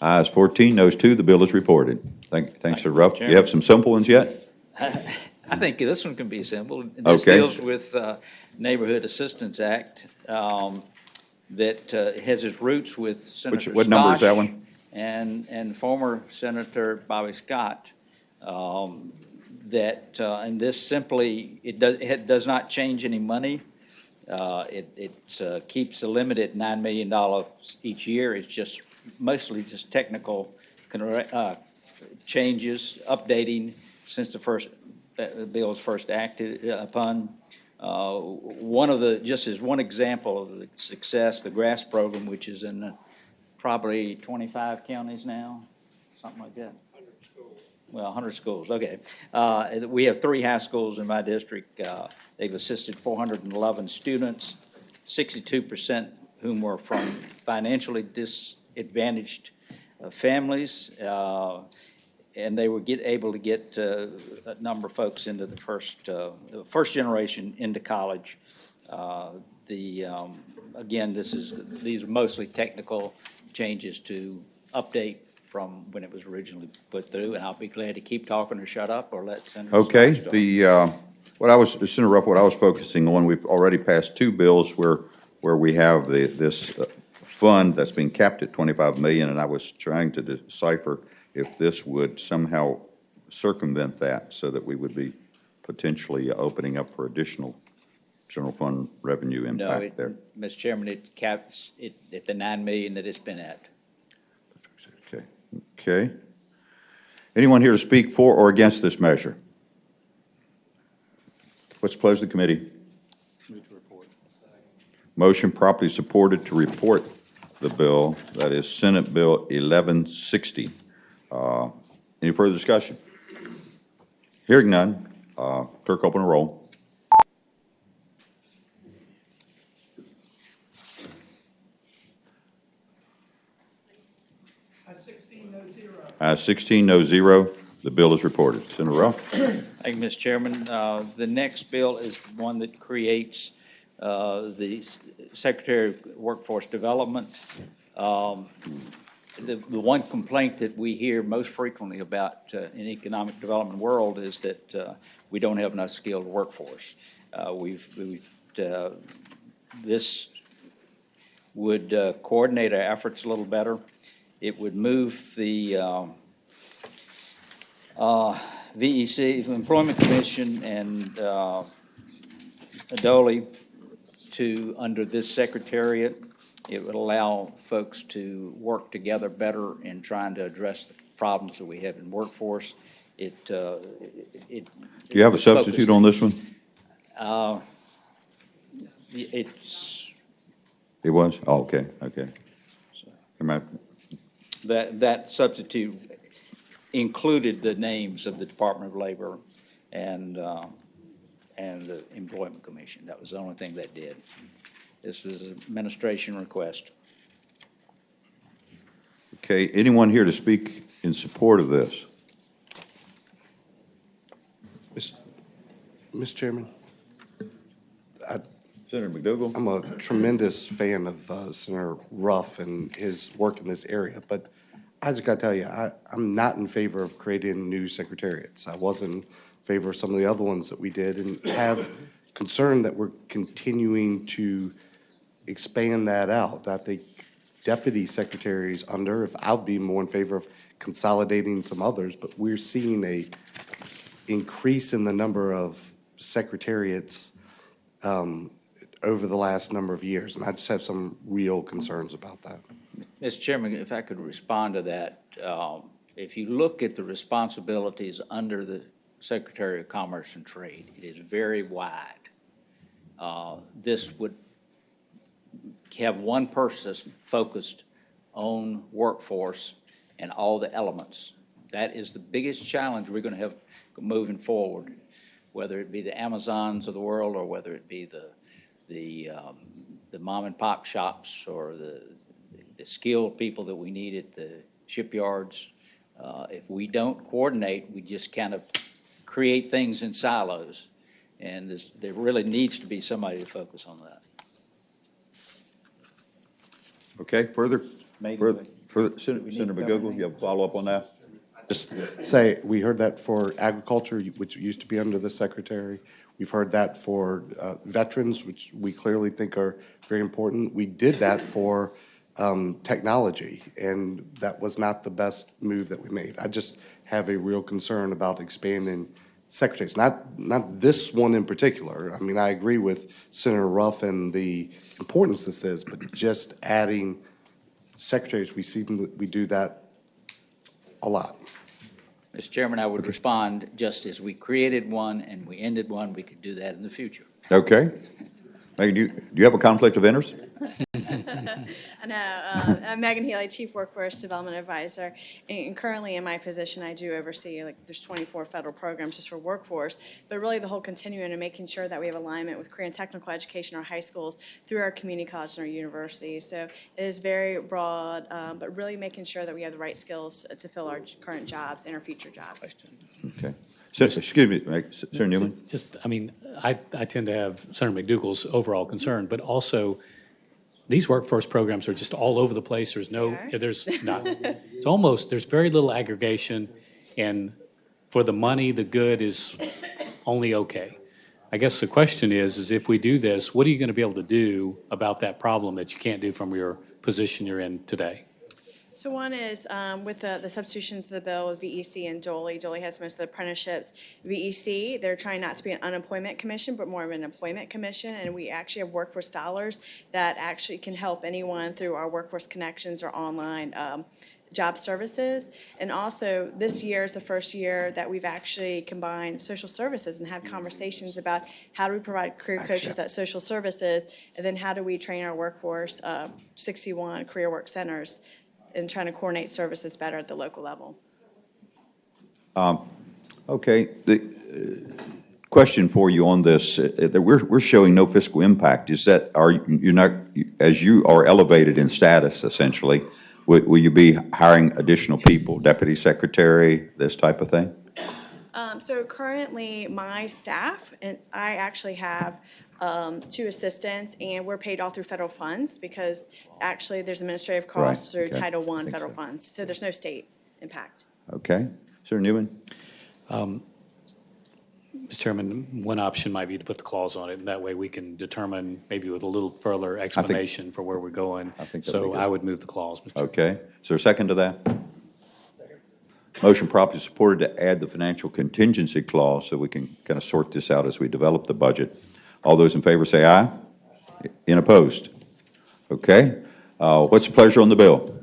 A: Ayes 14, noes 2. The bill is reported. Thanks, Sir Ruff. Do you have some simple ones yet?
I: I think this one can be simple. This deals with Neighborhood Assistance Act that has its roots with Senator
A: What number is that one?
I: And former Senator Bobby Scott. And this simply, it does not change any money. It keeps the limit at $9 million each year. It's just mostly just technical changes, updating since the bill was first acted upon. Just as one example of the success, the GRASS program, which is in probably 25 counties now, something like that. 100 schools. Well, 100 schools, okay. We have 3 high schools in my district. They've assisted 411 students, 62% whom were from financially disadvantaged families. And they were able to get a number of folks into the first generation into college. Again, these are mostly technical changes to update from when it was originally put through, and I'll be glad to keep talking or shut up or let Senator.
A: Okay. Senator Ruff, what I was focusing on, we've already passed 2 bills where we have this fund that's being capped at $25 million, and I was trying to decipher if this would somehow circumvent that so that we would be potentially opening up for additional general fund revenue impact there.
I: Mr. Chairman, it caps it at the $9 million that it's been at.
A: Okay. Anyone here to speak for or against this measure? What's the pleasure of the committee?
Q: Move to report.
A: Motion properly supported to report the bill. That is Senate Bill 1160. Any further discussion? Hearing none, clerk open a roll. Ayes 16, no zero. The bill is reported. Senator Ruff.
I: Thank you, Mr. Chairman. The next bill is one that creates the Secretary of Workforce Development. The one complaint that we hear most frequently about in the economic development world is that we don't have enough skilled workforce. This would coordinate our efforts a little better. It would move the VEC, Employment Commission, and ADOLE to under this secretariat. It would allow folks to work together better in trying to address the problems that we have in workforce. Do
A: you have a substitute on this one? It was? Oh, okay, okay.
I: That substitute included the names of the Department of Labor and the Employment Commission. That was the only thing that did. This was an administration request.
A: Okay, anyone here to speak in support of this?
G: Mr. Chairman,
A: Senator McDougall.
G: I'm a tremendous fan of Senator Ruff and his work in this area, but I just got to tell you, I'm not in favor of creating new secretariats. I wasn't in favor of some of the other ones that we did, and have concern that we're continuing to expand that out. I think deputy secretaries if I'll be more in favor of consolidating some others, but we're seeing a increase in the number of secretariats over the last number of years, and I just have some real concerns about that.
I: Mr. Chairman, if I could respond to that, if you look at the responsibilities under the Secretary of Commerce and Trade, it is very wide. This would have one person focused on workforce and all the elements. That is the biggest challenge we're going to have moving forward, whether it be the Amazons of the world or whether it be the mom and pop shops or the skilled people that we need at the shipyards. If we don't coordinate, we just kind of create things in silos, and there really needs to be somebody to focus on that.
A: Okay, further Senator McDougall, you have a follow-up on that?
G: Just say, we heard that for agriculture, which used to be under the secretary. We've heard that for veterans, which we clearly think are very important. We did that for technology, and that was not the best move that we made. I just have a real concern about expanding secretaries, not this one in particular. I mean, I agree with Senator Ruff and the importance this is, but just adding secretaries, we do that a lot.
I: Mr. Chairman, I would respond, just as we created one and we ended one, we could do that in the future.
A: Okay. Megan, do you have a conflict of interest?
N: I know. I'm Megan Healy, Chief Workforce Development Advisor. And currently in my position, I do oversee, there's 24 federal programs just for workforce, but really the whole continuum and making sure that we have alignment with career and technical education, our high schools, through our community colleges and our universities. So it is very broad, but really making sure that we have the right skills to fill our current jobs and our future jobs.
A: Okay. Excuse me, Senator Newman.
F: I tend to have Senator McDougall's overall concern, but also these workforce programs are just all over the place. There's very little aggregation, and for the money, the good is only okay. I guess the question is if we do this, what are you going to be able to do about that problem that you can't do from your position you're in today?
N: So one is with the substitutions to the bill with VEC and DOLE. DOLE has most of the apprenticeships. VEC, they're trying not to be an unemployment commission, but more of an employment commission. And we actually have workforce dollars that actually can help anyone through our workforce connections or online job services. And also, this year is the first year that we've actually combined social services and had conversations about how do we provide career coaches at social services, and then how do we train our workforce, 61 career work centers, and trying to coordinate services better at the local level.
A: Okay, the question for you on this, that we're showing no fiscal impact. Is that, are you not, as you are elevated in status essentially, will you be hiring additional people, deputy secretary, this type of thing?
N: So currently, my staff, and I actually have 2 assistants, and we're paid all through federal funds because actually there's administrative costs
A: Right,
N: through
A: okay.
N: Title I federal funds. So there's no state impact.
A: Okay, Senator Newman?
F: Mr. Chairman, one option might be to put the clause on it, and that way we can determine maybe with a little further explanation for where we're going.
A: I think that'd be
F: So
A: good.
F: I would move the clause, Mr. Chairman.
A: Okay, is there a second to that? Motion properly supported to add the financial contingency clause so we can kind of sort this out as we develop the budget. All those in favor say aye. In opposed? Okay, what's the pleasure on the bill?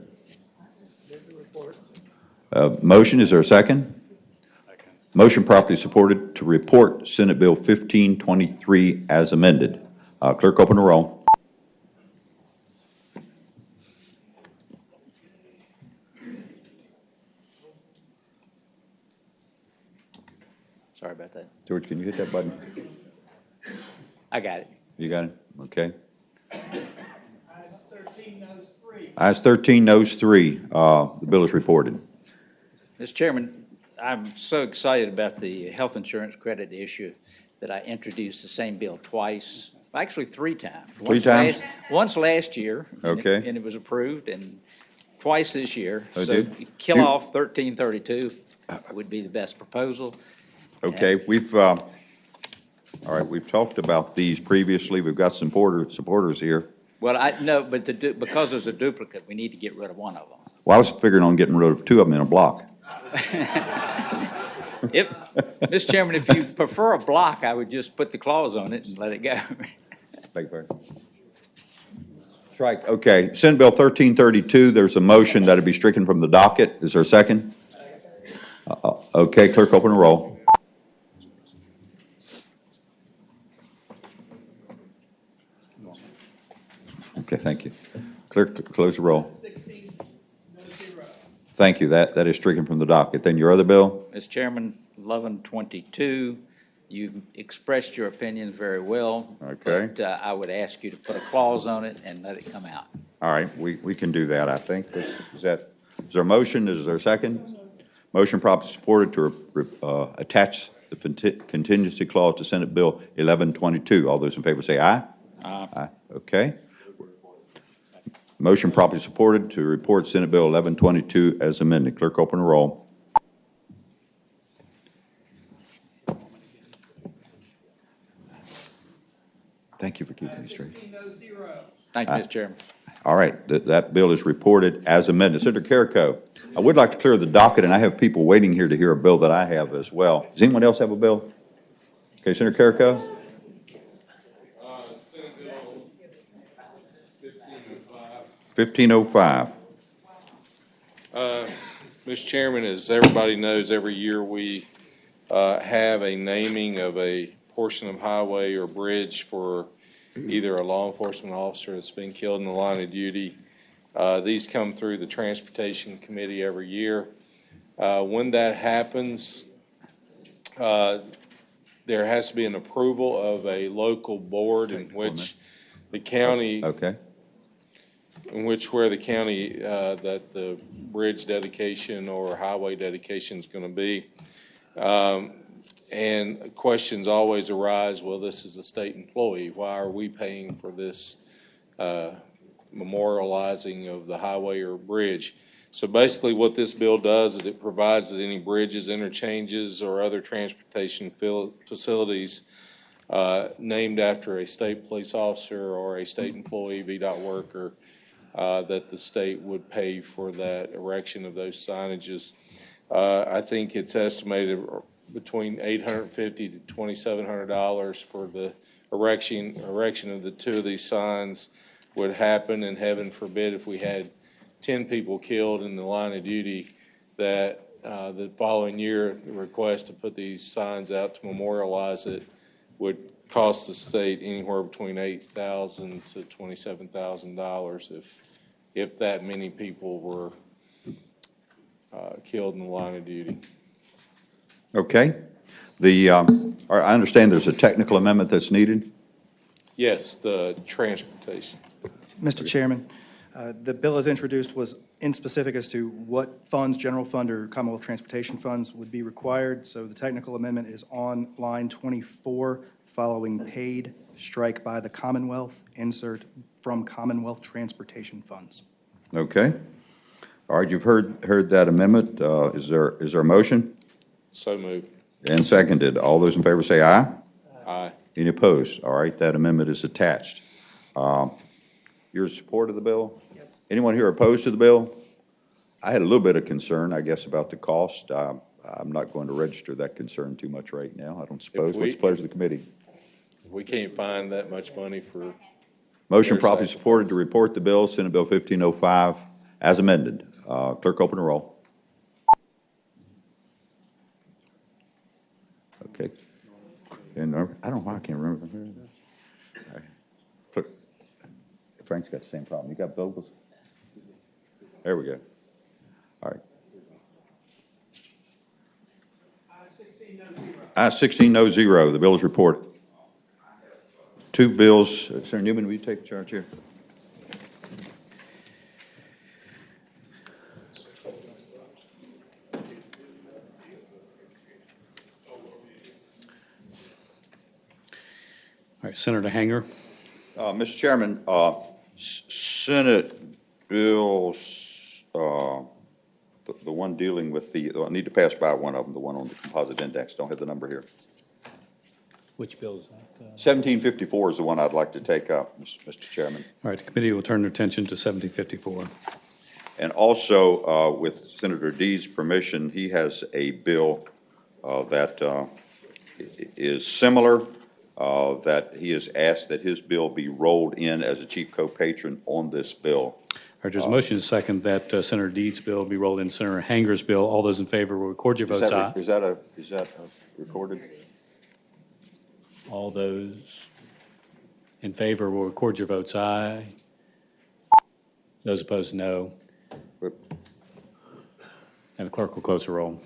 A: Motion, is there a second? Motion properly supported to report Senate Bill 1523 as amended. Clerk, open the roll.
I: Sorry about that.
A: George, can you hit that button?
I: I got it.
A: You got it? Okay. Ayes 13, noes 3. Ayes 13, noes 3. The bill is reported.
I: Mr. Chairman, I'm so excited about the health insurance credit issue that I introduced the same bill twice, actually 3 times.
A: Three times?
I: Once last year.
A: Okay.
I: And it was approved, and twice this year.
A: Oh,
I: So
A: did?
I: kill off 1332 would be the best proposal.
A: Okay, all right, we've talked about these previously. We've got some supporters here.
I: Well, but because there's a duplicate, we need to get rid of one of them.
A: Well, I was figuring on getting rid of 2 of them in a block.
I: Mr. Chairman, if you prefer a block, I would just put the clause on it and let it go.
A: Beg your pardon. Strike. Okay, Senate Bill 1332, there's a motion that it be stricken from the docket. Is there a second? Okay, clerk, open the roll. Okay, thank you. Clerk, close the roll. Thank you. That is stricken from the docket. Then your other bill?
I: Mr. Chairman, 1122, you expressed your opinions very well.
A: Okay.
I: But I would ask you to put a clause on it and let it come out.
A: All right, we can do that, I think. Is there a motion? Is there a second? Motion properly supported to attach the contingency clause to Senate Bill 1122. All those in favor say aye. Aye. Okay. Motion properly supported to report Senate Bill 1122 as amended. Clerk, open the roll. Thank you for keeping me straight.
I: Thank you, Mr. Chairman.
A: All right, that bill is reported as amended. Senator Carrico, I would like to clear the docket, and I have people waiting here to hear a bill that I have as well. Does anyone else have a bill? Okay, Senator Carrico?
C: Senate Bill
A: 1505.
C: Mr. Chairman, as everybody knows, every year we have a naming of a portion of highway or bridge for either a law enforcement officer that's been killed in the line of duty. These come through the Transportation Committee every year. When that happens, there has to be an approval of a local board in which the county, where the county that the bridge dedication or highway dedication is going to be. And questions always arise, well, this is a state employee. Why are we paying for this memorializing of the highway or bridge? So basically what this bill does is it provides that any bridges, interchanges, or other transportation facilities named after a state police officer or a state employee, VDOT worker, that the state would pay for that erection of those signages. I think it's estimated between $850 to $2,700 for the erection of the 2 of these signs would happen, and heaven forbid if we had 10 people killed in the line of duty, that the following year, the request to put these signs out to memorialize it would cost the state anywhere between $8,000 to $27,000 if that many people were killed in the line of duty.
A: Okay. I understand there's a technical amendment that's needed.
C: Yes, the transportation.
P: Mr. Chairman, the bill as introduced was inspecific as to what funds, general fund or Commonwealth transportation funds, would be required. So the technical amendment is on line 24, following paid, strike by the Commonwealth, insert from Commonwealth transportation funds.
A: Okay. All right, you've heard that amendment. Is there a motion?
C: So moved.
A: And seconded. All those in favor say aye.
C: Aye.
A: Any opposed? All right, that amendment is attached. You're in support of the bill? Yep. Anyone here opposed to the bill? I had a little bit of concern, I guess, about the cost. I'm not going to register that concern too much right now, I don't suppose. What's the pleasure of the committee?
C: We can't find that much money for.
A: Motion properly supported to report the bill, Senate Bill 1505, as amended. Clerk, open the roll. Okay. And I don't know why I can't remember. All right. Clerk, Frank's got the same problem. You got Vogels? There we go. All right. I-16-0. The bill is reported. Two bills. Senator Newman, will you take charge here?
F: All right, Senator Hanger.
A: Mr. Chairman, Senate bills, the one dealing with I need to pass by one of them, the one on the composite index. Don't have the number here.
F: Which bill is that?
A: 1754 is the one I'd like to take up, Mr. Chairman.
F: All right, the committee will turn their attention to 1754.
A: And also, with Senator Dee's permission, he has a bill that is similar, that he has asked that his bill be rolled in as a chief co-patron on this bill.
F: All right, there's a motion to second that Senator Deed's bill be rolled in Senator Hanger's bill. All those in favor will record your votes aye.
A: Is that recorded?
F: All those in favor will record your votes aye. Those opposed, no. And the clerk will close the roll.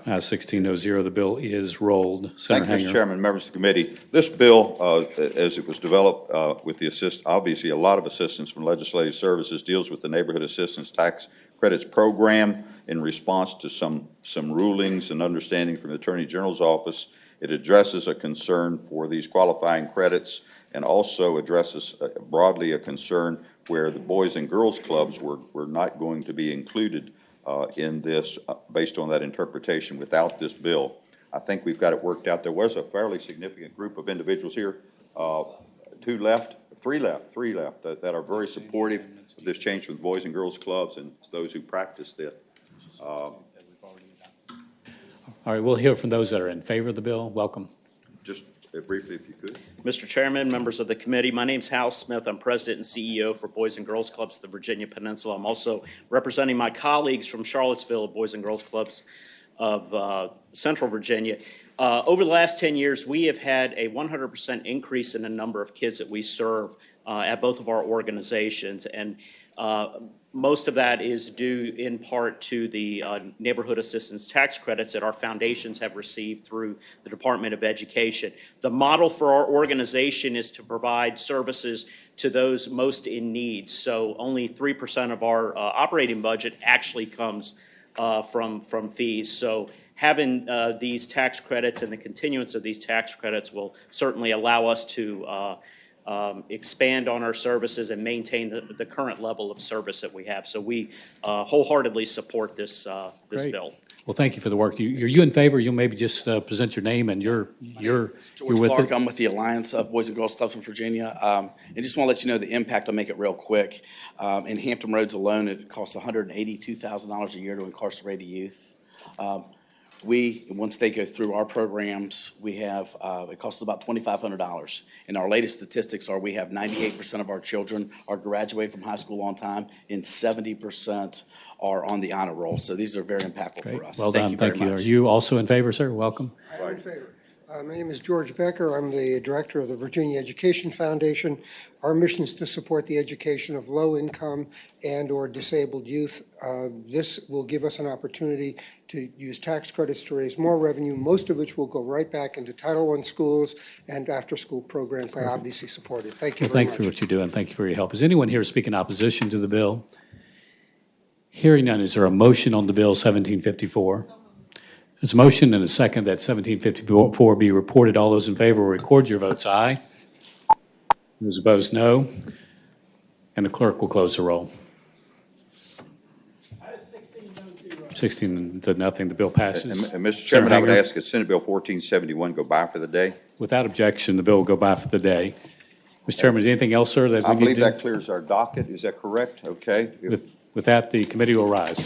F: I-16-0, the bill is rolled. Senator
A: Thank you,
F: Hanger.
A: Mr. Chairman, members of the committee. This bill, as it was developed with the obviously a lot of assistance from Legislative Services, deals with the Neighborhood Assistance Tax Credits Program in response to some rulings and understanding from the Attorney General's office. It addresses a concern for these qualifying credits and also addresses broadly a concern where the Boys and Girls Clubs were not going to be included in this based on that interpretation without this bill. I think we've got it worked out. There was a fairly significant group of individuals here, three left, that are very supportive of this change for the Boys and Girls Clubs and those who practice it.
F: All right, we'll hear from those that are in favor of the bill. Welcome.
A: Just briefly, if you could.
S: Mr. Chairman, members of the committee, my name's Hal Smith. I'm president and CEO for Boys and Girls Clubs of the Virginia Peninsula. I'm also representing my colleagues from Charlottesville, Boys and Girls Clubs of Central Virginia. Over the last 10 years, we have had a 100% increase in the number of kids that we serve at both of our organizations. And most of that is due in part to the neighborhood assistance tax credits that our foundations have received through the Department of Education. The model for our organization is to provide services to those most in need. So only 3% of our operating budget actually comes from fees. So having these tax credits and the continuance of these tax credits will certainly allow us to expand on our services and maintain the current level of service that we have. So we wholeheartedly support this
F: Great.
S: bill.
F: Well, thank you for the work. Are you in favor? You'll maybe just present your name and you're with
W: Clark,
F: it.
W: I'm with the Alliance of Boys and Girls Clubs of Virginia. And just want to let you know the impact. I'll make it real quick. In Hampton Roads alone, it costs $182,000 a year to incarcerate a youth. Once they go through our programs, we have, it costs about $2,500. And our latest statistics are we have 98% of our children are graduating from high school on time, and 70% are on the honor roll. So these are very impactful for us.
F: Well
W: Thank
F: done,
W: you very
F: thank you. Are
W: much.
F: you also in favor, sir? Welcome.
R: I'm in favor. My name is George Becker. I'm the director of the Virginia Education Foundation. Our mission is to support the education of low-income and/or disabled youth. This will give us an opportunity to use tax credits to raise more revenue, most of which will go right back into Title I schools and after-school programs. I obviously support it. Thank you
F: Well,
R: very
F: thank
R: much.
F: you for what you do, and thank you for your help. Is anyone here to speak in opposition to the bill? Hearing none, is there a motion on the bill 1754? There's a motion and a second that 1754 be reported. All those in favor will record your votes aye. Those opposed, no. And the clerk will close the roll. 16 to nothing, the bill passes.
A: And Mr. Chairman, I would
F: Hanger?
A: ask that Senate Bill 1471 go by for the day.
F: Without objection, the bill will go by for the day. Mr. Chairman, is there anything else, sir, that we
A: I
F: need
A: believe
F: to
A: that clears our docket. Is that correct? Okay.
F: With that, the committee will rise.